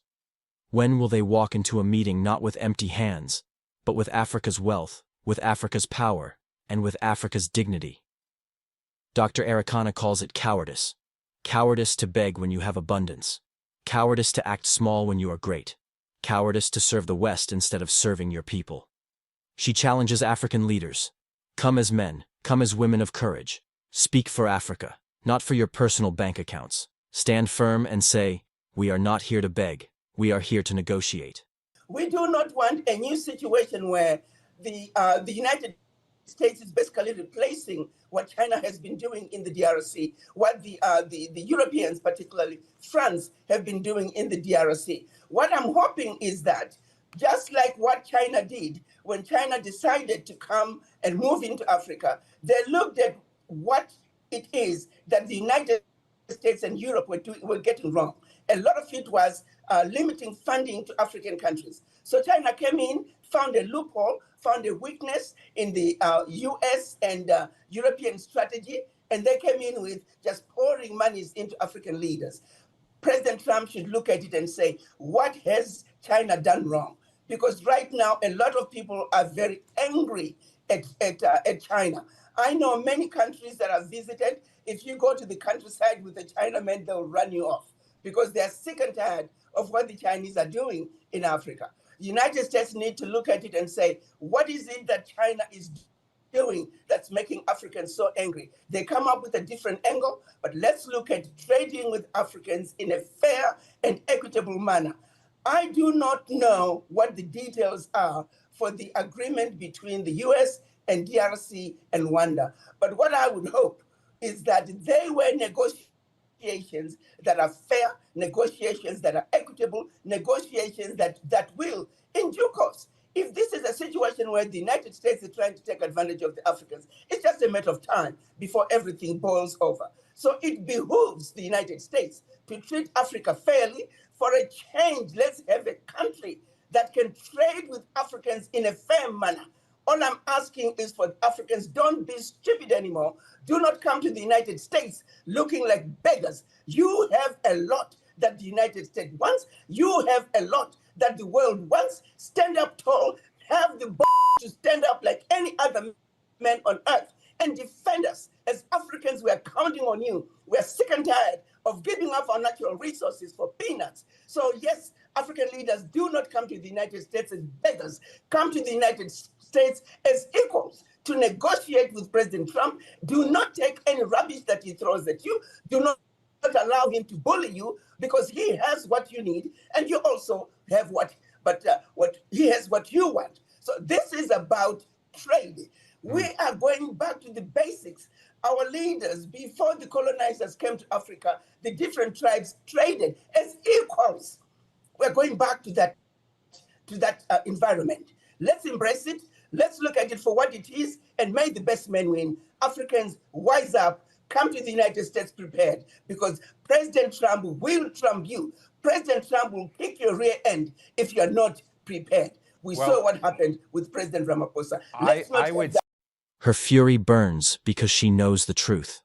When will they walk into a meeting not with empty hands, but with Africa's wealth, with Africa's power, and with Africa's dignity? Dr. Arikana calls it cowardice. Cowardice to beg when you have abundance. Cowardice to act small when you are great. Cowardice to serve the West instead of serving your people. She challenges African leaders. Come as men, come as women of courage. Speak for Africa, not for your personal bank accounts. Stand firm and say, we are not here to beg, we are here to negotiate. We do not want a new situation where the United States is basically replacing what China has been doing in the DRC, what the Europeans, particularly France, have been doing in the DRC. What I'm hoping is that, just like what China did when China decided to come and move into Africa, they looked at what it is that the United States and Europe were getting wrong. A lot of it was limiting funding to African countries. So China came in, found a loophole, found a weakness in the US and European strategy, and they came in with just pouring monies into African leaders. President Trump should look at it and say, what has China done wrong? Because right now, a lot of people are very angry at China. I know many countries that I've visited. If you go to the countryside with a Chinaman, they'll run you off because they're sick and tired of what the Chinese are doing in Africa. The United States need to look at it and say, what is it that China is doing that's making Africans so angry? They come up with a different angle, but let's look at trading with Africans in a fair and equitable manner. I do not know what the details are for the agreement between the US and DRC and Rwanda, but what I would hope is that they were negotiations that are fair, negotiations that are equitable, negotiations that will, in due course, if this is a situation where the United States is trying to take advantage of the Africans, it's just a matter of time before everything boils over. So it behooves the United States to treat Africa fairly. For a change, let's have a country that can trade with Africans in a fair manner. All I'm asking is for Africans, don't be stupid anymore. Do not come to the United States looking like beggars. You have a lot that the United States wants. You have a lot that the world wants. Stand up tall. Have the to stand up like any other man on earth and defend us. As Africans, we are counting on you. We are sick and tired of giving up our natural resources for peanuts. So yes, African leaders, do not come to the United States as beggars. Come to the United States as equals to negotiate with President Trump. Do not take any rubbish that he throws at you. Do not allow him to bully you, because he has what you need and you also have what he has what you want. So this is about trade. We are going back to the basics. Our leaders, before the colonizers came to Africa, the different tribes traded as equals. We're going back to that environment. Let's embrace it. Let's look at it for what it is, and may the best men win. Africans, wise up. Come to the United States prepared, because President Trump will trump you. President Trump will kick your rear end if you're not prepared. We saw what happened with President Ramaphosa. Her fury burns because she knows the truth.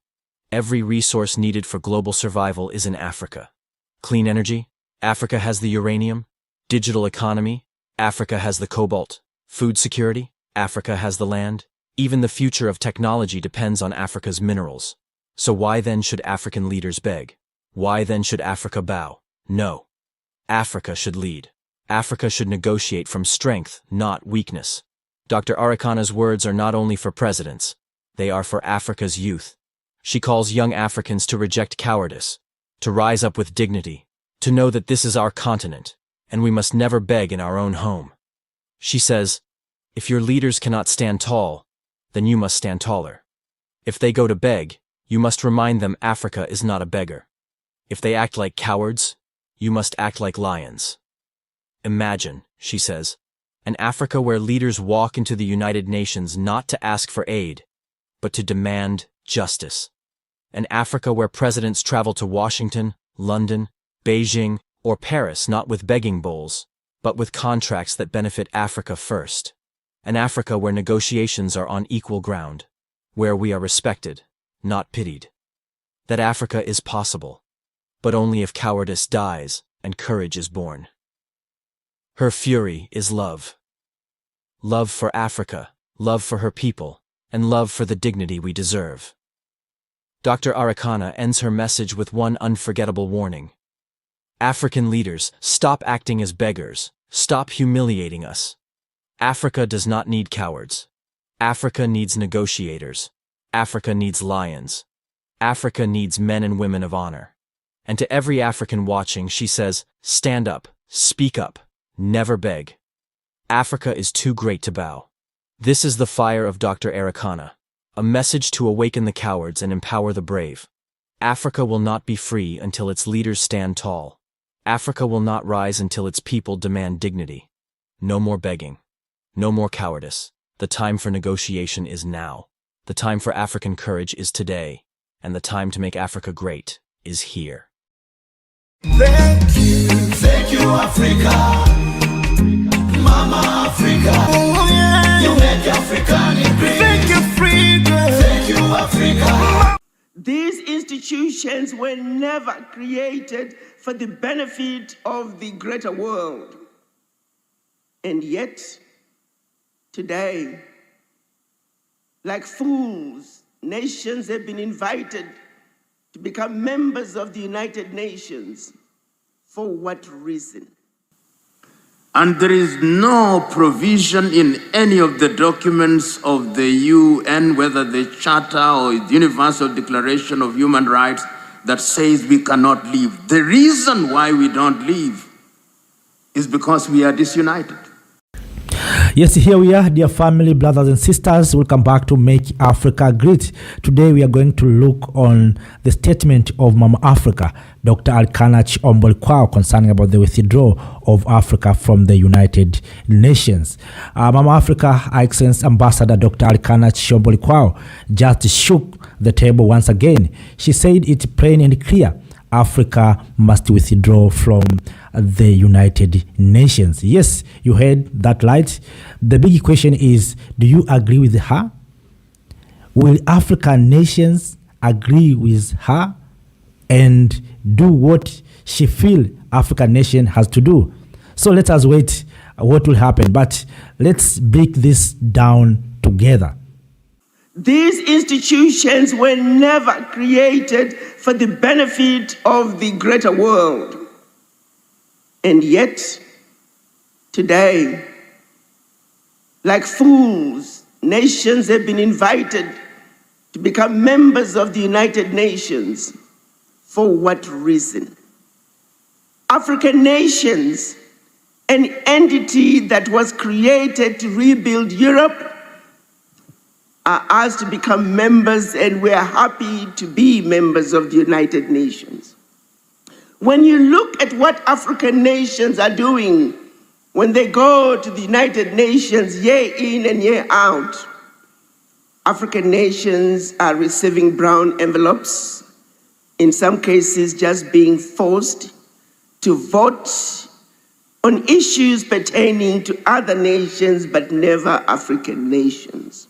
Every resource needed for global survival is in Africa. Clean energy? Africa has the uranium. Digital economy? Africa has the cobalt. Food security? Africa has the land. Even the future of technology depends on Africa's minerals. So why then should African leaders beg? Why then should Africa bow? No. Africa should lead. Africa should negotiate from strength, not weakness. Dr. Arikana's words are not only for presidents, they are for Africa's youth. She calls young Africans to reject cowardice, to rise up with dignity, to know that this is our continent, and we must never beg in our own home. She says, if your leaders cannot stand tall, then you must stand taller. If they go to beg, you must remind them Africa is not a beggar. If they act like cowards, you must act like lions. Imagine, she says, an Africa where leaders walk into the United Nations not to ask for aid, but to demand justice. An Africa where presidents travel to Washington, London, Beijing, or Paris not with begging bowls, but with contracts that benefit Africa first. An Africa where negotiations are on equal ground, where we are respected, not pitied. That Africa is possible, but only if cowardice dies and courage is born. Her fury is love. Love for Africa, love for her people, and love for the dignity we deserve. Dr. Arikana ends her message with one unforgettable warning. African leaders, stop acting as beggars, stop humiliating us. Africa does not need cowards. Africa needs negotiators. Africa needs lions. Africa needs men and women of honor. And to every African watching, she says, stand up, speak up, never beg. Africa is too great to bow. This is the fire of Dr. Arikana, a message to awaken the cowards and empower the brave. Africa will not be free until its leaders stand tall. Africa will not rise until its people demand dignity. No more begging. No more cowardice. The time for negotiation is now. The time for African courage is today. And the time to make Africa great is here. Thank you, Africa. Mama Africa. Oh, yeah. You make Africa great. Thank you, Africa. Thank you, Africa. These institutions were never created for the benefit of the greater world. And yet, today, like fools, nations have been invited to become members of the United Nations. For what reason? And there is no provision in any of the documents of the UN, whether the Charter or the Universal Declaration of Human Rights, that says we cannot leave. The reason why we don't leave is because we are disunited. Yes, here we are, dear family, brothers and sisters. Welcome back to Make Africa Great. Today we are going to look on the statement of Mama Africa, Dr. Arikana Chiombo-Kwao, concerning about the withdrawal of Africa from the United Nations. Mama Africa, Her Excellency Ambassador Dr. Arikana Chiombo-Kwao just shook the table once again. She said it plain and clear. Africa must withdraw from the United Nations. Yes, you heard that right. The big question is, do you agree with her? Will African nations agree with her and do what she feel African nation has to do? So let us wait what will happen, but let's break this down together. These institutions were never created for the benefit of the greater world. And yet, today, like fools, nations have been invited to become members of the United Nations. For what reason? African nations, an entity that was created to rebuild Europe, are asked to become members, and we are happy to be members of the United Nations. When you look at what African nations are doing when they go to the United Nations year in and year out, African nations are receiving brown envelopes, in some cases just being forced to vote on issues pertaining to other nations but never African nations.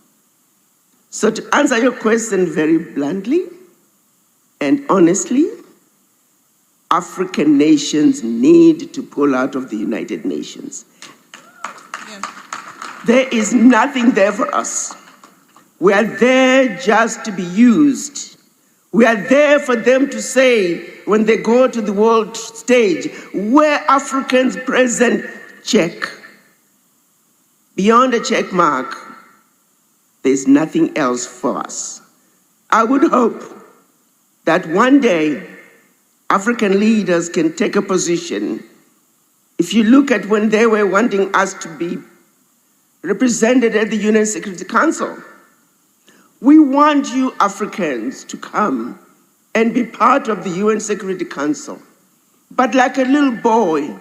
So to answer your question very bluntly, And honestly, African nations need to pull out of the United Nations. There is nothing there for us. We are there just to be used. We are there for them to say, when they go to the world stage, where Africans present, check. Beyond a check mark, there's nothing else for us. I would hope that one day African leaders can take a position. If you look at when they were wanting us to be represented at the UN Security Council, we want you Africans to come and be part of the UN Security Council. But like a little boy,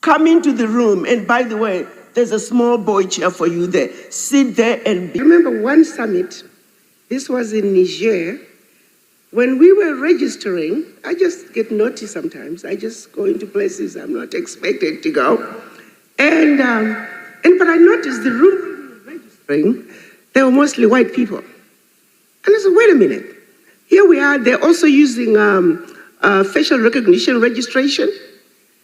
come into the room, and by the way, there's a small boy chair for you there. Sit there and be. I remember one summit, this was in Niger, when we were registering. I just get naughty sometimes. I just go into places I'm not expected to go. But I noticed the room we were registering, they were mostly white people. And I said, wait a minute, here we are, they're also using facial recognition registration.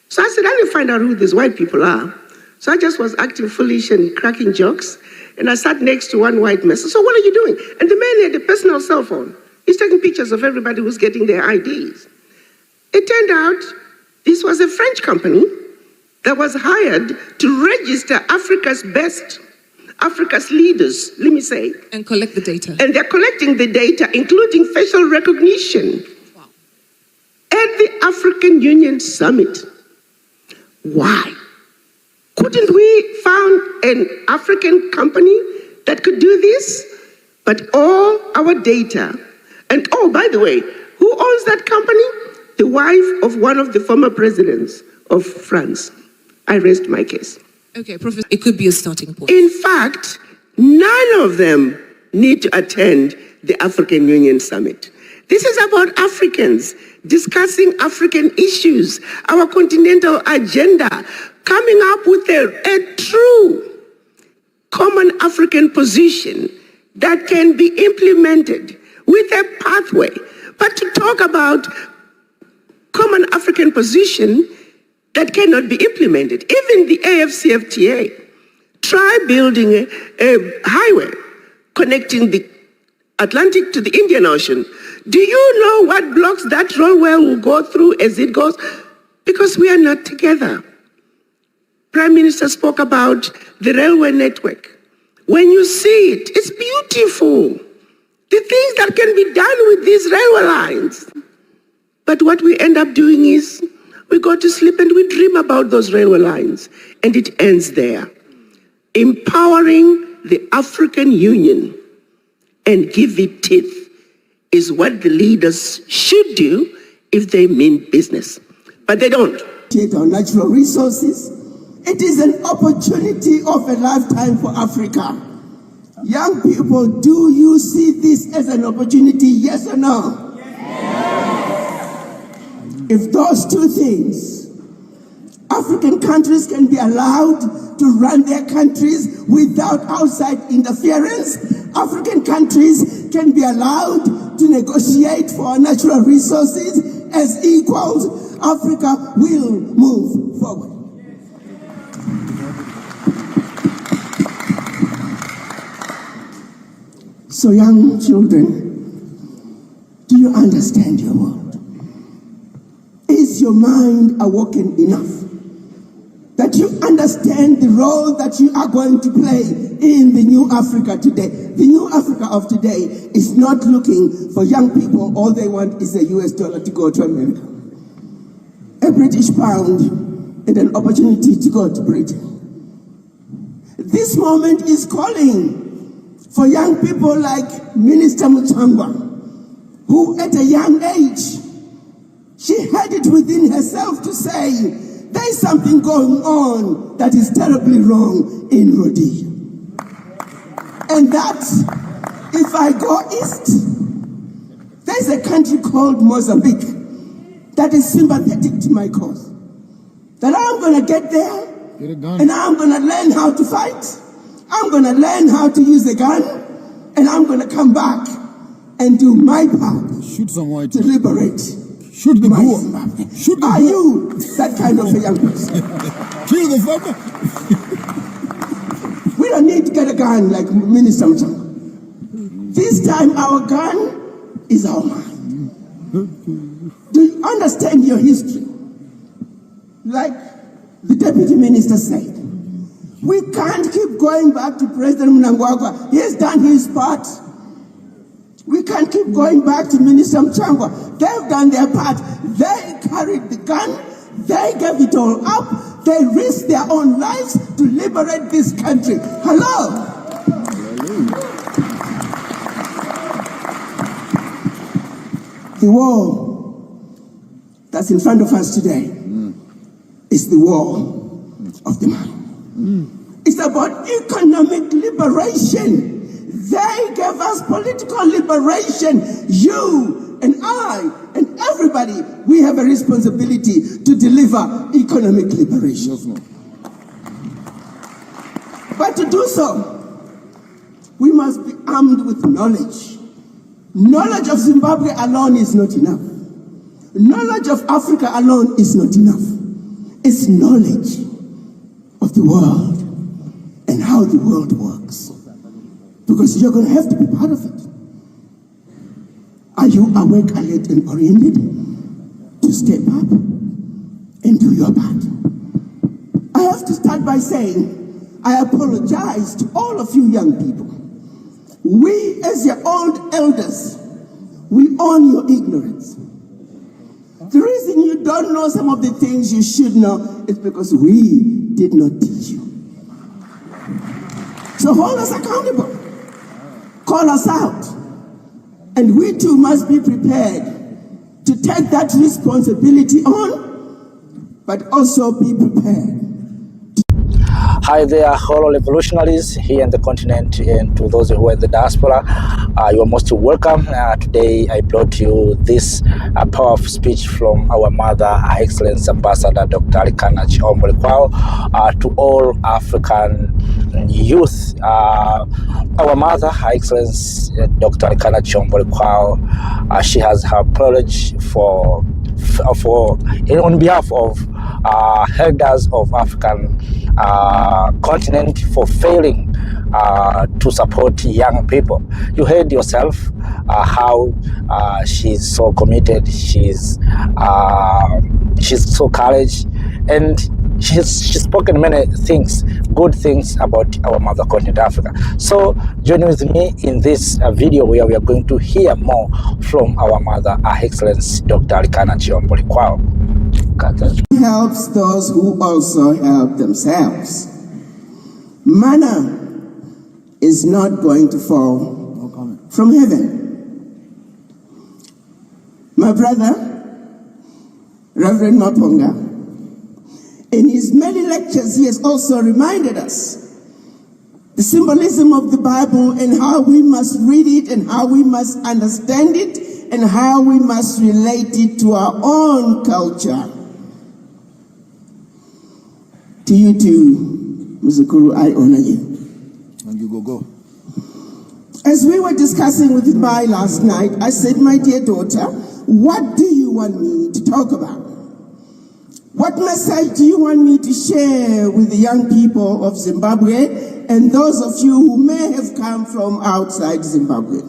So I said, I need to find out who these white people are. So I just was acting foolish and cracking jokes, and I sat next to one white man. So what are you doing? And the man had a personal cell phone. He's taking pictures of everybody who's getting their IDs. It turned out this was a French company that was hired to register Africa's best, Africa's leaders, let me say. And collect the data. And they're collecting the data, including facial recognition. Wow. At the African Union Summit. Why? Couldn't we found an African company that could do this? But all our data, and oh, by the way, who owns that company? The wife of one of the former presidents of France. I rest my case. Okay, Professor, it could be a starting point. In fact, none of them need to attend the African Union Summit. This is about Africans discussing African issues, our continental agenda, coming up with a true common African position that can be implemented with a pathway. But to talk about common African position that cannot be implemented. Even the AFCFTA, try building a highway connecting the Atlantic to the Indian Ocean. Do you know what blocks that railway will go through as it goes? Because we are not together. Prime Minister spoke about the railway network. When you see it, it's beautiful. The things that can be done with these railway lines. But what we end up doing is we go to sleep and we dream about those railway lines. And it ends there. Empowering the African Union and give it teeth is what the leaders should do if they mean business. But they don't. Our natural resources. It is an opportunity of a lifetime for Africa. Young people, do you see this as an opportunity, yes or no? Yes. If those two things, African countries can be allowed to run their countries without outside interference, African countries can be allowed to negotiate for our natural resources as equals, Africa will move forward. So young children, do you understand your world? Is your mind awoken enough that you understand the role that you are going to play in the new Africa today? The new Africa of today is not looking for young people. All they want is a US dollar to go to America, a British pound, and an opportunity to go to Britain. This moment is calling for young people like Minister Muchangwa, who at a young age, she had it within herself to say, there's something going on that is terribly wrong in Rhodesia. And that, if I go east, there's a country called Mozambique that is sympathetic to my cause. That I'm going to get there, and I'm going to learn how to fight. I'm going to learn how to use a gun, and I'm going to come back and do my part to liberate my Zimbabwe. Are you that kind of a young person? Kill the farmer. We don't need to get a gun like Minister Mchanga. This time our gun is our mind. Do you understand your history? Like the Deputy Minister said, we can't keep going back to President Mnangagwa. He has done his part. We can't keep going back to Minister Mchanga. They've done their part. They carried the gun. They gave it all up. They risked their own lives to liberate this country. Hello? The war that's in front of us today is the war of the mind. It's about economic liberation. They gave us political liberation. You and I and everybody, we have a responsibility to deliver economic liberation. But to do so, we must be armed with knowledge. Knowledge of Zimbabwe alone is not enough. Knowledge of Africa alone is not enough. It's knowledge of the world and how the world works. Because you're going to have to be part of it. Are you awake, alert, and oriented to step up and do your part? I have to start by saying, I apologize to all of you young people. We, as your old elders, we own your ignorance. The reason you don't know some of the things you should know is because we did not teach you. So hold us accountable. Call us out. And we too must be prepared to take that responsibility on, but also be prepared. Hi there, all revolutionaries here in the continent, and to those who are in the diaspora, you are most welcome. Today I brought you this powerful speech from our mother, Her Excellency Ambassador Dr. Arikana Chiombo-Lekwao, to all African youth. Our mother, Her Excellency Dr. Arikana Chiombo-Lekwao, she has her pledge on behalf of elders of African continent for failing to support young people. You heard yourself how she's so committed, she's so courageous, and she's spoken many things, good things about our mother continent Africa. So join with me in this video where we are going to hear more from our mother, Her Excellency Dr. Arikana Chiombo-Lekwao. Helps those who also help themselves. Manna is not going to fall from heaven. My brother, Reverend Maponga, in his many lectures, he has also reminded us the symbolism of the Bible and how we must read it and how we must understand it and how we must relate it to our own culture. To you too, Mzukuru, I honor you. And you go. As we were discussing with Mai last night, I said, my dear daughter, what do you want me to talk about? What message do you want me to share with the young people of Zimbabwe and those of you who may have come from outside Zimbabwe?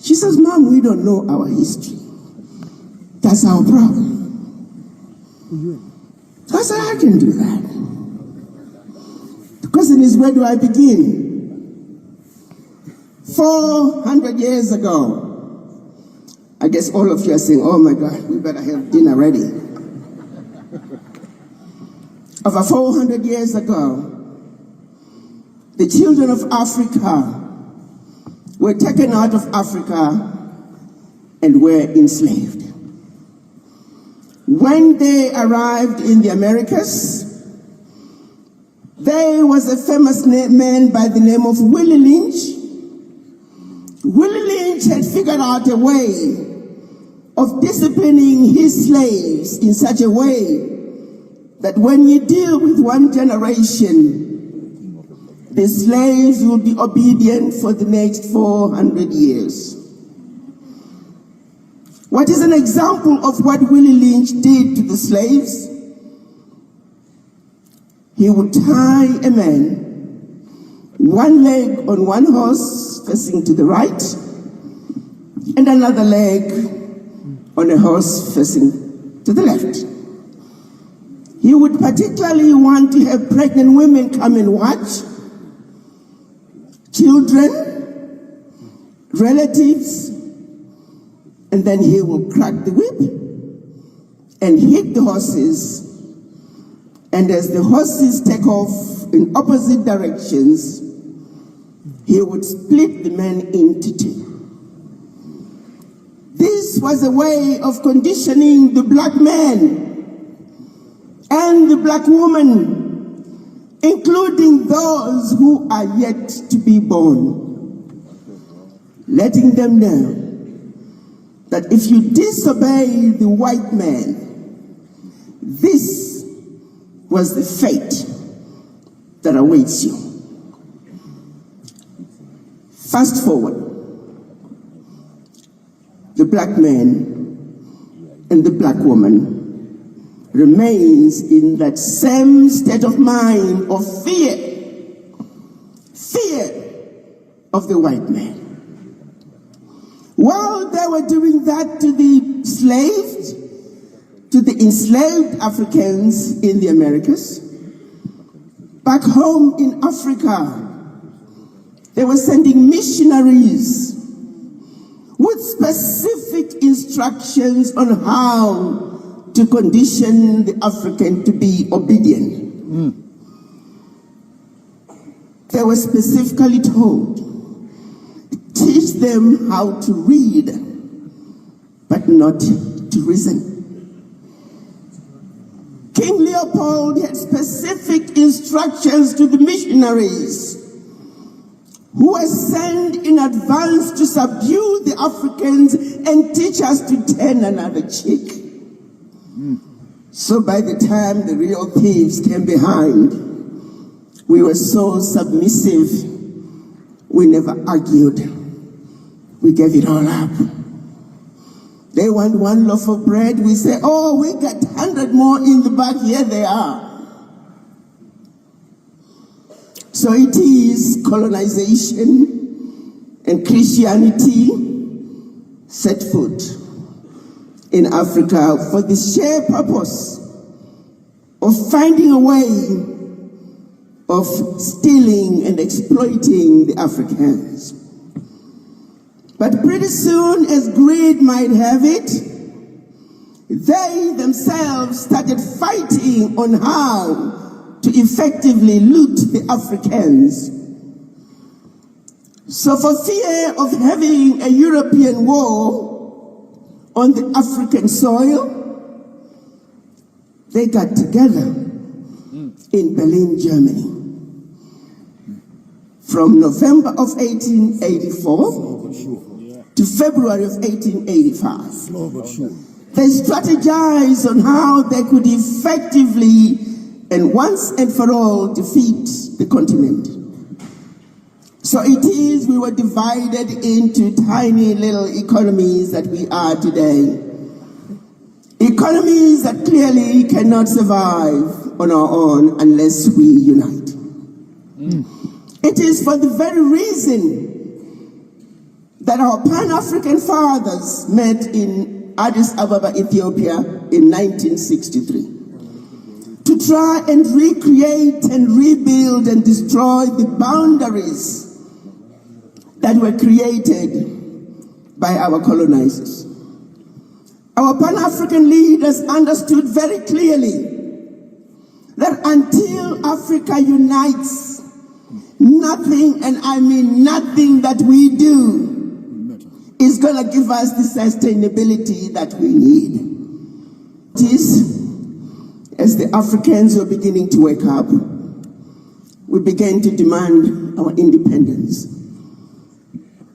She says, Mom, we don't know our history. That's our problem. So I said, I can do that. The question is, where do I begin? 400 years ago, I guess all of you are saying, oh my God, we better have dinner ready. Over 400 years ago, the children of Africa were taken out of Africa and were enslaved. When they arrived in the Americas, there was a famous man by the name of Willie Lynch. Willie Lynch had figured out a way of disciplining his slaves in such a way that when you deal with one generation, the slaves will be obedient for the next 400 years. What is an example of what Willie Lynch did to the slaves? He would tie a man, one leg on one horse facing to the right, and another leg on a horse facing to the left. He would particularly want to have pregnant women come and watch, children, relatives, and then he will crack the whip and hit the horses. And as the horses take off in opposite directions, he would split the men into two. This was a way of conditioning the black man and the black woman, including those who are yet to be born, letting them know that if you disobey the white man, this was the fate that awaits you. Fast forward, the black man and the black woman remains in that same state of mind of fear of the white man. While they were doing that to the slaves, to the enslaved Africans in the Americas, back home in Africa, they were sending missionaries with specific instructions on how to condition the African to be obedient. They were specifically told, teach them how to read, but not to reason. King Leopold had specific instructions to the missionaries who were sent in advance to subdue the Africans and teach us to turn another cheek. So by the time the real thieves came behind, we were so submissive, we never argued. We gave it all up. They want one loaf of bread, we say, oh, we got 100 more in the back, here they are. So it is colonization and Christianity set foot in Africa for the sheer purpose of finding a way of stealing and exploiting the Africans. But pretty soon, as greed might have it, they themselves started fighting on how to effectively loot the Africans. So for fear of having a European war on the African soil, they got together in Berlin, Germany. From November of 1884 to February of 1885. They strategized on how they could effectively and once and for all defeat the continent. So it is we were divided into tiny little economies that we are today. Economies that clearly cannot survive on our own unless we unite. It is for the very reason that our Pan-African fathers met in Addis Ababa, Ethiopia in 1963 to try and recreate and rebuild and destroy the boundaries that were created by our colonizers. Our Pan-African leaders understood very clearly that until Africa unites, nothing, and I mean nothing that we do, is going to give us the sustainability that we need. It is, as the Africans were beginning to wake up, we began to demand our independence.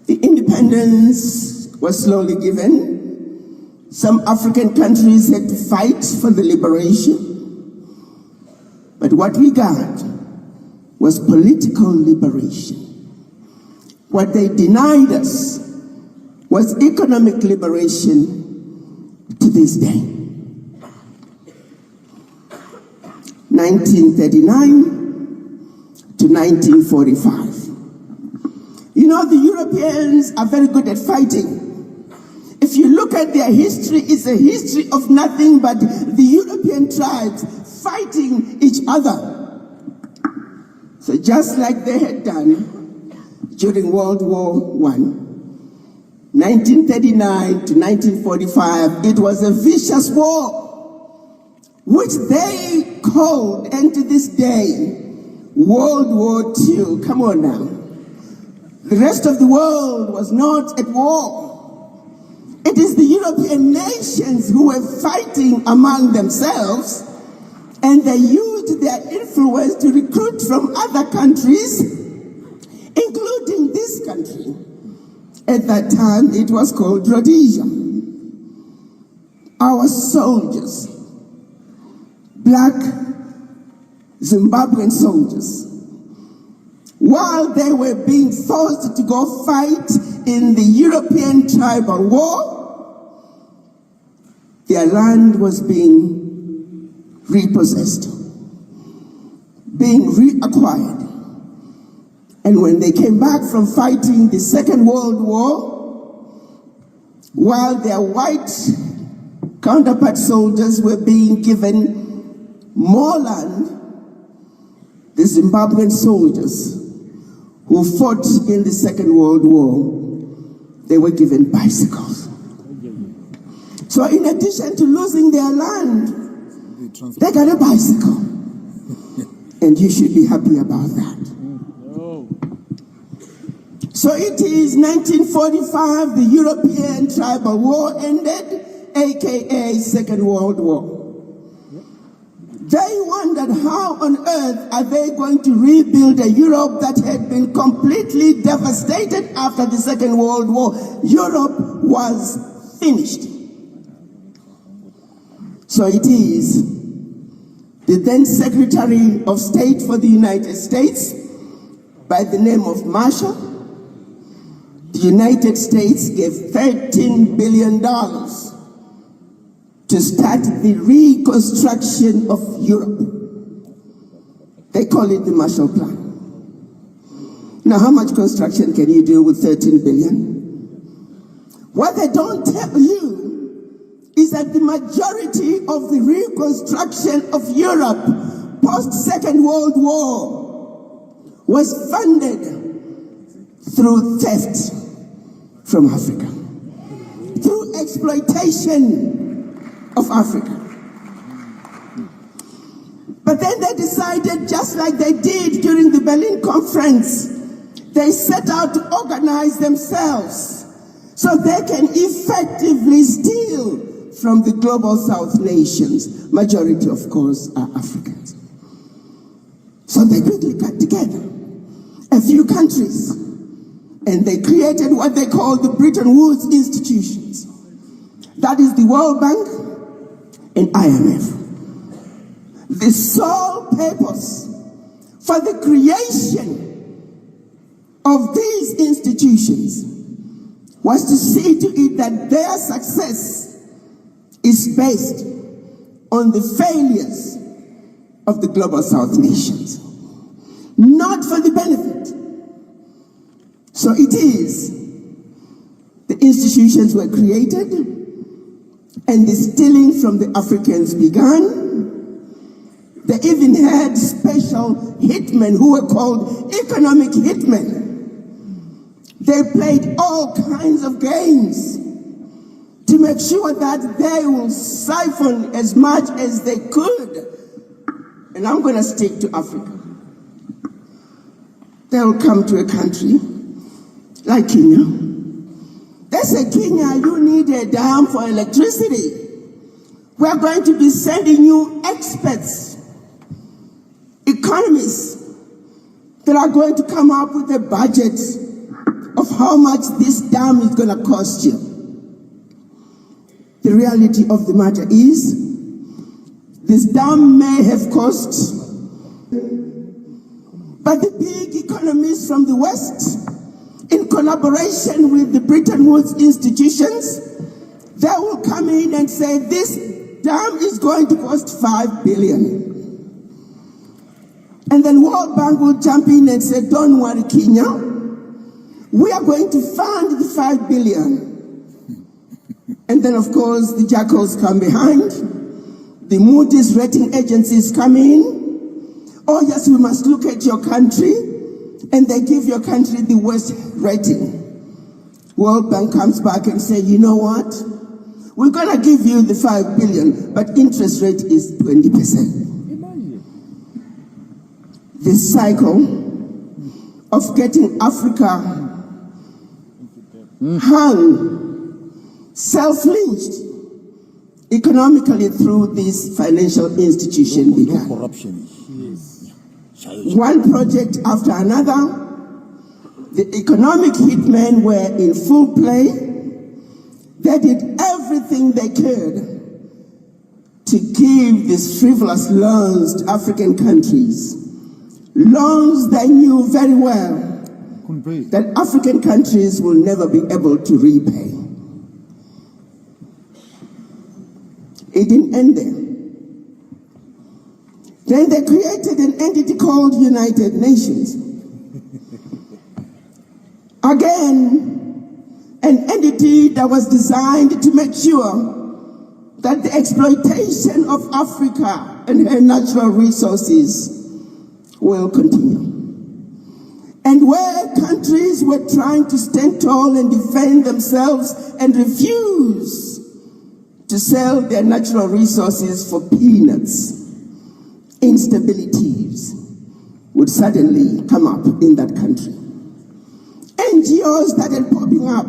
The independence was slowly given. Some African countries had to fight for the liberation. But what we got was political liberation. What they denied us was economic liberation to this day. 1939 to 1945. You know, the Europeans are very good at fighting. If you look at their history, it's a history of nothing but the European tribes fighting each other. So just like they had done during World War I, 1939 to 1945, it was a vicious war, which they called, and to this day, World War II. Come on now. The rest of the world was not at war. It is the European nations who were fighting among themselves, and they used their influence to recruit from other countries, including this country. At that time, it was called Rhodesia. Our soldiers, black Zimbabwean soldiers, while they were being forced to go fight in the European tribal war, their land was being repossessed, being reacquired. And when they came back from fighting the Second World War, while their white counterpart soldiers were being given more land, the Zimbabwean soldiers who fought in the Second World War, they were given bicycles. So in addition to losing their land, they got a bicycle. And you should be happy about that. So it is 1945, the European tribal war ended, aka Second World War. They wondered how on earth are they going to rebuild a Europe that had been completely devastated after the Second World War. Europe was finished. So it is the then Secretary of State for the United States, by the name of Marshall. The United States gave $13 billion to start the reconstruction of Europe. They call it the Marshall Plan. Now, how much construction can you do with 13 billion? What they don't tell you is that the majority of the reconstruction of Europe post-Second World War was funded through theft from Africa, through exploitation of Africa. But then they decided, just like they did during the Berlin Conference, they set out to organize themselves so they can effectively steal from the global South nations. Majority, of course, are Africans. So they quickly got together a few countries, and they created what they call the Bretton Woods institutions. That is the World Bank and IMF. The sole purpose for the creation of these institutions was to see to it that their success is based on the failures of the global South nations, not for the benefit. So it is, the institutions were created and the stealing from the Africans began. They even had special hitmen who were called economic hitmen. They played all kinds of games to make sure that they will siphon as much as they could. And I'm going to stick to Africa. They'll come to a country like Kenya. They say, Kenya, you need a dam for electricity. We're going to be sending you experts, economists, that are going to come up with a budget of how much this dam is going to cost you. The reality of the matter is, this dam may have cost, but the big economists from the West, in collaboration with the Bretton Woods institutions, They will come in and say, this dam is going to cost 5 billion. And then World Bank will jump in and say, don't worry, Kenya, we are going to fund the 5 billion. And then, of course, the jackals come behind. The Moody's rating agencies come in. Oh, yes, we must look at your country. And they give your country the worst rating. World Bank comes back and say, you know what? We're going to give you the 5 billion, but interest rate is 20%. This cycle of getting Africa hung, self-lynched economically through this financial institution began. One project after another, the economic hitmen were in full play. They did everything they could to give these frivolous loans to African countries. Loans they knew very well that African countries will never be able to repay. It didn't end there. Then they created an entity called United Nations. Again, an entity that was designed to make sure that the exploitation of Africa and her natural resources will continue. And where countries were trying to stand tall and defend themselves and refuse to sell their natural resources for peanuts, instabilities would suddenly come up in that country. NGOs started popping up,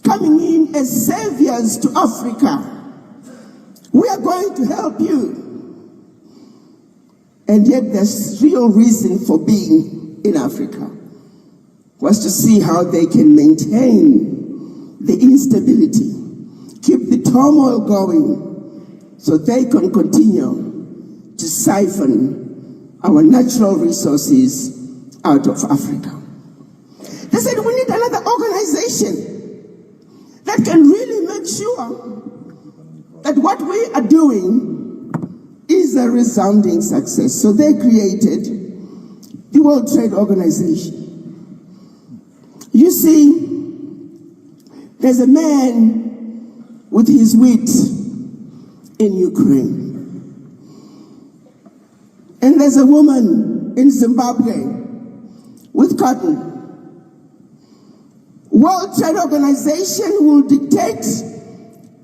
coming in as saviors to Africa. We are going to help you. And yet there's real reason for being in Africa was to see how they can maintain the instability, keep the turmoil going, so they can continue to siphon our natural resources out of Africa. They said we need another organization that can really make sure that what we are doing is a resounding success. So they created the World Trade Organization. You see, there's a man with his wheat in Ukraine. And there's a woman in Zimbabwe with cotton. World Trade Organization will dictate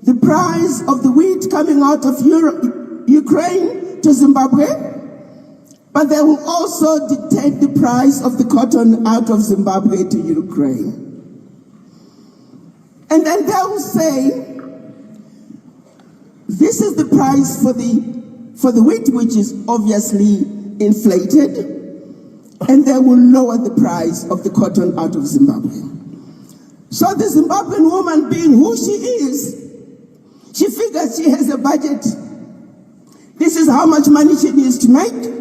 the price of the wheat coming out of Ukraine to Zimbabwe, but they will also dictate the price of the cotton out of Zimbabwe to Ukraine. And then they will say, this is the price for the wheat, which is obviously inflated, and they will lower the price of the cotton out of Zimbabwe. So the Zimbabwean woman, being who she is, she figures she has a budget. This is how much money she needs to make.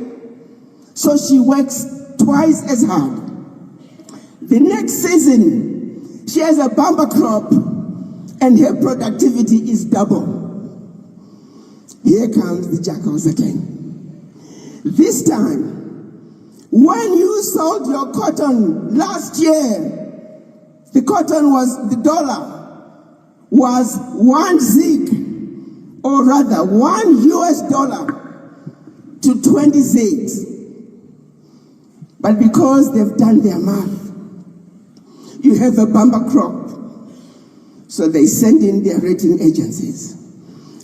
So she works twice as hard. The next season, she has a bumper crop and her productivity is double. Here comes the jackals again. This time, when you sold your cotton last year, the dollar was 1 zig, or rather $1 to 20 zigs. But because they've done their math, you have a bumper crop. So they send in their rating agencies.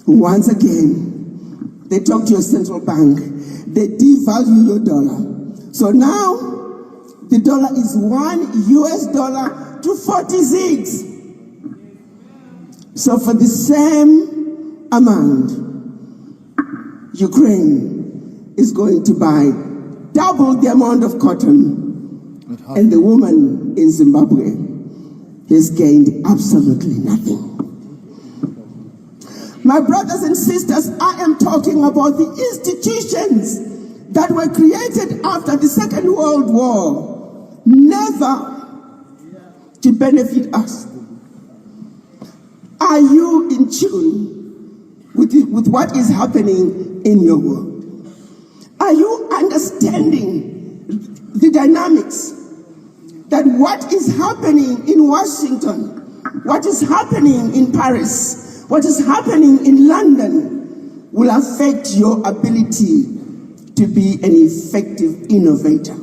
Once again, they talk to your central bank. They devalue your dollar. So now, the dollar is $1 to 40 zigs. So for the same amount, Ukraine is going to buy double the amount of cotton, and the woman in Zimbabwe has gained absolutely nothing. My brothers and sisters, I am talking about the institutions that were created after the Second World War, never to benefit us. Are you in tune with what is happening in your world? Are you understanding the dynamics that what is happening in Washington, what is happening in Paris, what is happening in London will affect your ability to be an effective innovator?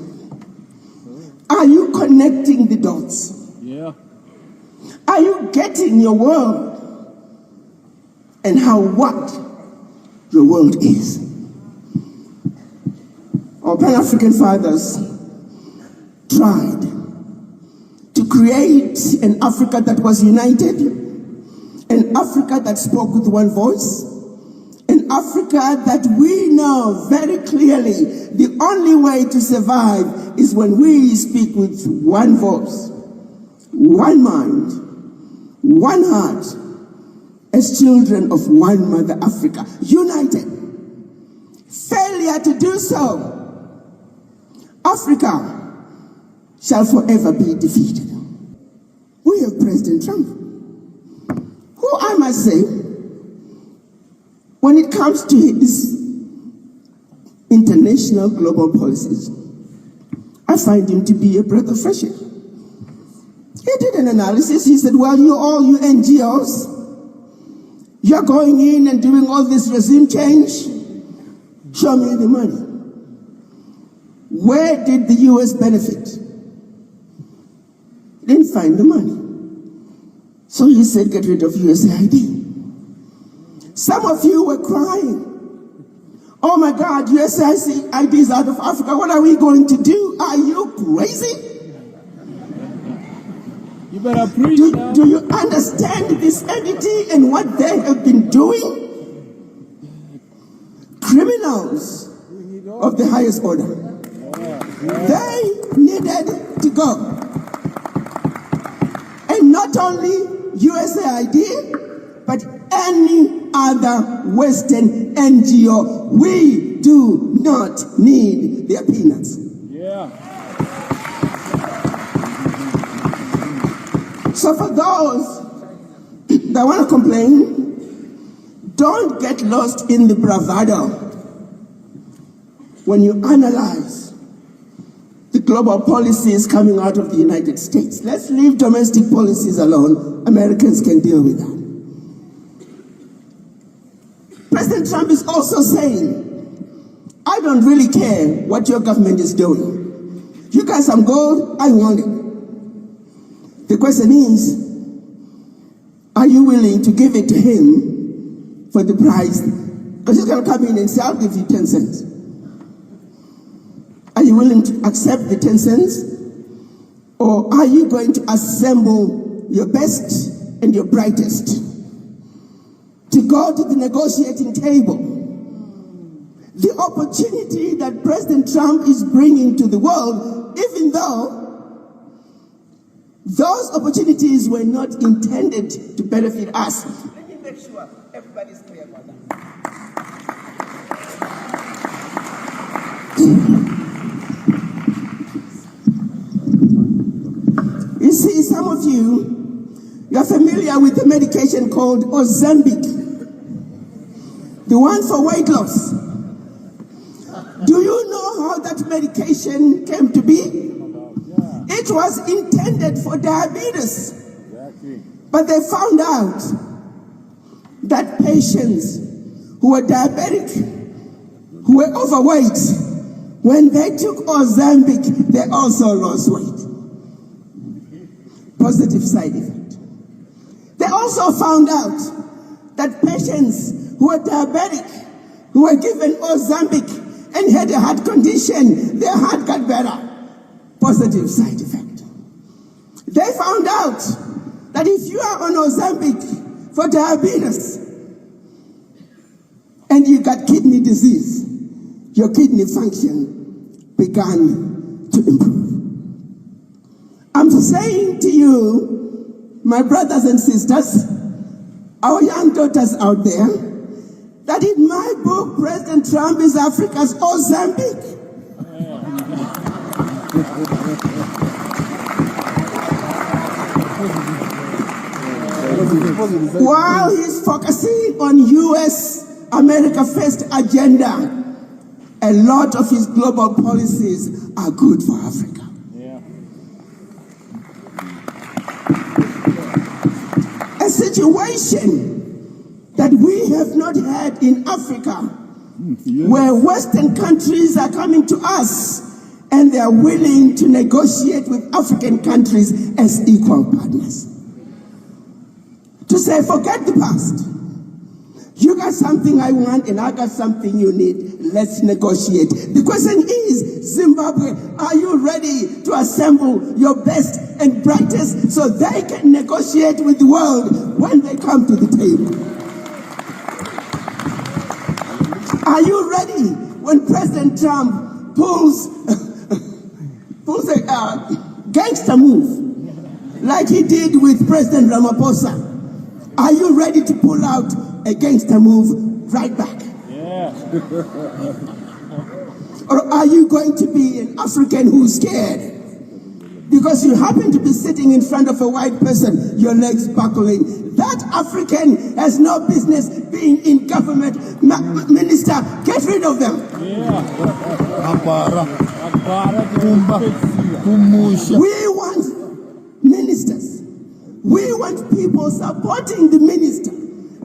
Are you connecting the dots? Yeah. Are you getting your world and what your world is? Our Pan-African fathers tried to create an Africa that was united, an Africa that spoke with one voice, an Africa that we know very clearly the only way to survive is when we speak with one voice, one mind, one heart, as children of one mother Africa, united. Failure to do so, Africa shall forever be defeated. We have President Trump, who I must say, when it comes to his international global policies, I find him to be a breath of fresh air. He did an analysis. He said, well, you NGOs, you're going in and doing all this regime change. Show me the money. Where did the US benefit? Didn't find the money. So he said, get rid of USAID. Some of you were crying. Oh my God, USAID is out of Africa. What are we going to do? Are you crazy? You better preach now. Do you understand this entity and what they have been doing? Criminals of the highest order. They needed to go. And not only USAID, but any other Western NGO. We do not need their peanuts. Yeah. So for those that want to complain, don't get lost in the bravado when you analyze the global policies coming out of the United States. Let's leave domestic policies alone. Americans can deal with that. President Trump is also saying, I don't really care what your government is doing. You got some gold, I want it. The question is, are you willing to give it to him for the price? Because he's going to come in and say, I'll give you 10 cents. Are you willing to accept the 10 cents? Or are you going to assemble your best and your brightest to go to the negotiating table? The opportunity that President Trump is bringing to the world, even though those opportunities were not intended to benefit us. Let me make sure everybody's clear about that. You see, some of you're familiar with the medication called Ozempic, the one for weight loss. Do you know how that medication came to be? It was intended for diabetes. But they found out that patients who were diabetic, who were overweight, when they took Ozempic, they also lost weight. Positive side effect. They also found out that patients who were diabetic, who were given Ozempic and had a heart condition, their heart got better. Positive side effect. They found out that if you are on Ozempic for diabetes and you got kidney disease, your kidney function began to improve. I'm saying to you, my brothers and sisters, our young daughters out there, that in my book, President Trump is Africa's Ozempic. While he's focusing on US America First agenda, a lot of his global policies are good for Africa. A situation that we have not had in Africa, where Western countries are coming to us and they are willing to negotiate with African countries as equal partners. To say, forget the past. You got something I want and I got something you need. Let's negotiate. The question is, Zimbabwe, are you ready to assemble your best and brightest so they can negotiate with the world when they come to the table? Are you ready when President Trump pulls a gangster move like he did with President Ramaphosa? Are you ready to pull out a gangster move right back? Yeah. Or are you going to be an African who's scared? Because you happen to be sitting in front of a white person, your legs buckling. That African has no business being in government. Minister, get rid of them. Yeah. We want ministers. We want people supporting the minister.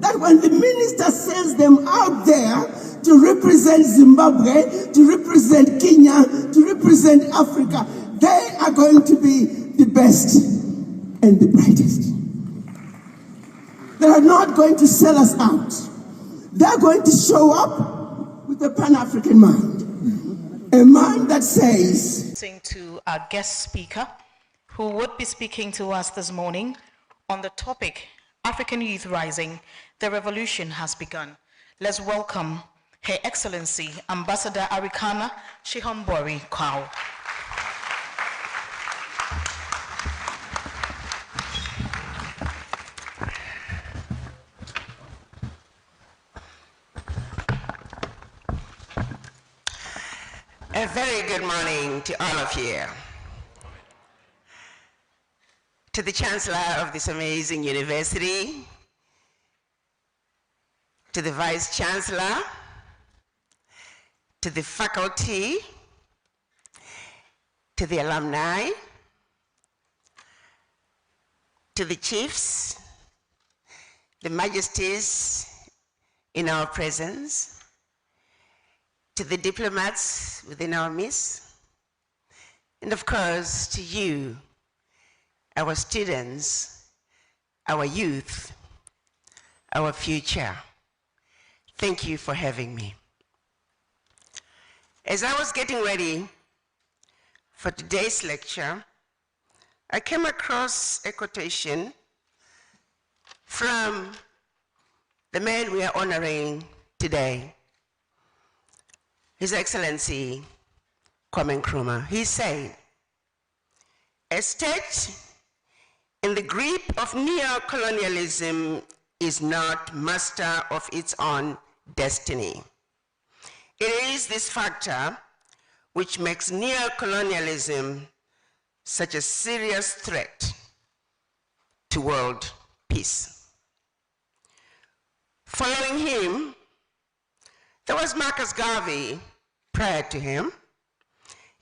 That when the minister sends them out there to represent Zimbabwe, to represent Kenya, to represent Africa, they are going to be the best and the brightest. They are not going to sell us out. They are going to show up with a Pan-African mind. A mind that says... ...to our guest speaker, who would be speaking to us this morning on the topic, African Youth Rising, the Revolution Has Begun. Let's welcome Her Excellency, Ambassador Arikana Shihombori Kwao. A very good morning to all of you. To the Chancellor of this amazing university, to the Vice Chancellor, to the faculty, to the alumni, to the chiefs, the majesties in our presence, to the diplomats within our midst, and of course to you, our students, our youth, our future. Thank you for having me. As I was getting ready for today's lecture, I came across a quotation from the man we are honoring today, His Excellency Kwame Nkrumah. He said, "A state in the grip of neo-colonialism is not master of its own destiny. It is this factor which makes neo-colonialism such a serious threat to world peace." Following him, there was Marcus Garvey prior to him.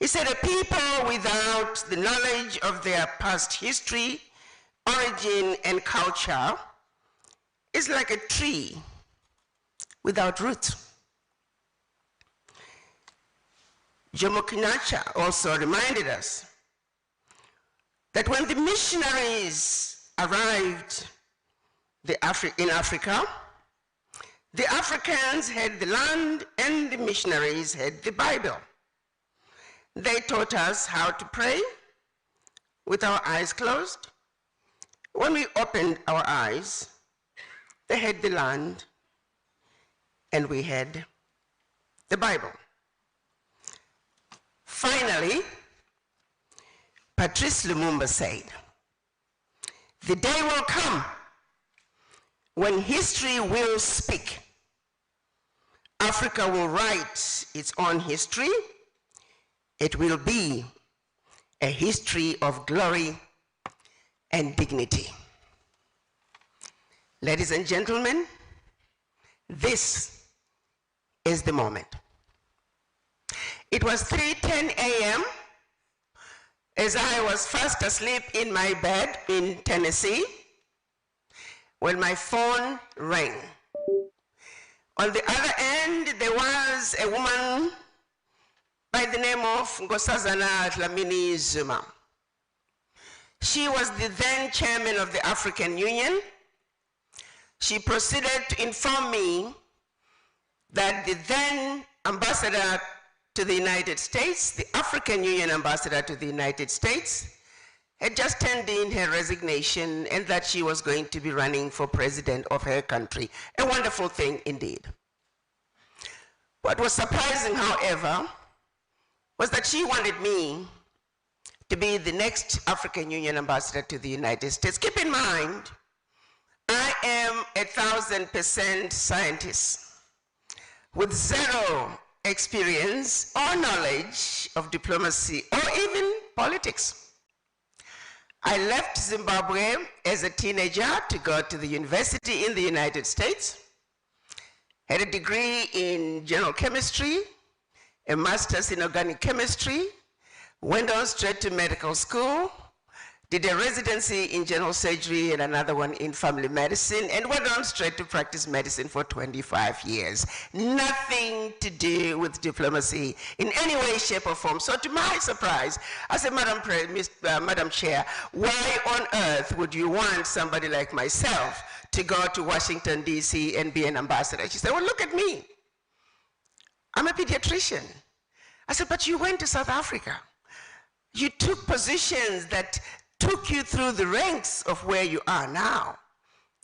He said, "A people without the knowledge of their past history, origin, and culture is like a tree without roots." Jomo Kenyatta also reminded us that when the missionaries arrived in Africa, the Africans had the land and the missionaries had the Bible. They taught us how to pray with our eyes closed. When we opened our eyes, they had the land and we had the Bible. Finally, Patrice Lumumba said, "The day will come when history will speak. Africa will write its own history. It will be a history of glory and dignity." Ladies and gentlemen, this is the moment. It was 3:10 a.m. as I was fast asleep in my bed in Tennessee when my phone rang. On the other end, there was a woman by the name of Nkosazana Dlamini Zuma. She was the then chairman of the African Union. She proceeded to inform me that the then ambassador to the United States, the African Union ambassador to the United States, had just turned in her resignation and that she was going to be running for president of her country. A wonderful thing indeed. What was surprising, however, was that she wanted me to be the next African Union ambassador to the United States. Keep in mind, I am 1,000% scientist with zero experience or knowledge of diplomacy or even politics. I left Zimbabwe as a teenager to go to the university in the United States, had a degree in general chemistry, a master's in organic chemistry, went on straight to medical school, did a residency in general surgery and another one in family medicine, and went on straight to practice medicine for 25 years. Nothing to do with diplomacy in any way, shape, or form. So to my surprise, I said, Madam Chair, why on earth would you want somebody like myself to go to Washington, D.C. and be an ambassador? She said, well, look at me. I'm a pediatrician. I said, but you went to South Africa. You took positions that took you through the ranks of where you are now.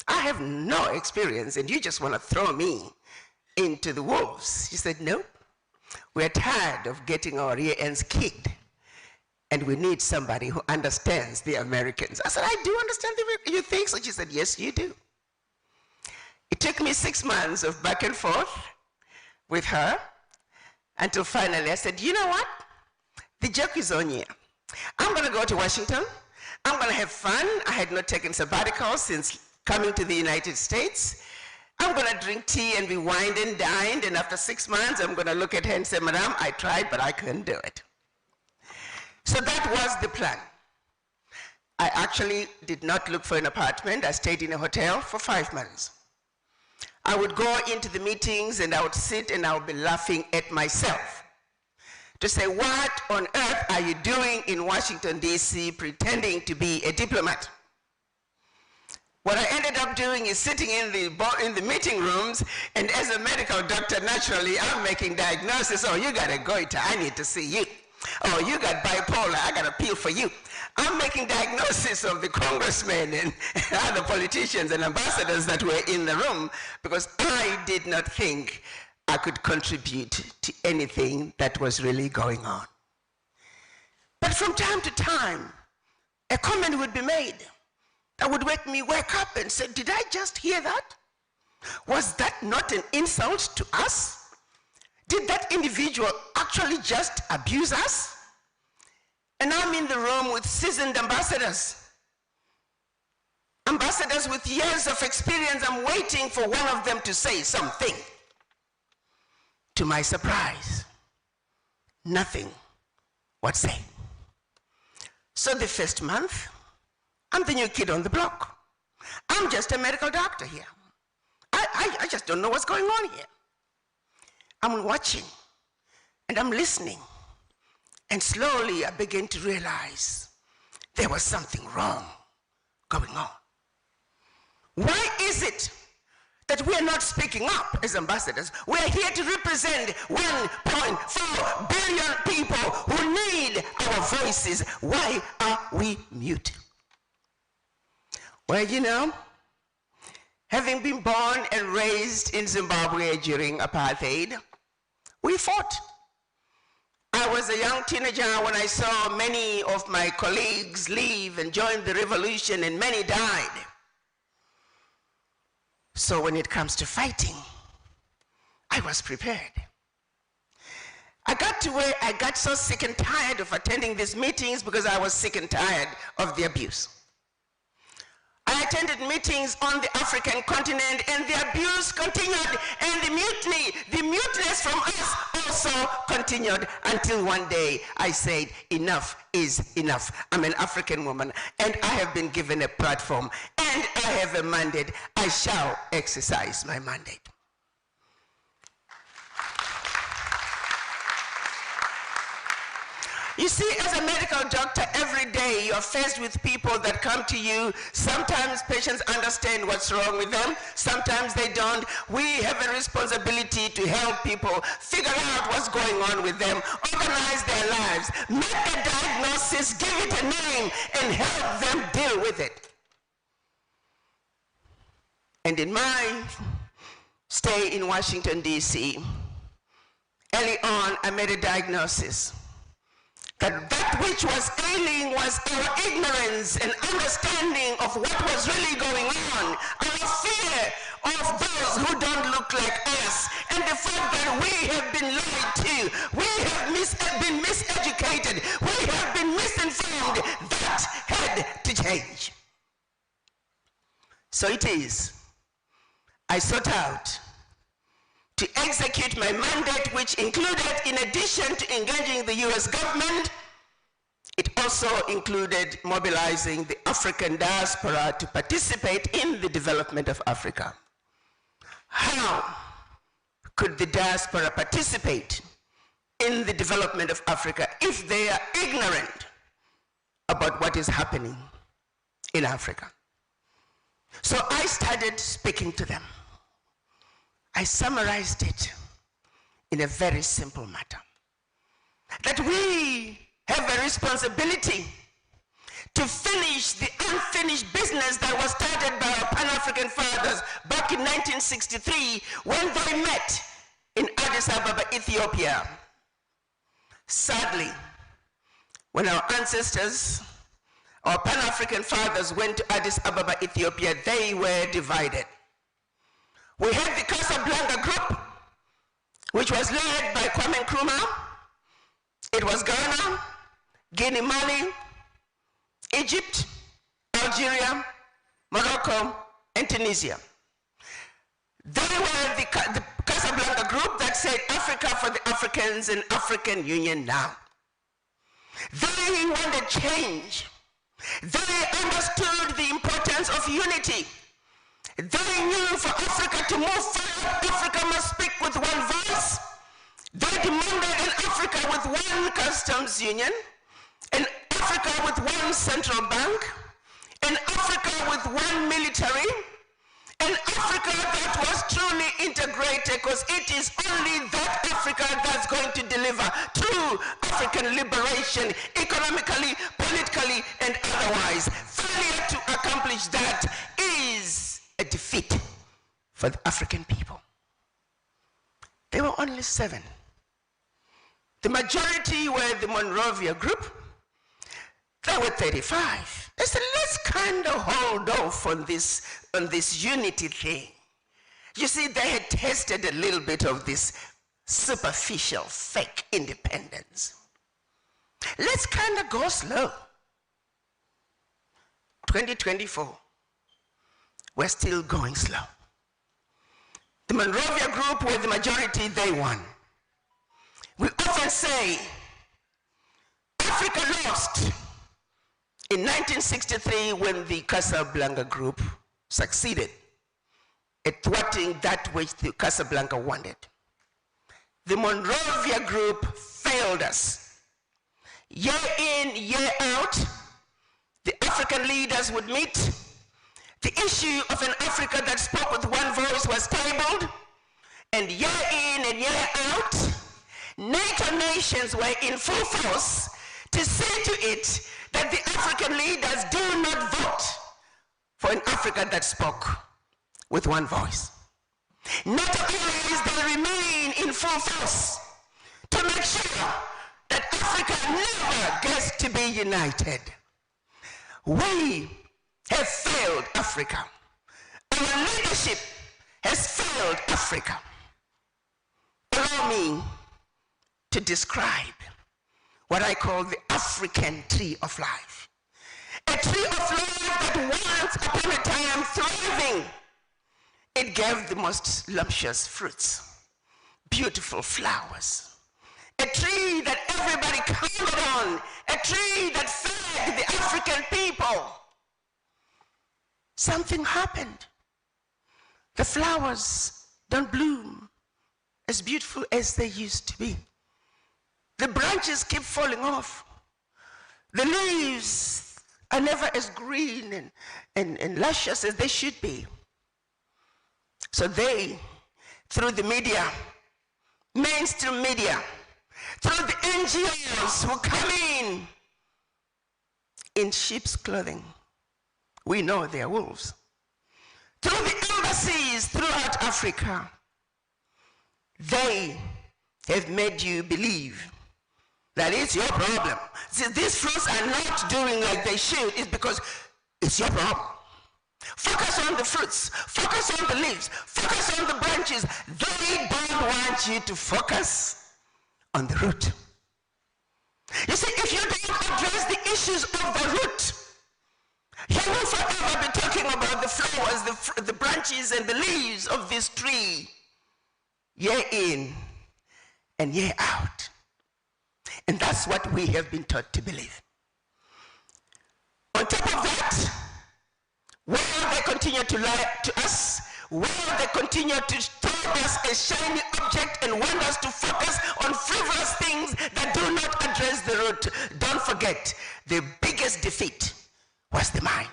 I have no experience and you just want to throw me into the wolves. She said, no, we're tired of getting our rear ends kicked and we need somebody who understands the Americans. I said, I do understand the, you think so? She said, yes, you do. It took me 6 months of back and forth with her until finally I said, you know what? The joke is on you. I'm going to go to Washington. I'm going to have fun. I had not taken sabbatical since coming to the United States. I'm going to drink tea and be wined and dined, and after 6 months, I'm going to look at her and say, Madam, I tried, but I couldn't do it. So that was the plan. I actually did not look for an apartment. I stayed in a hotel for 5 months. I would go into the meetings and I would sit and I would be laughing at myself to say, what on earth are you doing in Washington, D.C., pretending to be a diplomat? What I ended up doing is sitting in the meeting rooms, and as a medical doctor, naturally, I'm making diagnosis. Oh, you got a goiter, I need to see you. Oh, you got bipolar, I got a pill for you. I'm making diagnosis of the congressmen and other politicians and ambassadors that were in the room because I did not think I could contribute to anything that was really going on. But from time to time, a comment would be made that would make me wake up and say, did I just hear that? Was that not an insult to us? Did that individual actually just abuse us? And I'm in the room with seasoned ambassadors. Ambassadors with years of experience. I'm waiting for one of them to say something. To my surprise, nothing was said. So the first month, I'm the new kid on the block. I'm just a medical doctor here. I just don't know what's going on here. I'm watching and I'm listening. And slowly I began to realize there was something wrong going on. Why is it that we are not speaking up as ambassadors? We are here to represent 1.4 billion people who need our voices. Why are we mute? Well, you know, having been born and raised in Zimbabwe during apartheid, we fought. I was a young teenager when I saw many of my colleagues leave and join the revolution, and many died. So when it comes to fighting, I was prepared. I got to where I got so sick and tired of attending these meetings because I was sick and tired of the abuse. I attended meetings on the African continent, and the abuse continued, and the mutinous from us also continued, until one day I said, enough is enough. I'm an African woman, and I have been given a platform, and I have a mandate. I shall exercise my mandate. You see, as a medical doctor, every day you're faced with people that come to you. Sometimes patients understand what's wrong with them. Sometimes they don't. We have a responsibility to help people figure out what's going on with them, organize their lives, make a diagnosis, give it a name, and help them deal with it. And in my stay in Washington, D.C., early on, I made a diagnosis that which was ailing was our ignorance and understanding of what was really going on, our fear of those who don't look like us, and the fact that we have been lied to, we have been miseducated, we have been misinformed. That had to change. So it is, I sought out to execute my mandate, which included, in addition to engaging the US government, it also included mobilizing the African diaspora to participate in the development of Africa. How could the diaspora participate in the development of Africa if they are ignorant about what is happening in Africa? So I started speaking to them. I summarized it in a very simple matter, that we have a responsibility to finish the unfinished business that was started by our Pan-African fathers back in 1963 when they met in Addis Ababa, Ethiopia. Sadly, when our ancestors, our Pan-African fathers went to Addis Ababa, Ethiopia, they were divided. We had the Casablanca group, which was led by Kwame Nkrumah. It was Ghana, Guinea, Mali, Egypt, Algeria, Morocco, and Tunisia. They were the Casablanca group that said Africa for the Africans and African Union now. They wanted change. They understood the importance of unity. They knew for Africa to move forward, Africa must speak with one voice. They demanded an Africa with one customs union, an Africa with one central bank, an Africa with one military, an Africa that was truly integrated, because it is only that Africa that's going to deliver true African liberation, economically, politically, and otherwise. Failure to accomplish that is a defeat for the African people. There were only 7. The majority were the Monrovia group. There were 35. They said, let's kind of hold off on this unity thing. You see, they had tasted a little bit of this superficial, fake independence. Let's kind of go slow. 2024, we're still going slow. The Monrovia group were the majority, they won. We often say, Africa lost in 1963 when the Casablanca group succeeded at thwarting that which the Casablanca wanted. The Monrovia group failed us. Year in, year out, the African leaders would meet. The issue of an Africa that spoke with one voice was tabled, and year in and year out, NATO nations were in full force to see to it that the African leaders do not vote for an Africa that spoke with one voice. NATO allies, they remain in full force to make sure that Africa never gets to be united. We have failed Africa. Our leadership has failed Africa. Allow me to describe what I call the African tree of life. A tree of life that wants once upon a time thriving, it gave the most luscious fruits, beautiful flowers, a tree that everybody counted on, a tree that fed the African people. Something happened. The flowers don't bloom as beautiful as they used to be. The branches keep falling off. The leaves are never as green and luscious as they should be. So they, through the media, mainstream media, through the NGOs who come in sheep's clothing, we know they are wolves, through the embassies throughout Africa, they have made you believe that it's your problem. See, these fruits are not doing like they should. It's because it's your problem. Focus on the fruits, focus on the leaves, focus on the branches. They don't want you to focus on the root. You see, if you don't address the issues of the root, you will forever be talking about the flowers, the branches and the leaves of this tree, year in and year out. And that's what we have been taught to believe. On top of that, while they continue to lie to us, while they continue to throw us a shiny object and want us to focus on frivolous things that do not address the root, don't forget, the biggest defeat was the mind.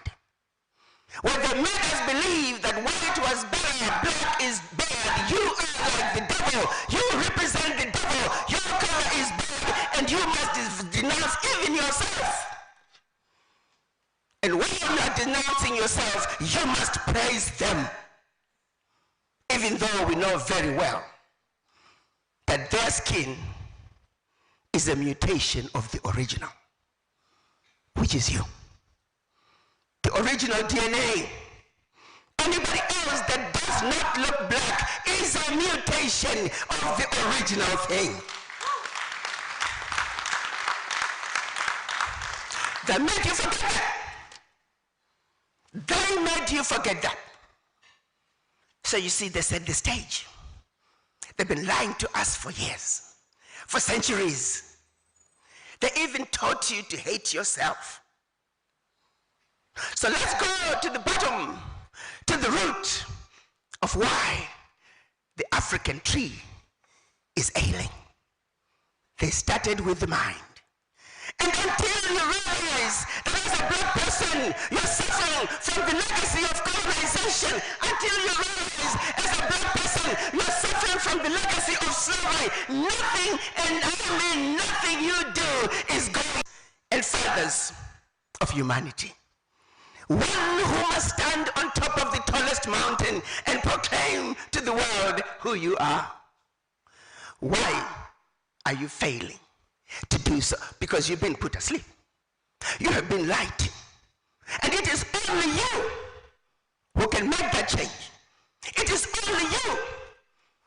When they made us believe that white was bad, black is bad, you are like the devil, you represent the devil, your color is bad, and you must denounce even yourself. And when you're not denouncing yourself, you must praise them. Even though we know very well that their skin is a mutation of the original, which is you. The original DNA. Anybody else that does not look black is a mutation of the original thing. They made you forget that. They made you forget that. So you see, they set the stage. They've been lying to us for years, for centuries. They even taught you to hate yourself. So let's go to the bottom, to the root of why the African tree is ailing. They started with the mind. And until you realize that as a black person, you're suffering from the legacy of colonization, until you realize as a black person, you're suffering from the legacy of slavery, nothing, and I mean nothing you do is going and fathers of humanity. One who must stand on top of the tallest mountain and proclaim to the world who you are. Why are you failing to do so? Because you've been put asleep. You have been lied to. And it is only you who can make that change. It is only you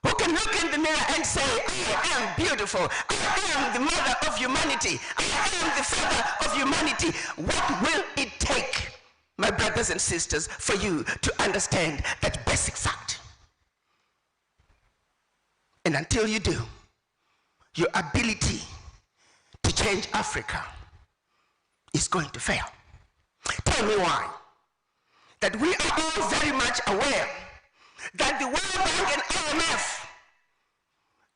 who can look in the mirror and say, I am beautiful. I am the mother of humanity. I am the father of humanity. What will it take, my brothers and sisters, for you to understand that basic fact? And until you do, your ability to change Africa is going to fail. Tell me why. That we are all very much aware that the World Bank and IMF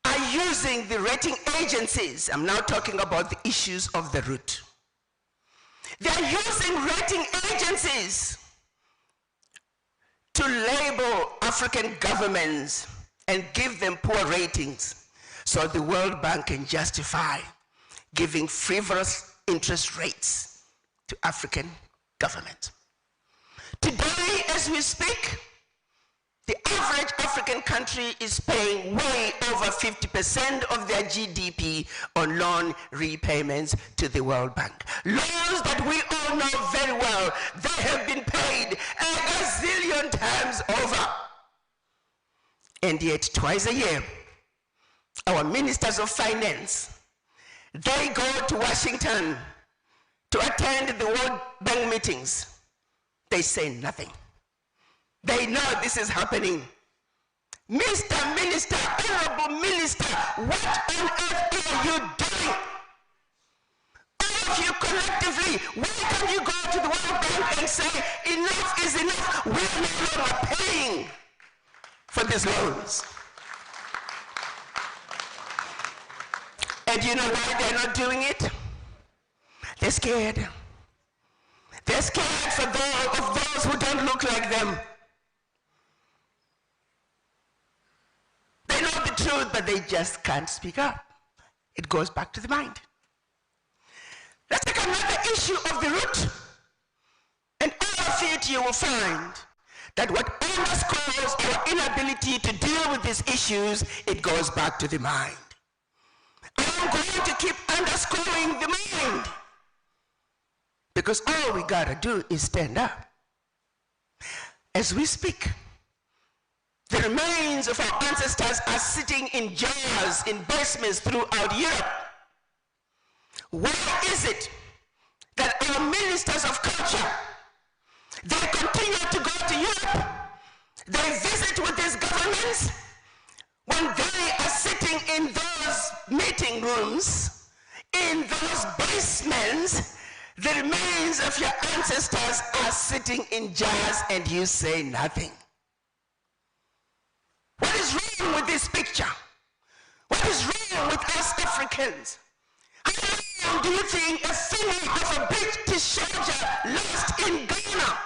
are using the rating agencies. I'm now talking about the issues of the root. They are using rating agencies to label African governments and give them poor ratings so the World Bank can justify giving frivolous interest rates to African governments. Today, as we speak, the average African country is paying way over 50% of their GDP on loan repayments to the World Bank. Loans that we all know very well, they have been paid a gazillion times over. And yet, twice a year, our ministers of finance, they go to Washington to attend the World Bank meetings They say nothing. They know this is happening. Mr. Minister, Honorable Minister, what on earth are you doing? All of you collectively, why can't you go to the World Bank and say, enough is enough, we are no longer paying for these loans? And you know why they're not doing it? They're scared. They're scared for those who don't look like them. They know the truth, but they just can't speak up. It goes back to the mind. Let's take another issue of the root. And all of it you will find that what underscores our inability to deal with these issues, it goes back to the mind. I'm going to keep underscoring the mind. Because all we gotta do is stand up. As we speak, the remains of our ancestors are sitting in jars, in basements throughout Europe. Why is it that our ministers of culture, they continue to go to Europe, they visit with these governments, when they are sitting in those meeting rooms, in those basements, the remains of your ancestors are sitting in jars and you say nothing? What is wrong with this picture? What is wrong with us Africans? How long do you think a finger of a British soldier lost in Ghana?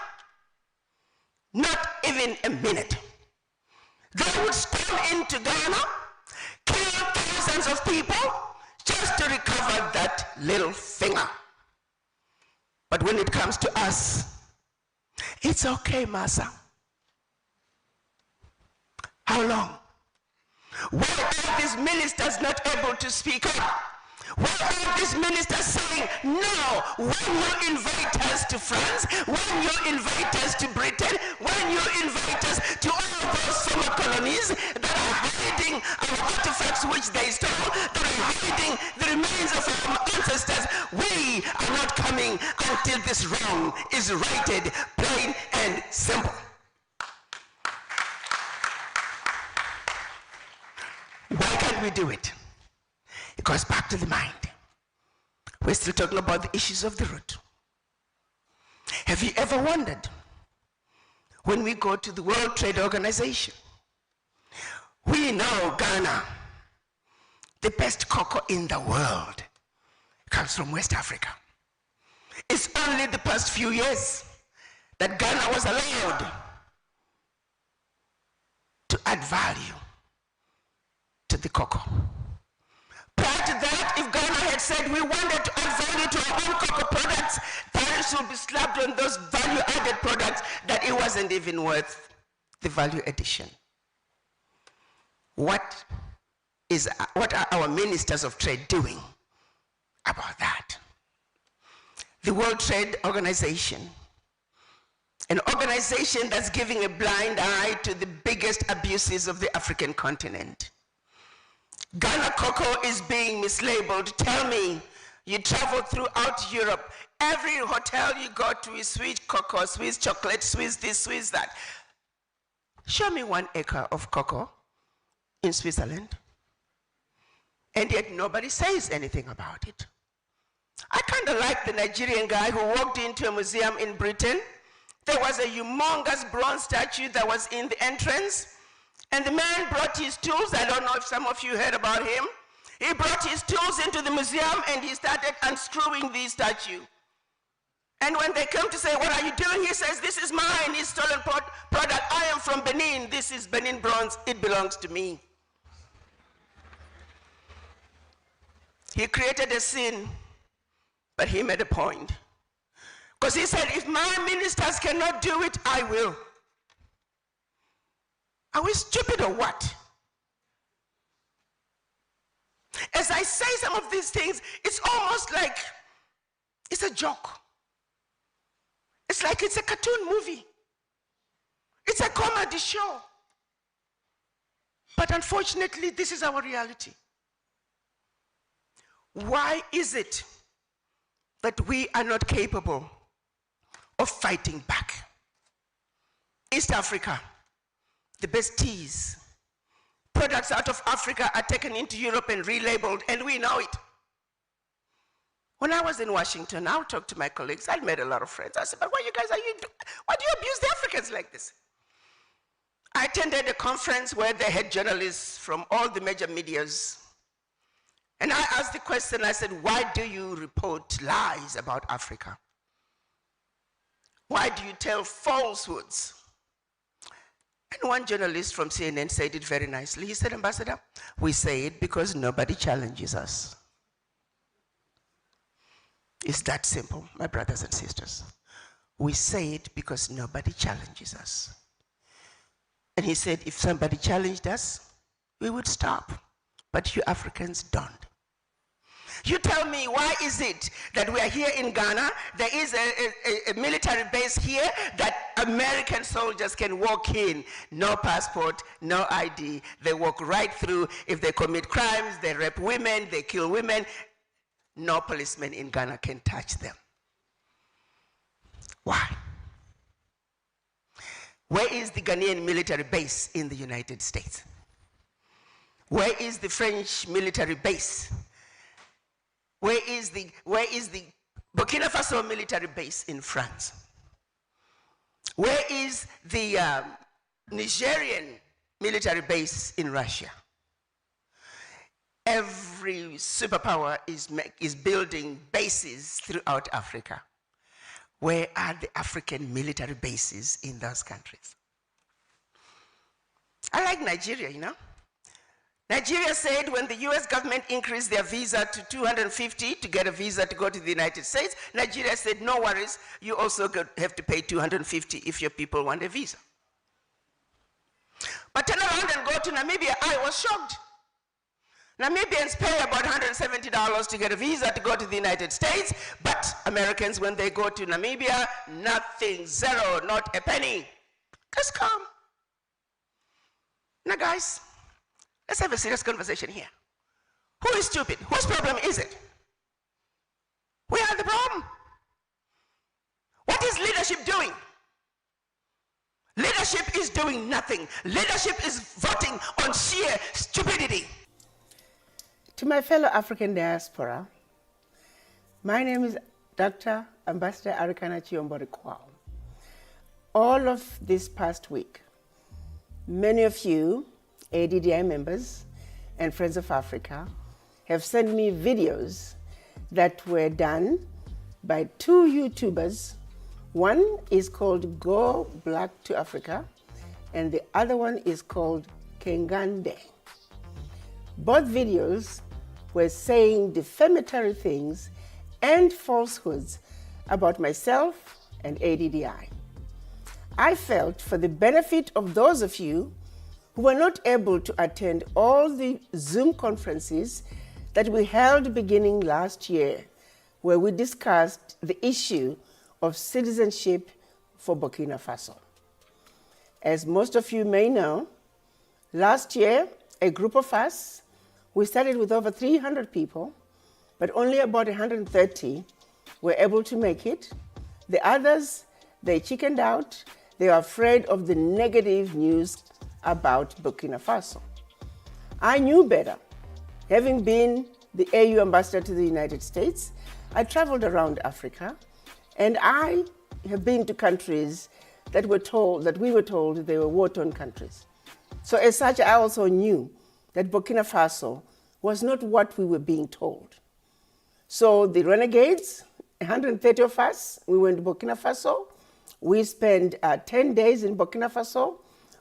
Not even a minute. They would storm into Ghana, kill thousands of people just to recover that little finger. But when it comes to us, it's okay, Massa. How long? Why are these ministers not able to speak up? Why are these ministers saying, no, when you invite us to France, when you invite us to Britain, when you invite us to all those former colonies that are hiding our artifacts which they stole, that are hiding the remains of our ancestors, we are not coming until this wrong is righted, plain and simple. Why can't we do it? It goes back to the mind. We're still talking about the issues of the root. Have you ever wondered, when we go to the World Trade Organization, we know Ghana, the best cocoa in the world, comes from West Africa. It's only the past few years that Ghana was allowed to add value to the cocoa. Prior to that, if Ghana had said we wanted to add value to our own cocoa products, tariffs would be slapped on those value-added products that it wasn't even worth the value addition. What are our ministers of trade doing about that? The World Trade Organization, an organization that's giving a blind eye to the biggest abuses of the African continent. Ghana cocoa is being mislabeled. Tell me, you travel throughout Europe, every hotel you go to is Swiss cocoa, Swiss chocolate, Swiss this, Swiss that. Show me 1 acre of cocoa in Switzerland. And yet nobody says anything about it. I kind of like the Nigerian guy who walked into a museum in Britain. There was a humongous bronze statue that was in the entrance. And the man brought his tools. I don't know if some of you heard about him. He brought his tools into the museum and he started unscrewing the statue. And when they come to say, what are you doing? He says, this is mine, it's stolen product. I am from Benin. This is Benin bronze. It belongs to me. He created a scene, but he made a point. Because he said, if my ministers cannot do it, I will. Are we stupid or what? As I say some of these things, it's almost like it's a joke. It's like it's a cartoon movie. It's a comedy show. But unfortunately, this is our reality. Why is it that we are not capable of fighting back? East Africa, the best teas, products out of Africa are taken into Europe and relabeled, and we know it. When I was in Washington, I would talk to my colleagues. I made a lot of friends. I said, but why do you abuse the Africans like this? I attended a conference where they had journalists from all the major medias. And I asked the question, I said, why do you report lies about Africa? Why do you tell falsehoods? And one journalist from CNN said it very nicely. He said, Ambassador, we say it because nobody challenges us. It's that simple, my brothers and sisters. We say it because nobody challenges us. And he said, if somebody challenged us, we would stop. But you Africans don't. You tell me, why is it that we are here in Ghana, there is a military base here that American soldiers can walk in, no passport, no ID, they walk right through. If they commit crimes, they rape women, they kill women, no policeman in Ghana can touch them. Why? Where is the Ghanaian military base in the United States? Where is the French military base? Where is the Burkina Faso military base in France? Where is the Nigerian military base in Russia? Every superpower is building bases throughout Africa. Where are the African military bases in those countries? I like Nigeria, you know. Nigeria said when the US government increased their visa to $250 to get a visa to go to the United States, Nigeria said, no worries, you also have to pay $250 if your people want a visa. But turn around and go to Namibia, I was shocked. Namibians pay about $170 to get a visa to go to the United States, but Americans, when they go to Namibia, nothing, zero, not a penny. Just come. Now guys, let's have a serious conversation here. Who is stupid? Whose problem is it? We are the problem. What is leadership doing? Leadership is doing nothing. Leadership is voting on sheer stupidity. To my fellow African diaspora, my name is Dr. Ambassador Arikana Chiyombori-Kwao. All of this past week, many of you, ADDI members and Friends of Africa, have sent me videos that were done by two YouTubers. One is called Go Black to Africa, and the other one is called Kengande. Both videos were saying defamatory things and falsehoods about myself and ADDI. I felt for the benefit of those of you who were not able to attend all the Zoom conferences that we held beginning last year, where we discussed the issue of citizenship for Burkina Faso. As most of you may know, last year, a group of us, we started with over 300 people, but only about 130 were able to make it. The others, they chickened out. They were afraid of the negative news about Burkina Faso. I knew better. Having been the AU ambassador to the United States, I traveled around Africa, and I have been to countries that we were told they were war-torn countries. So as such, I also knew that Burkina Faso was not what we were being told. So the renegades, 130 of us, we went to Burkina Faso. We spent 10 days in Burkina Faso.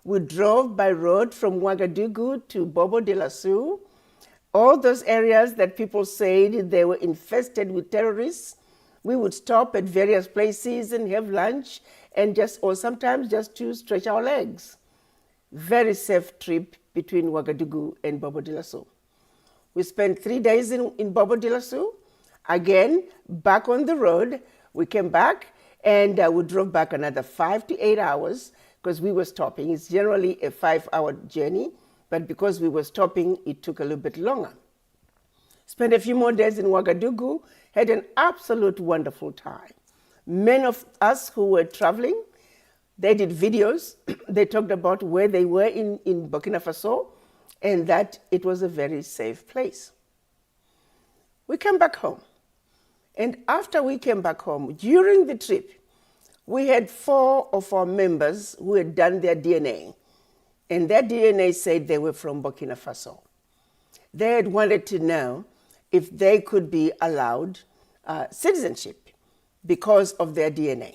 We drove by road from Ouagadougou to Bobo Dioulasso. All those areas that people said they were infested with terrorists, we would stop at various places and have lunch and or sometimes just to stretch our legs. Very safe trip between Ouagadougou and Bobo Dioulasso. We spent 3 days in Bobo Dioulasso. Again, back on the road, we came back and we drove back another 5 to 8 hours because we were stopping. It's generally a 5-hour journey, but because we were stopping, it took a little bit longer. Spent a few more days in Ouagadougou, had an absolute wonderful time. Many of us who were traveling They did videos. They talked about where they were in Burkina Faso and that it was a very safe place. We came back home. And after we came back home, during the trip, we had 4 of our members who had done their DNA. And their DNA said they were from Burkina Faso. They had wanted to know if they could be allowed citizenship because of their DNA.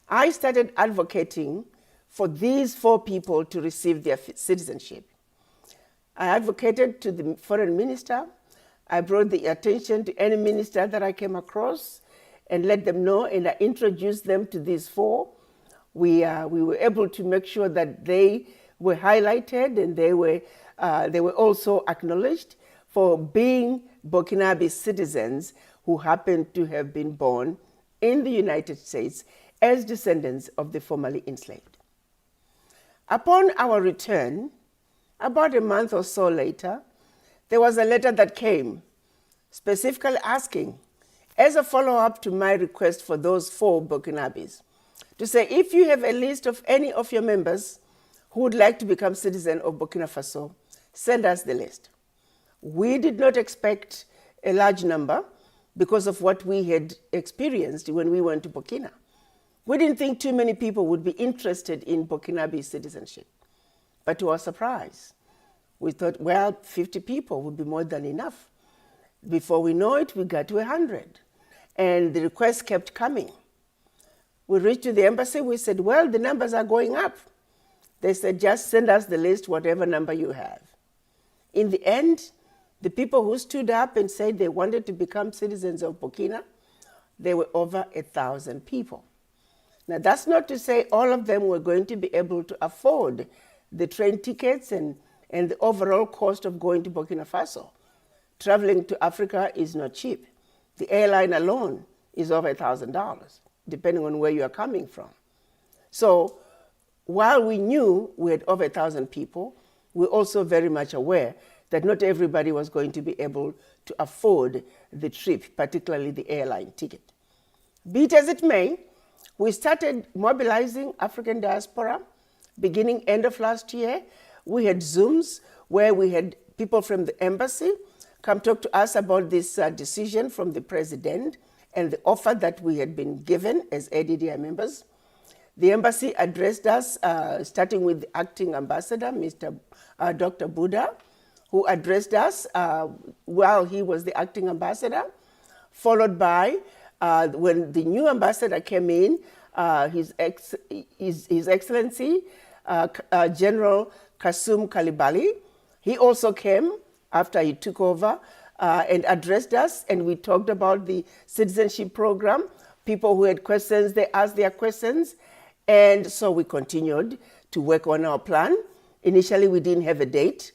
I started advocating for these 4 people to receive their citizenship. I advocated to the foreign minister. I brought the attention to any minister that I came across and let them know, and I introduced them to these 4. We were able to make sure that they were highlighted and they were also acknowledged for being Burkinabe citizens who happened to have been born in the United States as descendants of the formerly enslaved. Upon our return, about a month or so later, there was a letter that came specifically asking, as a follow-up to my request for those 4 Burkinabes, to say, if you have a list of any of your members who would like to become citizen of Burkina Faso, send us the list. We did not expect a large number because of what we had experienced when we went to Burkina. We didn't think too many people would be interested in Burkinabe citizenship. But to our surprise, we thought, well, 50 people would be more than enough. Before we know it, we got to 100. And the requests kept coming. We reached to the embassy, we said, well, the numbers are going up. They said, just send us the list, whatever number you have. In the end, the people who stood up and said they wanted to become citizens of Burkina, there were over 1,000 people. Now, that's not to say all of them were going to be able to afford the train tickets and the overall cost of going to Burkina Faso. Traveling to Africa is not cheap. The airline alone is over $1,000, depending on where you are coming from. So while we knew we had over 1,000 people, we're also very much aware that not everybody was going to be able to afford the trip, particularly the airline ticket. Be it as it may, we started mobilizing African diaspora beginning end of last year. We had Zooms where we had people from the embassy come talk to us about this decision from the president and the offer that we had been given as ADDI members. The embassy addressed us, starting with the acting ambassador, Dr. Buddha, who addressed us while he was the acting ambassador, followed by, when the new ambassador came in, His Excellency, General Kasum Kalibali. He also came after he took over and addressed us, and we talked about the citizenship program. People who had questions, they asked their questions, and so we continued to work on our plan. Initially, we didn't have a date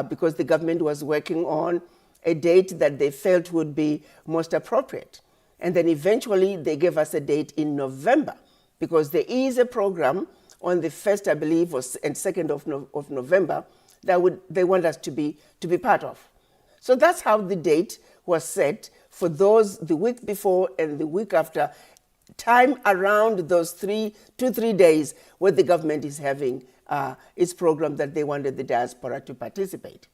because the government was working on a date that they felt would be most appropriate. And then eventually they gave us a date in November because there is a program on the 1st, I believe, and 2nd of November that they want us to be part of. So that's how the date was set for those the week before and the week after, time around those 3 days where the government is having its program that they wanted the diaspora to participate.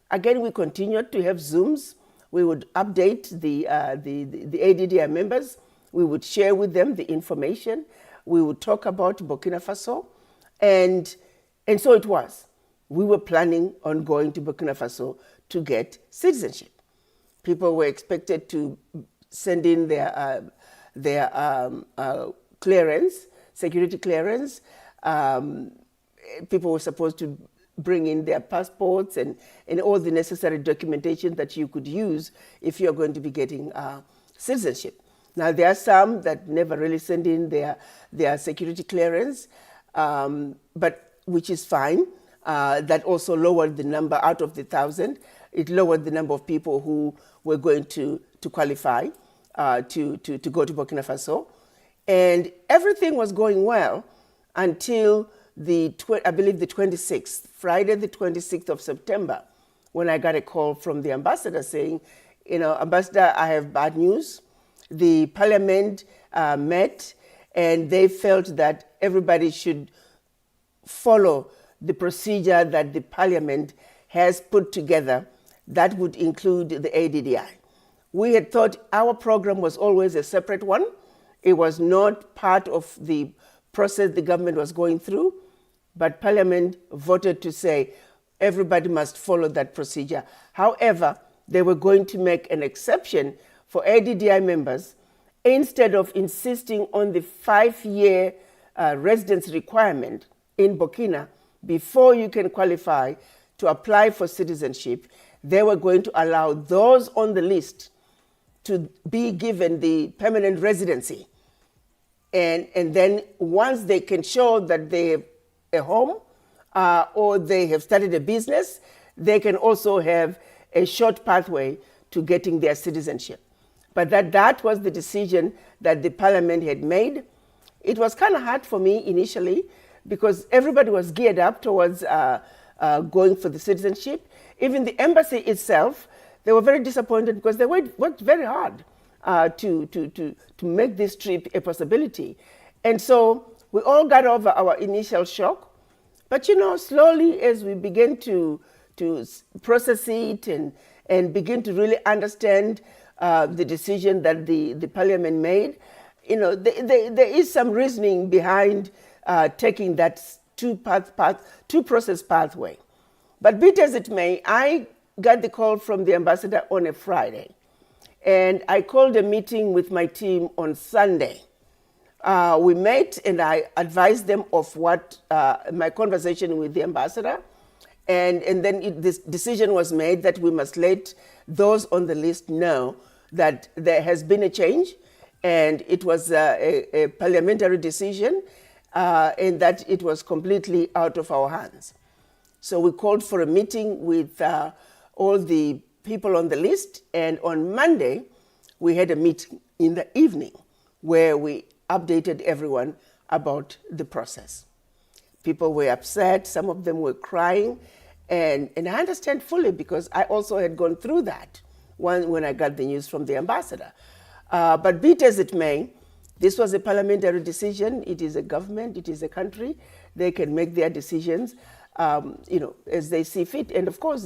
Again, we continued to have Zooms. We would update the ADDI members. We would share with them the information. We would talk about Burkina Faso. And so it was. We were planning on going to Burkina Faso to get citizenship. People were expected to send in their clearance, security clearance. People were supposed to bring in their passports and all the necessary documentation that you could use if you're going to be getting citizenship. Now, there are some that never really send in their security clearance, but which is fine. That also lowered the number out of the 1,000. It lowered the number of people who were going to qualify to go to Burkina Faso. And everything was going well until I believe the 26th, Friday the 26th of September, when I got a call from the ambassador saying, Ambassador, I have bad news. The parliament met and they felt that everybody should follow the procedure that the parliament has put together that would include the ADDI. We had thought our program was always a separate one. It was not part of the process the government was going through, but Parliament voted to say everybody must follow that procedure. However, they were going to make an exception for ADDI members instead of insisting on the 5-year residence requirement in Burkina before you can qualify to apply for citizenship. They were going to allow those on the list to be given the permanent residency. And then once they can show that they have a home or they have started a business, they can also have a short pathway to getting their citizenship. But that was the decision that the parliament had made. It was kind of hard for me initially because everybody was geared up towards going for the citizenship. Even the embassy itself, they were very disappointed because they worked very hard to make this trip a possibility. And so we all got over our initial shock. But slowly as we began to process it and begin to really understand the decision that the parliament made, there is some reasoning behind taking that two-process pathway. But be it as it may, I got the call from the ambassador on a Friday. And I called a meeting with my team on Sunday. We met and I advised them of what my conversation with the ambassador. And then this decision was made that we must let those on the list know that there has been a change and it was a parliamentary decision and that it was completely out of our hands. So we called for a meeting with all the people on the list, and on Monday we had a meeting in the evening where we updated everyone about the process. People were upset, some of them were crying, and I understand fully because I also had gone through that when I got the news from the ambassador. But be it as it may, this was a parliamentary decision. It is a government, it is a country. They can make their decisions as they see fit. And of course,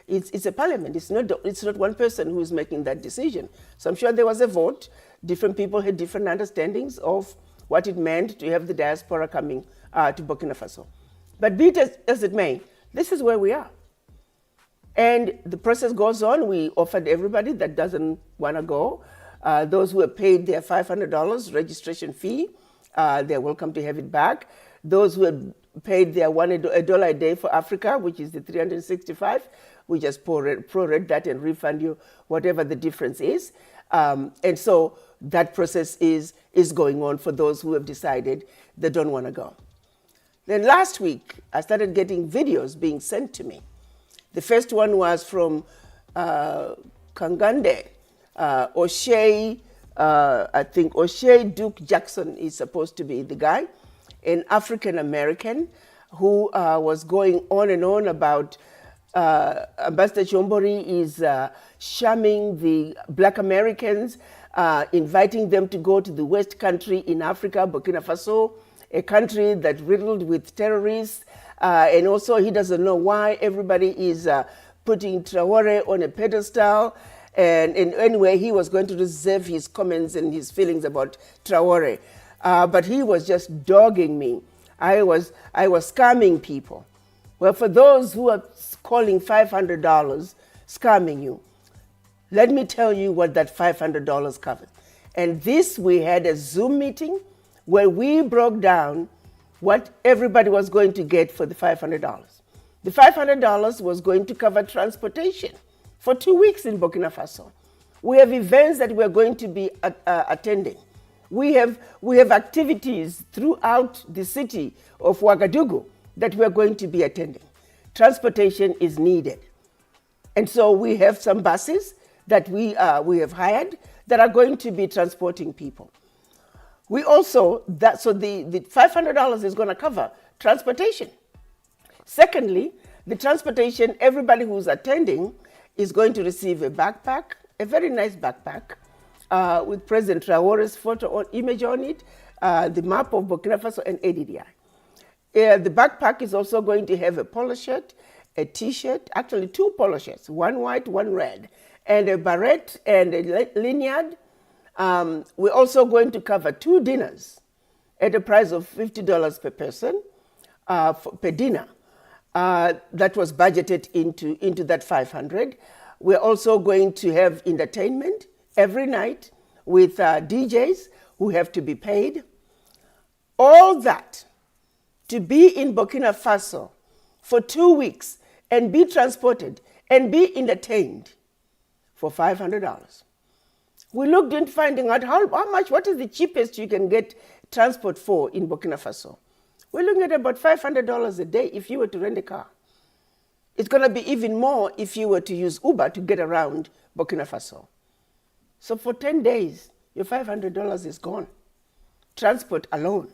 it's a parliament. It's not one person who is making that decision. So I'm sure there was a vote. Different people had different understandings of what it meant to have the diaspora coming to Burkina Faso. But be it as it may, this is where we are. And the process goes on. We offered everybody that doesn't want to go. Those who have paid their $500 registration fee, they're welcome to have it back. Those who have paid their $1 a day for Africa, which is the $365, we just prorate that and refund you whatever the difference is. And so that process is going on for those who have decided they don't want to go. Then last week, I started getting videos being sent to me. The first one was from Kangande, O'Shea, I think O'Shea Duke Jackson is supposed to be the guy, an African-American who was going on and on about Ambassador Chombori is shamming the Black Americans, inviting them to go to the West Country in Africa, Burkina Faso, a country that's riddled with terrorists, and also he doesn't know why everybody is putting Traore on a pedestal. And anyway, he was going to reserve his comments and his feelings about Traore. But he was just dogging me. I was scamming people. Well, for those who are calling $500 scamming you, let me tell you what that $500 covers. And this, we had a Zoom meeting where we broke down what everybody was going to get for the $500. The $500 was going to cover transportation for 2 weeks in Burkina Faso. We have events that we're going to be attending. We have activities throughout the city of Ouagadougou that we're going to be attending. Transportation is needed. And so we have some buses that we have hired that are going to be transporting people. We also, so the $500 is going to cover transportation. Secondly, the transportation, everybody who's attending is going to receive a backpack, a very nice backpack, with President Traore's image on it, the map of Burkina Faso and ADDI. The backpack is also going to have a polo shirt, a t-shirt, actually 2 polo shirts, one white, one red, and a beret and a lanyard. We're also going to cover 2 dinners at a price of $50 per person per dinner. That was budgeted into that 500. We're also going to have entertainment every night with DJs who have to be paid. All that to be in Burkina Faso for 2 weeks and be transported and be entertained for $500. We looked into finding out how much, what is the cheapest you can get transport for in Burkina Faso. We're looking at about $500 a day if you were to rent a car. It's going to be even more if you were to use Uber to get around Burkina Faso. So for 10 days, your $500 is gone. Transport alone.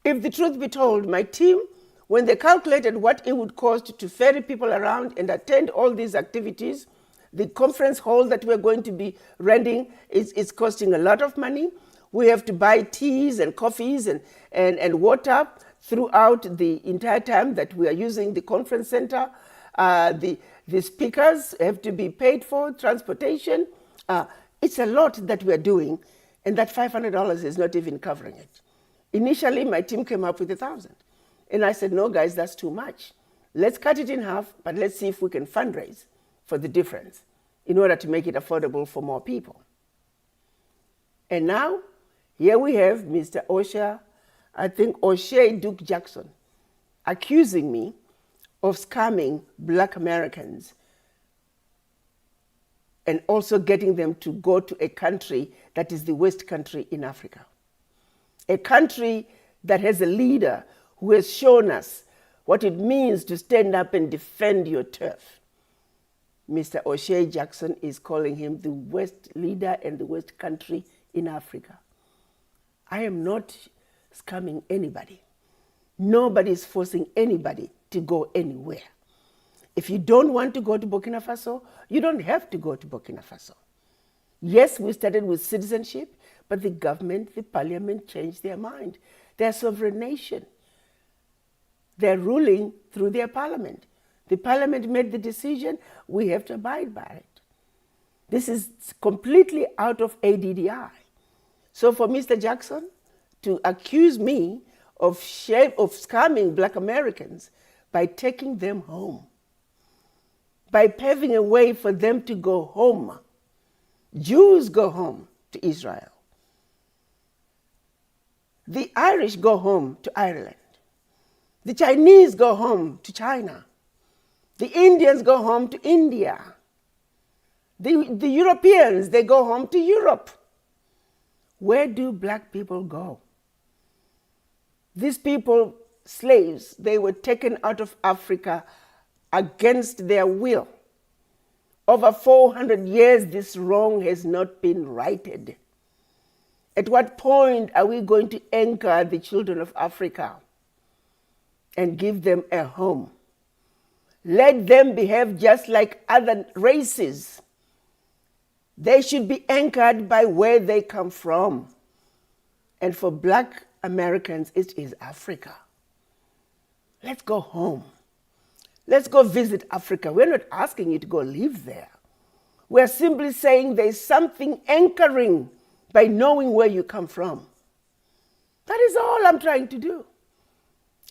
If the truth be told, my team, when they calculated what it would cost to ferry people around and attend all these activities, the conference hall that we're going to be renting is costing a lot of money. We have to buy teas and coffees and water throughout the entire time that we are using the conference center. The speakers have to be paid for, transportation. It's a lot that we're doing, and that $500 is not even covering it. Initially, my team came up with 1,000. And I said, no, guys, that's too much. Let's cut it in half, but let's see if we can fundraise for the difference in order to make it affordable for more people. And now, here we have Mr. O'Shea Duke Jackson, accusing me of scamming Black Americans and also getting them to go to a country that is the worst country in Africa. A country that has a leader who has shown us what it means to stand up and defend your turf. Mr. O'Shea Jackson is calling him the worst leader and the worst country in Africa. I am not scamming anybody. Nobody is forcing anybody to go anywhere. If you don't want to go to Burkina Faso, you don't have to go to Burkina Faso. Yes, we started with citizenship, but the government, the parliament changed their mind. They're a sovereign nation. They're ruling through their parliament. The parliament made the decision, we have to abide by it. This is completely out of ADDI. So for Mr. Jackson to accuse me of scamming Black Americans by taking them home, by paving a way for them to go home. Jews go home to Israel. The Irish go home to Ireland. The Chinese go home to China. The Indians go home to India. The Europeans, they go home to Europe. Where do Black people go? These people, slaves, they were taken out of Africa against their will. Over 400 years, this wrong has not been righted. At what point are we going to anchor the children of Africa and give them a home? Let them behave just like other races. They should be anchored by where they come from. And for Black Americans, it is Africa. Let's go home. Let's go visit Africa. We're not asking you to go live there. We're simply saying there's something anchoring by knowing where you come from. That is all I'm trying to do.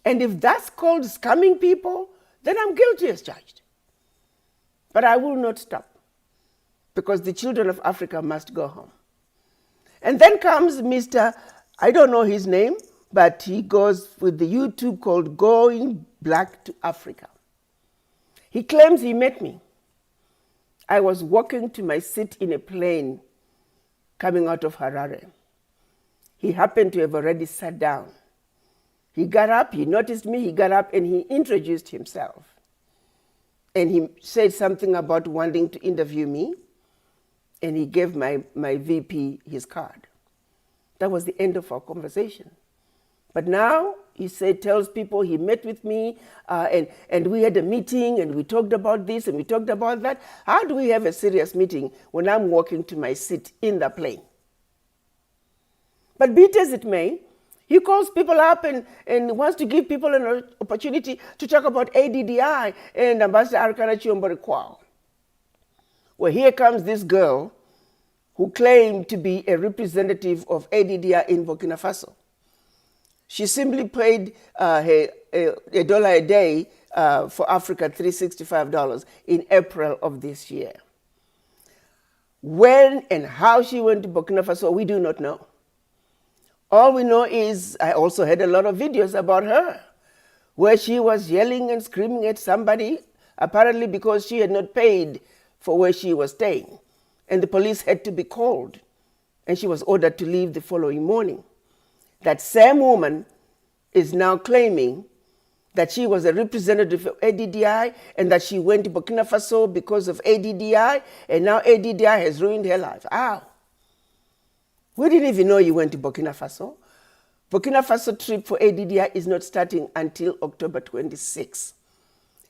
And if that's called scamming people, then I'm guilty as charged. But I will not stop, because the children of Africa must go home. And then comes Mr., I don't know his name, but he goes with the YouTube called Going Black to Africa. He claims he met me. I was walking to my seat in a plane coming out of Harare. He happened to have already sat down. He got up, he noticed me, he got up and he introduced himself. And he said something about wanting to interview me, and he gave my VP his card. That was the end of our conversation. But now he tells people he met with me and we had a meeting and we talked about this and we talked about that. How do we have a serious meeting when I'm walking to my seat in the plane? But be it as it may, he calls people up and wants to give people an opportunity to talk about ADDI and Ambassador Arikana Chiombo-Kwao. Well, here comes this girl who claimed to be a representative of ADDI in Burkina Faso. She simply paid $1 a day for Africa, $365 in April of this year. When and how she went to Burkina Faso, we do not know. All we know is I also had a lot of videos about her where she was yelling and screaming at somebody, apparently because she had not paid for where she was staying. And the police had to be called, and she was ordered to leave the following morning. That same woman is now claiming that she was a representative of ADDI and that she went to Burkina Faso because of ADDI, and now ADDI has ruined her life. Ow. We didn't even know you went to Burkina Faso. Burkina Faso trip for ADDI is not starting until October 26.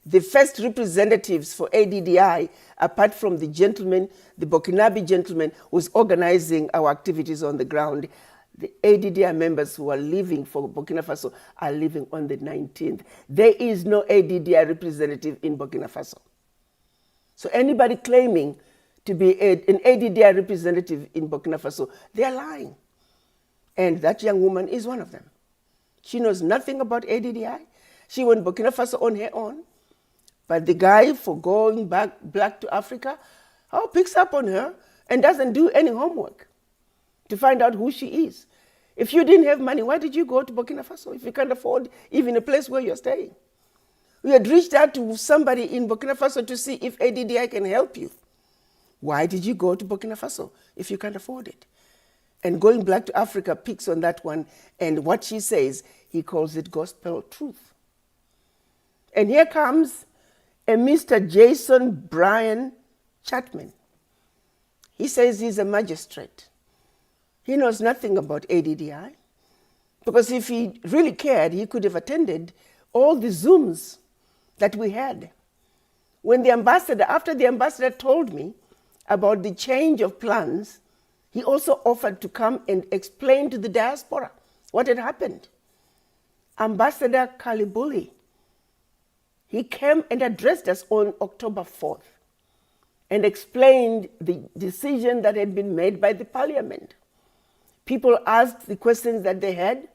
The first representatives for ADDI, apart from the gentleman, the Burkinabe gentleman who's organizing our activities on the ground, the ADDI members who are leaving for Burkina Faso are leaving on the 19th. There is no ADDI representative in Burkina Faso. So anybody claiming to be an ADDI representative in Burkina Faso, they're lying. And that young woman is one of them. She knows nothing about ADDI. She went to Burkina Faso on her own. But the guy, for going back to Africa, picks up on her and doesn't do any homework to find out who she is. If you didn't have money, why did you go to Burkina Faso if you can't afford even a place where you're staying? We had reached out to somebody in Burkina Faso to see if ADDI can help you. Why did you go to Burkina Faso if you can't afford it? And Going Black to Africa picks on that one, and what she says, he calls it gospel truth. And here comes a Mr. Jason Brian Chapman. He says he's a magistrate. He knows nothing about ADDI, because if he really cared, he could have attended all the Zooms that we had. When the ambassador, after the ambassador told me about the change of plans, he also offered to come and explain to the diaspora what had happened. Ambassador Kalibuli, he came and addressed us on October 4th and explained the decision that had been made by the parliament. People asked the questions that they had.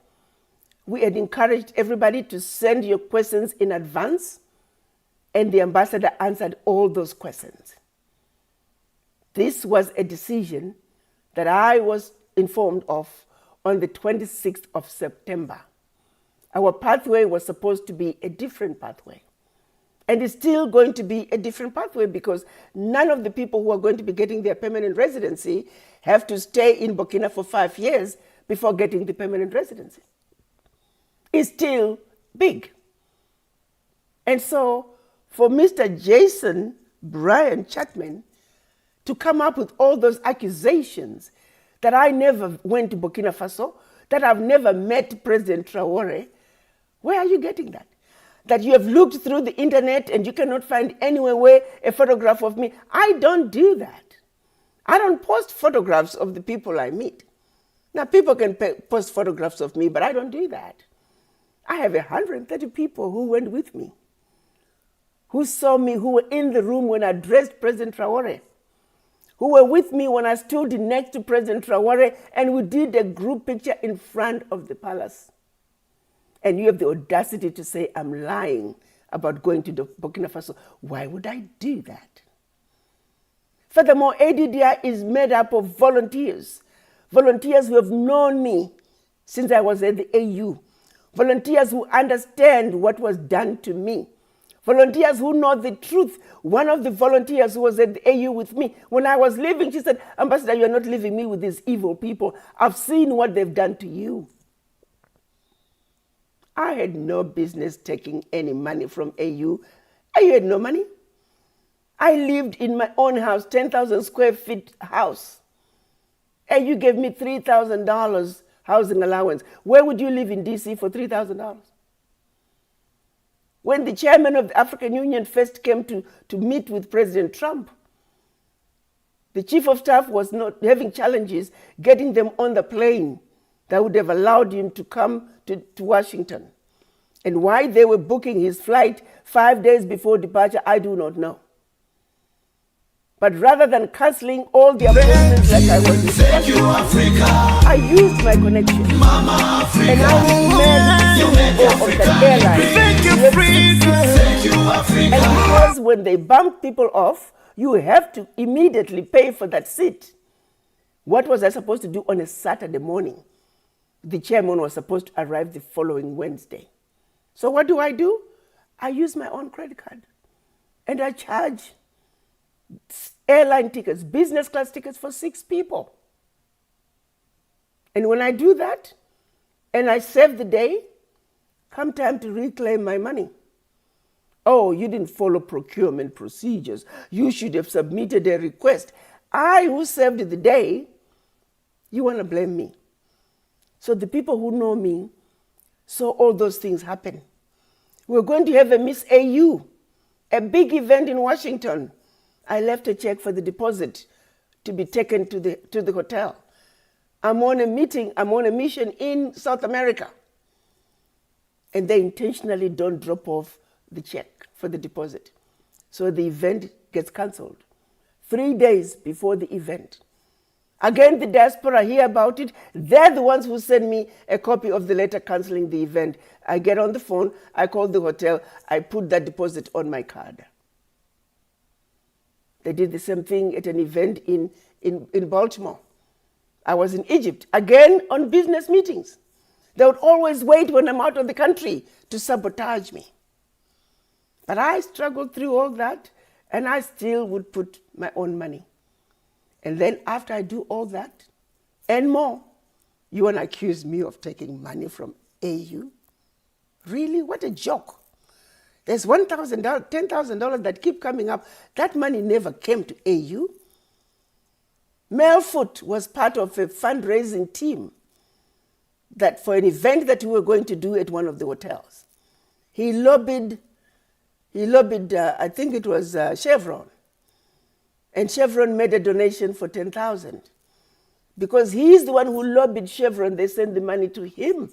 We had encouraged everybody to send your questions in advance, and the ambassador answered all those questions. This was a decision that I was informed of on the 26th of September. Our pathway was supposed to be a different pathway. And it's still going to be a different pathway because none of the people who are going to be getting their permanent residency have to stay in Burkina for 5 years before getting the permanent residency. It's still big. And so for Mr. Jason Brian Chapman to come up with all those accusations that I never went to Burkina Faso, that I've never met President Traore, where are you getting that? That you have looked through the internet and you cannot find anywhere a photograph of me. I don't do that. I don't post photographs of the people I meet. Now, people can post photographs of me, but I don't do that. I have 130 people who went with me, who saw me, who were in the room when I addressed President Traore, who were with me when I stood next to President Traore and we did a group picture in front of the palace. And you have the audacity to say I'm lying about going to Burkina Faso. Why would I do that? Furthermore, ADDI is made up of volunteers, volunteers who have known me since I was at the AU, volunteers who understand what was done to me, volunteers who know the truth. One of the volunteers who was at the AU with me, when I was leaving, she said, Ambassador, you're not leaving me with these evil people. I've seen what they've done to you. I had no business taking any money from AU. I had no money. I lived in my own house, 10,000 square feet house. AU gave me $3,000 housing allowance. Where would you live in DC for $3,000? When the chairman of the African Union first came to meet with President Trump, the chief of staff was not having challenges getting them on the plane that would have allowed him to come to Washington. And why they were booking his flight 5 days before departure, I do not know. But rather than cancelling all the appointments like I was Thank you, Africa. I used my connection. Mama Africa. And I met CEO of that airline. Thank you, Africa. Thank you, Africa. And because when they bump people off, you have to immediately pay for that seat. What was I supposed to do on a Saturday morning? The chairman was supposed to arrive the following Wednesday. So what do? I use my own credit card. And I charge airline tickets, business class tickets for 6 people. And when I do that, and I save the day, come time to reclaim my money. Oh, you didn't follow procurement procedures. You should have submitted a request. I, who saved the day, you want to blame me. So the people who know me saw all those things happen. We're going to have a Miss AU, a big event in Washington. I left a check for the deposit to be taken to the hotel. I'm on a mission in South America. And they intentionally don't drop off the check for the deposit. So the event gets cancelled 3 days before the event. Again, the diaspora hear about it. They're the ones who send me a copy of the letter cancelling the event. I get on the phone, I call the hotel, I put that deposit on my card. They did the same thing at an event in Baltimore. I was in Egypt, again on business meetings. They would always wait when I'm out of the country to sabotage me. But I struggled through all that, and I still would put my own money. And then after I do all that and more, you want to accuse me of taking money from AU? Really? What a joke. There's $1,000, $10,000 that keep coming up. That money never came to AU. Melfoot was part of a fundraising team that for an event that we were going to do at one of the hotels. He lobbied, I think it was Chevron. And Chevron made a donation for $10,000. Because he's the one who lobbied Chevron, they sent the money to him.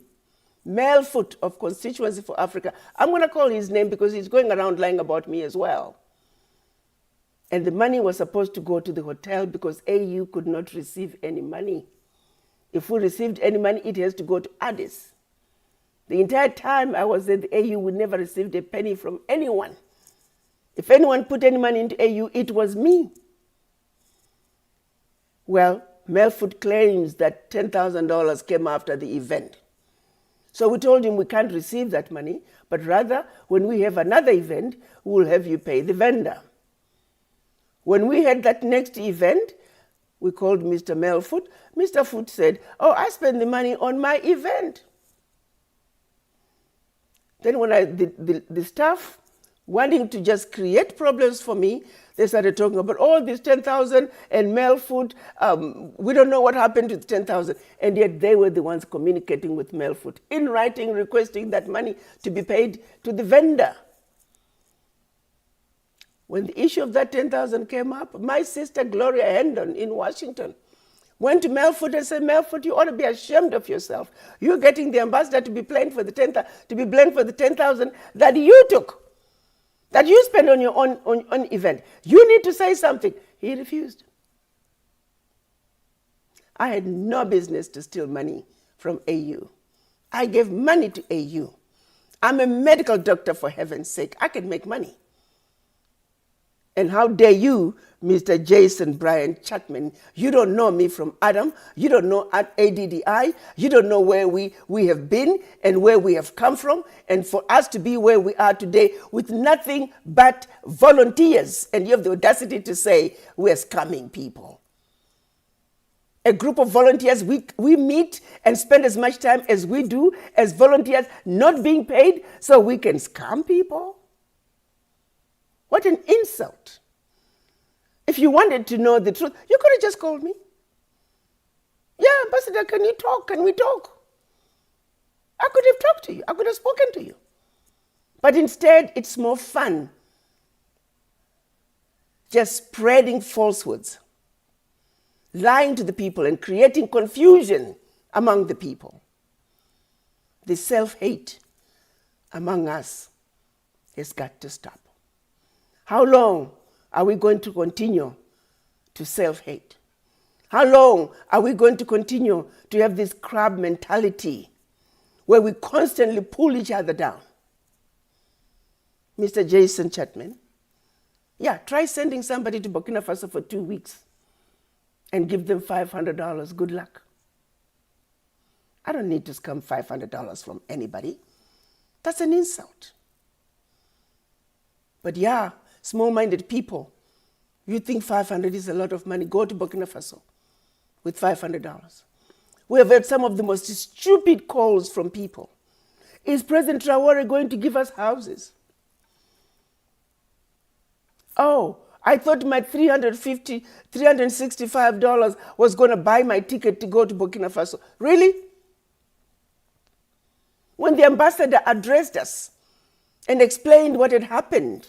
Melfoot of Constituency for Africa. I'm going to call his name because he's going around lying about me as well. And the money was supposed to go to the hotel because AU could not receive any money. If we received any money, it has to go to Addis. The entire time I was at the AU, we never received a penny from anyone. If anyone put any money into AU, it was me. Well, Melfoot claims that $10,000 came after the event. So we told him we can't receive that money, but rather, when we have another event, we'll have you pay the vendor. When we had that next event, we called Mr. Melfoot. Mr. Foot said, oh, I spent the money on my event. Then when the staff, wanting to just create problems for me, they started talking about all this 10,000 and Melfoot. We don't know what happened to the 10,000. And yet they were the ones communicating with Melfoot in writing, requesting that money to be paid to the vendor. When the issue of that 10,000 came up, my sister Gloria Hendon in Washington went to Melfoot and said, Melfoot, you ought to be ashamed of yourself. You're getting the ambassador to be blamed for the 10,000 that you took, that you spent on your own event. You need to say something. He refused. I had no business to steal money from AU. I gave money to AU. I'm a medical doctor, for heaven's sake. I can make money. And how dare you, Mr. Jason Brian Chapman, you don't know me from Adam, you don't know ADDI, you don't know where we have been and where we have come from, and for us to be where we are today with nothing but volunteers, and you have the audacity to say we're scamming people. A group of volunteers, we meet and spend as much time as we do as volunteers not being paid so we can scam people? What an insult. If you wanted to know the truth, you could have just called me. Yeah, Ambassador, can you talk? Can we talk? I could have talked to you. I could have spoken to you. But instead, it's more fun just spreading falsehoods, lying to the people and creating confusion among the people. The self-hate among us has got to stop. How long are we going to continue to self-hate? How long are we going to continue to have this crab mentality where we constantly pull each other down? Mr. Jason Chapman, yeah, try sending somebody to Burkina Faso for 2 weeks and give them $500. Good luck. I don't need to scam $500 from anybody. That's an insult. But yeah, small-minded people, you think 500 is a lot of money, go to Burkina Faso with $500. We have had some of the most stupid calls from people. Is President Traore going to give us houses? Oh, I thought my $365 was going to buy my ticket to go to Burkina Faso. Really? When the ambassador addressed us and explained what had happened,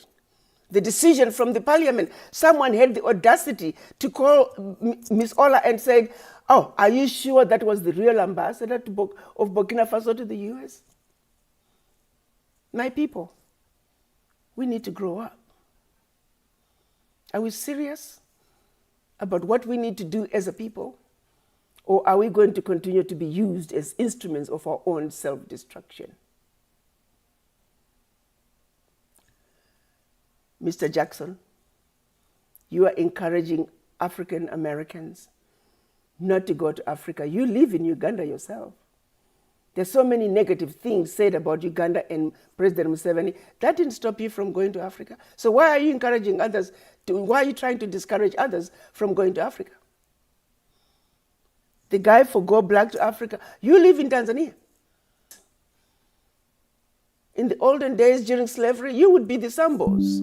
the decision from the parliament, someone had the audacity to call Ms. Ola and said, oh, are you sure that was the real ambassador of Burkina Faso to the US? My people, we need to grow up. Are we serious about what we need to do as a people? Or are we going to continue to be used as instruments of our own self-destruction? Mr. Jackson, you are encouraging African Americans not to go to Africa. You live in Uganda yourself. There's so many negative things said about Uganda and President Museveni. That didn't stop you from going to Africa. So why are you encouraging others why are you trying to discourage others from going to Africa? The guy for Go Black to Africa, you live in Tanzania. In the olden days during slavery, you would be the Sambos.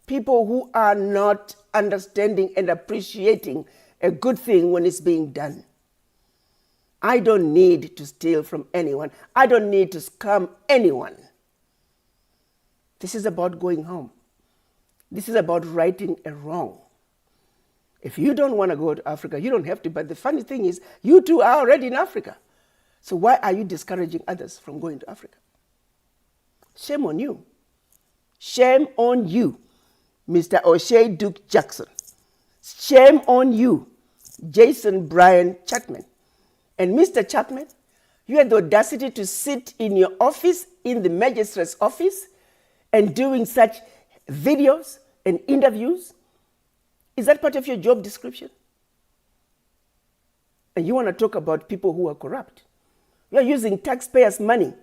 People who are not understanding and appreciating a good thing when it's being done. I don't need to steal from anyone. I don't need to scam anyone. This is about going home. This is about righting a wrong. If you don't want to go to Africa, you don't have to. But the funny thing is, you two are already in Africa. So why are you discouraging others from going to Africa? Shame on you. Shame on you, Mr. O'Shea Duke Jackson. Shame on you, Jason Brian Chapman. And Mr. Chapman, you had the audacity to sit in your office, in the magistrate's office, and doing such videos and interviews. Is that part of your job description? And you want to talk about people who are corrupt. You are using taxpayers' money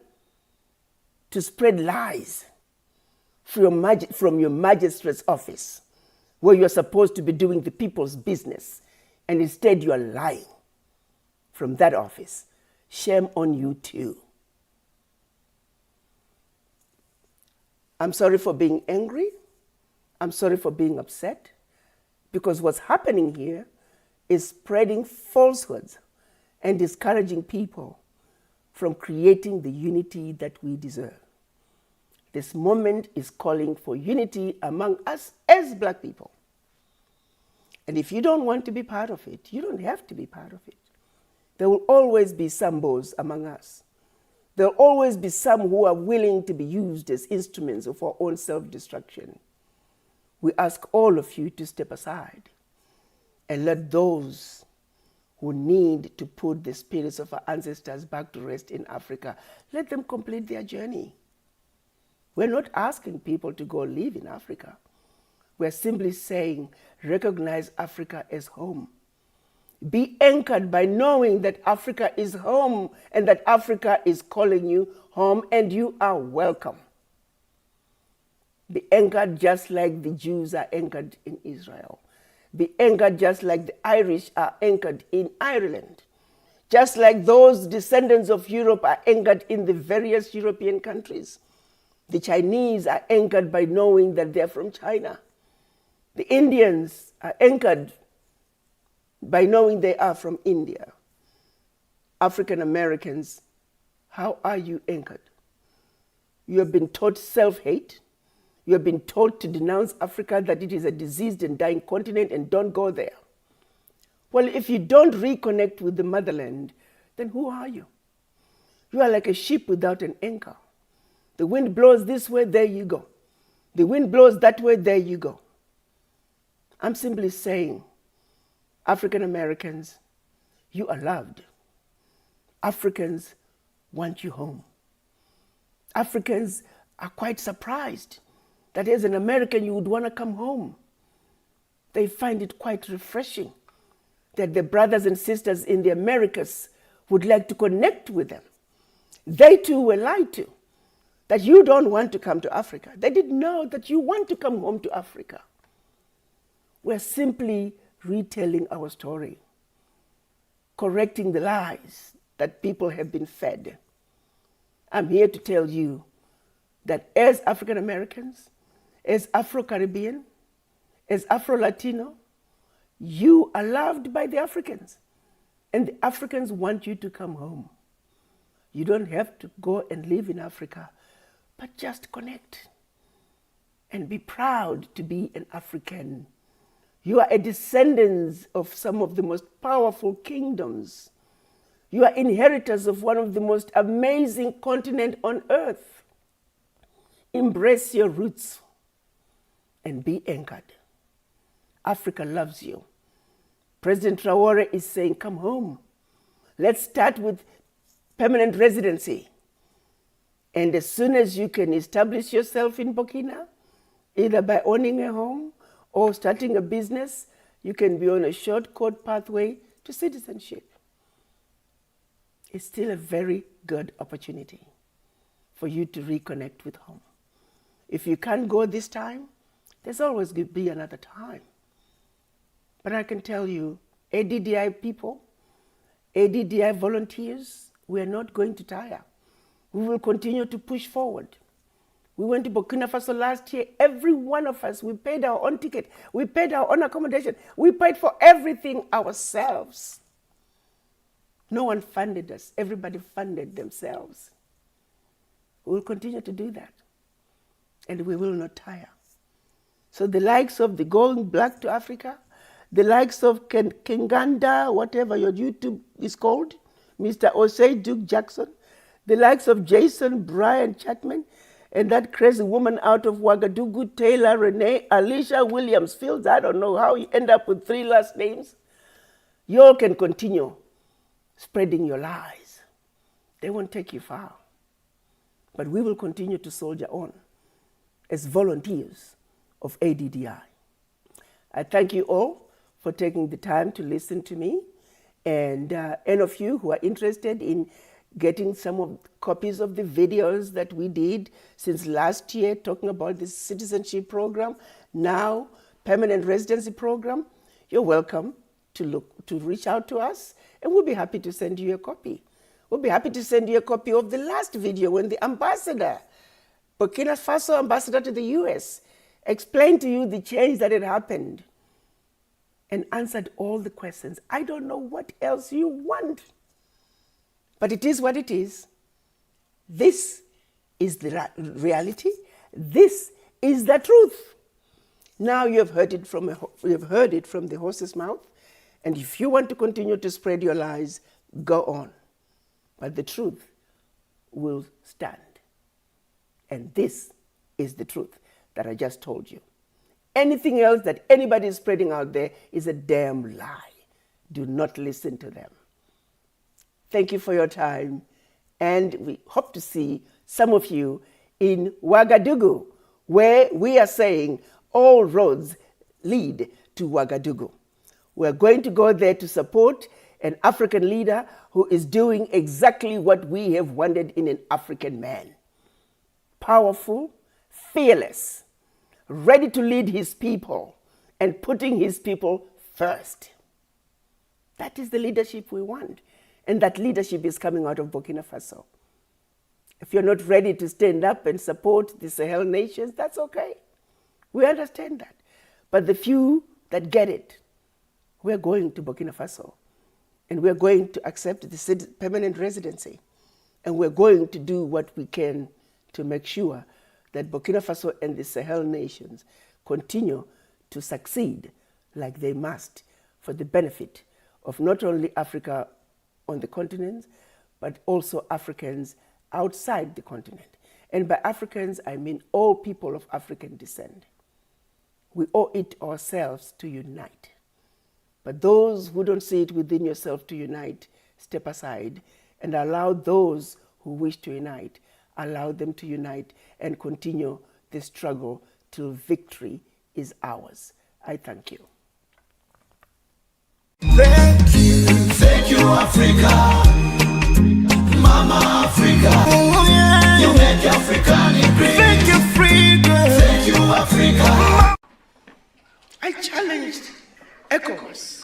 to spread lies from your magistrate's office, where you're supposed to be doing the people's business, and instead you are lying from that office. Shame on you too. I'm sorry for being angry. I'm sorry for being upset, because what's happening here is spreading falsehoods and discouraging people from creating the unity that we deserve. This moment is calling for unity among us as Black people. And if you don't want to be part of it, you don't have to be part of it. There will always be Sambos among us. There will always be some who are willing to be used as instruments of our own self-destruction. We ask all of you to step aside and let those who need to put the spirits of our ancestors back to rest in Africa, let them complete their journey. We're not asking people to go live in Africa. We're simply saying, recognize Africa as home. Be anchored by knowing that Africa is home and that Africa is calling you home and you are welcome. Be anchored just like the Jews are anchored in Israel. Be anchored just like the Irish are anchored in Ireland. Just like those descendants of Europe are anchored in the various European countries. The Chinese are anchored by knowing that they're from China. The Indians are anchored by knowing they are from India. African Americans, how are you anchored? You have been taught self-hate. You have been taught to denounce Africa, that it is a diseased and dying continent, and don't go there. Well, if you don't reconnect with the motherland, then who are you? You are like a ship without an anchor. The wind blows this way, there you go. The wind blows that way, there you go. I'm simply saying, African Americans, you are loved. Africans want you home. Africans are quite surprised that as an American you would want to come home. They find it quite refreshing that their brothers and sisters in the Americas would like to connect with them. They too were lied to, that you don't want to come to Africa. They didn't know that you want to come home to Africa. We're simply retelling our story, correcting the lies that people have been fed. I'm here to tell you that as African Americans, as Afro-Caribbean, as Afro-Latino, you are loved by the Africans, and the Africans want you to come home. You don't have to go and live in Africa, but just connect and be proud to be an African. You are a descendant of some of the most powerful kingdoms. You are inheritors of one of the most amazing continents on earth. Embrace your roots and be anchored. Africa loves you. President Traore is saying, come home. Let's start with permanent residency. And as soon as you can establish yourself in Burkina, either by owning a home or starting a business, you can be on a shortcut pathway to citizenship. It's still a very good opportunity for you to reconnect with home. If you can't go this time, there's always going to be another time. But I can tell you, ADDI people, ADDI volunteers, we are not going to tire. We will continue to push forward. We went to Burkina Faso last year. Every one of us, we paid our own ticket. We paid our own accommodation. We paid for everything ourselves. No one funded us. Everybody funded themselves. We will continue to do that. And we will not tire. So the likes of the Going Black to Africa, the likes of Kenganda, whatever your YouTube is called, Mr. Osei Duke Jackson, the likes of Jason Brian Chapman, and that crazy woman out of Ouagadougou, Taylor Renee, Alicia Williams Fields, I don't know how you end up with 3 last names. You all can continue spreading your lies. They won't take you far. But we will continue to soldier on as volunteers of ADDI. I thank you all for taking the time to listen to me. And any of you who are interested in getting some of copies of the videos that we did since last year talking about this citizenship program, now permanent residency program, you're welcome to reach out to us, and we'll be happy to send you a copy. We'll be happy to send you a copy of the last video when the ambassador, Burkina Faso ambassador to the US, explained to you the change that had happened and answered all the questions. I don't know what else you want, but it is what it is. This is the reality. This is the truth. Now you have heard it from the horse's mouth, and if you want to continue to spread your lies, go on. But the truth will stand. And this is the truth that I just told you. Anything else that anybody is spreading out there is a damn lie. Do not listen to them. Thank you for your time, and we hope to see some of you in Ouagadougou, where we are saying all roads lead to Ouagadougou. We're going to go there to support an African leader who is doing exactly what we have wanted in an African man. Powerful, fearless, ready to lead his people and putting his people first. That is the leadership we want. And that leadership is coming out of Burkina Faso. If you're not ready to stand up and support the Sahel nations, that's okay. We understand that. But the few that get it, we're going to Burkina Faso. And we're going to accept the permanent residency. And we're going to do what we can to make sure that Burkina Faso and the Sahel nations continue to succeed like they must for the benefit of not only Africa on the continent, but also Africans outside the continent. And by Africans, I mean all people of African descent. We owe it ourselves to unite. But those who don't see it within yourself to unite, step aside and allow those who wish to unite, allow them to unite and continue the struggle till victory is ours. I thank you. Thank you, Africa. Mama Africa. Oh, yeah. You make Africa great. Thank you, Africa. Thank you, Africa. I challenged ECOWAS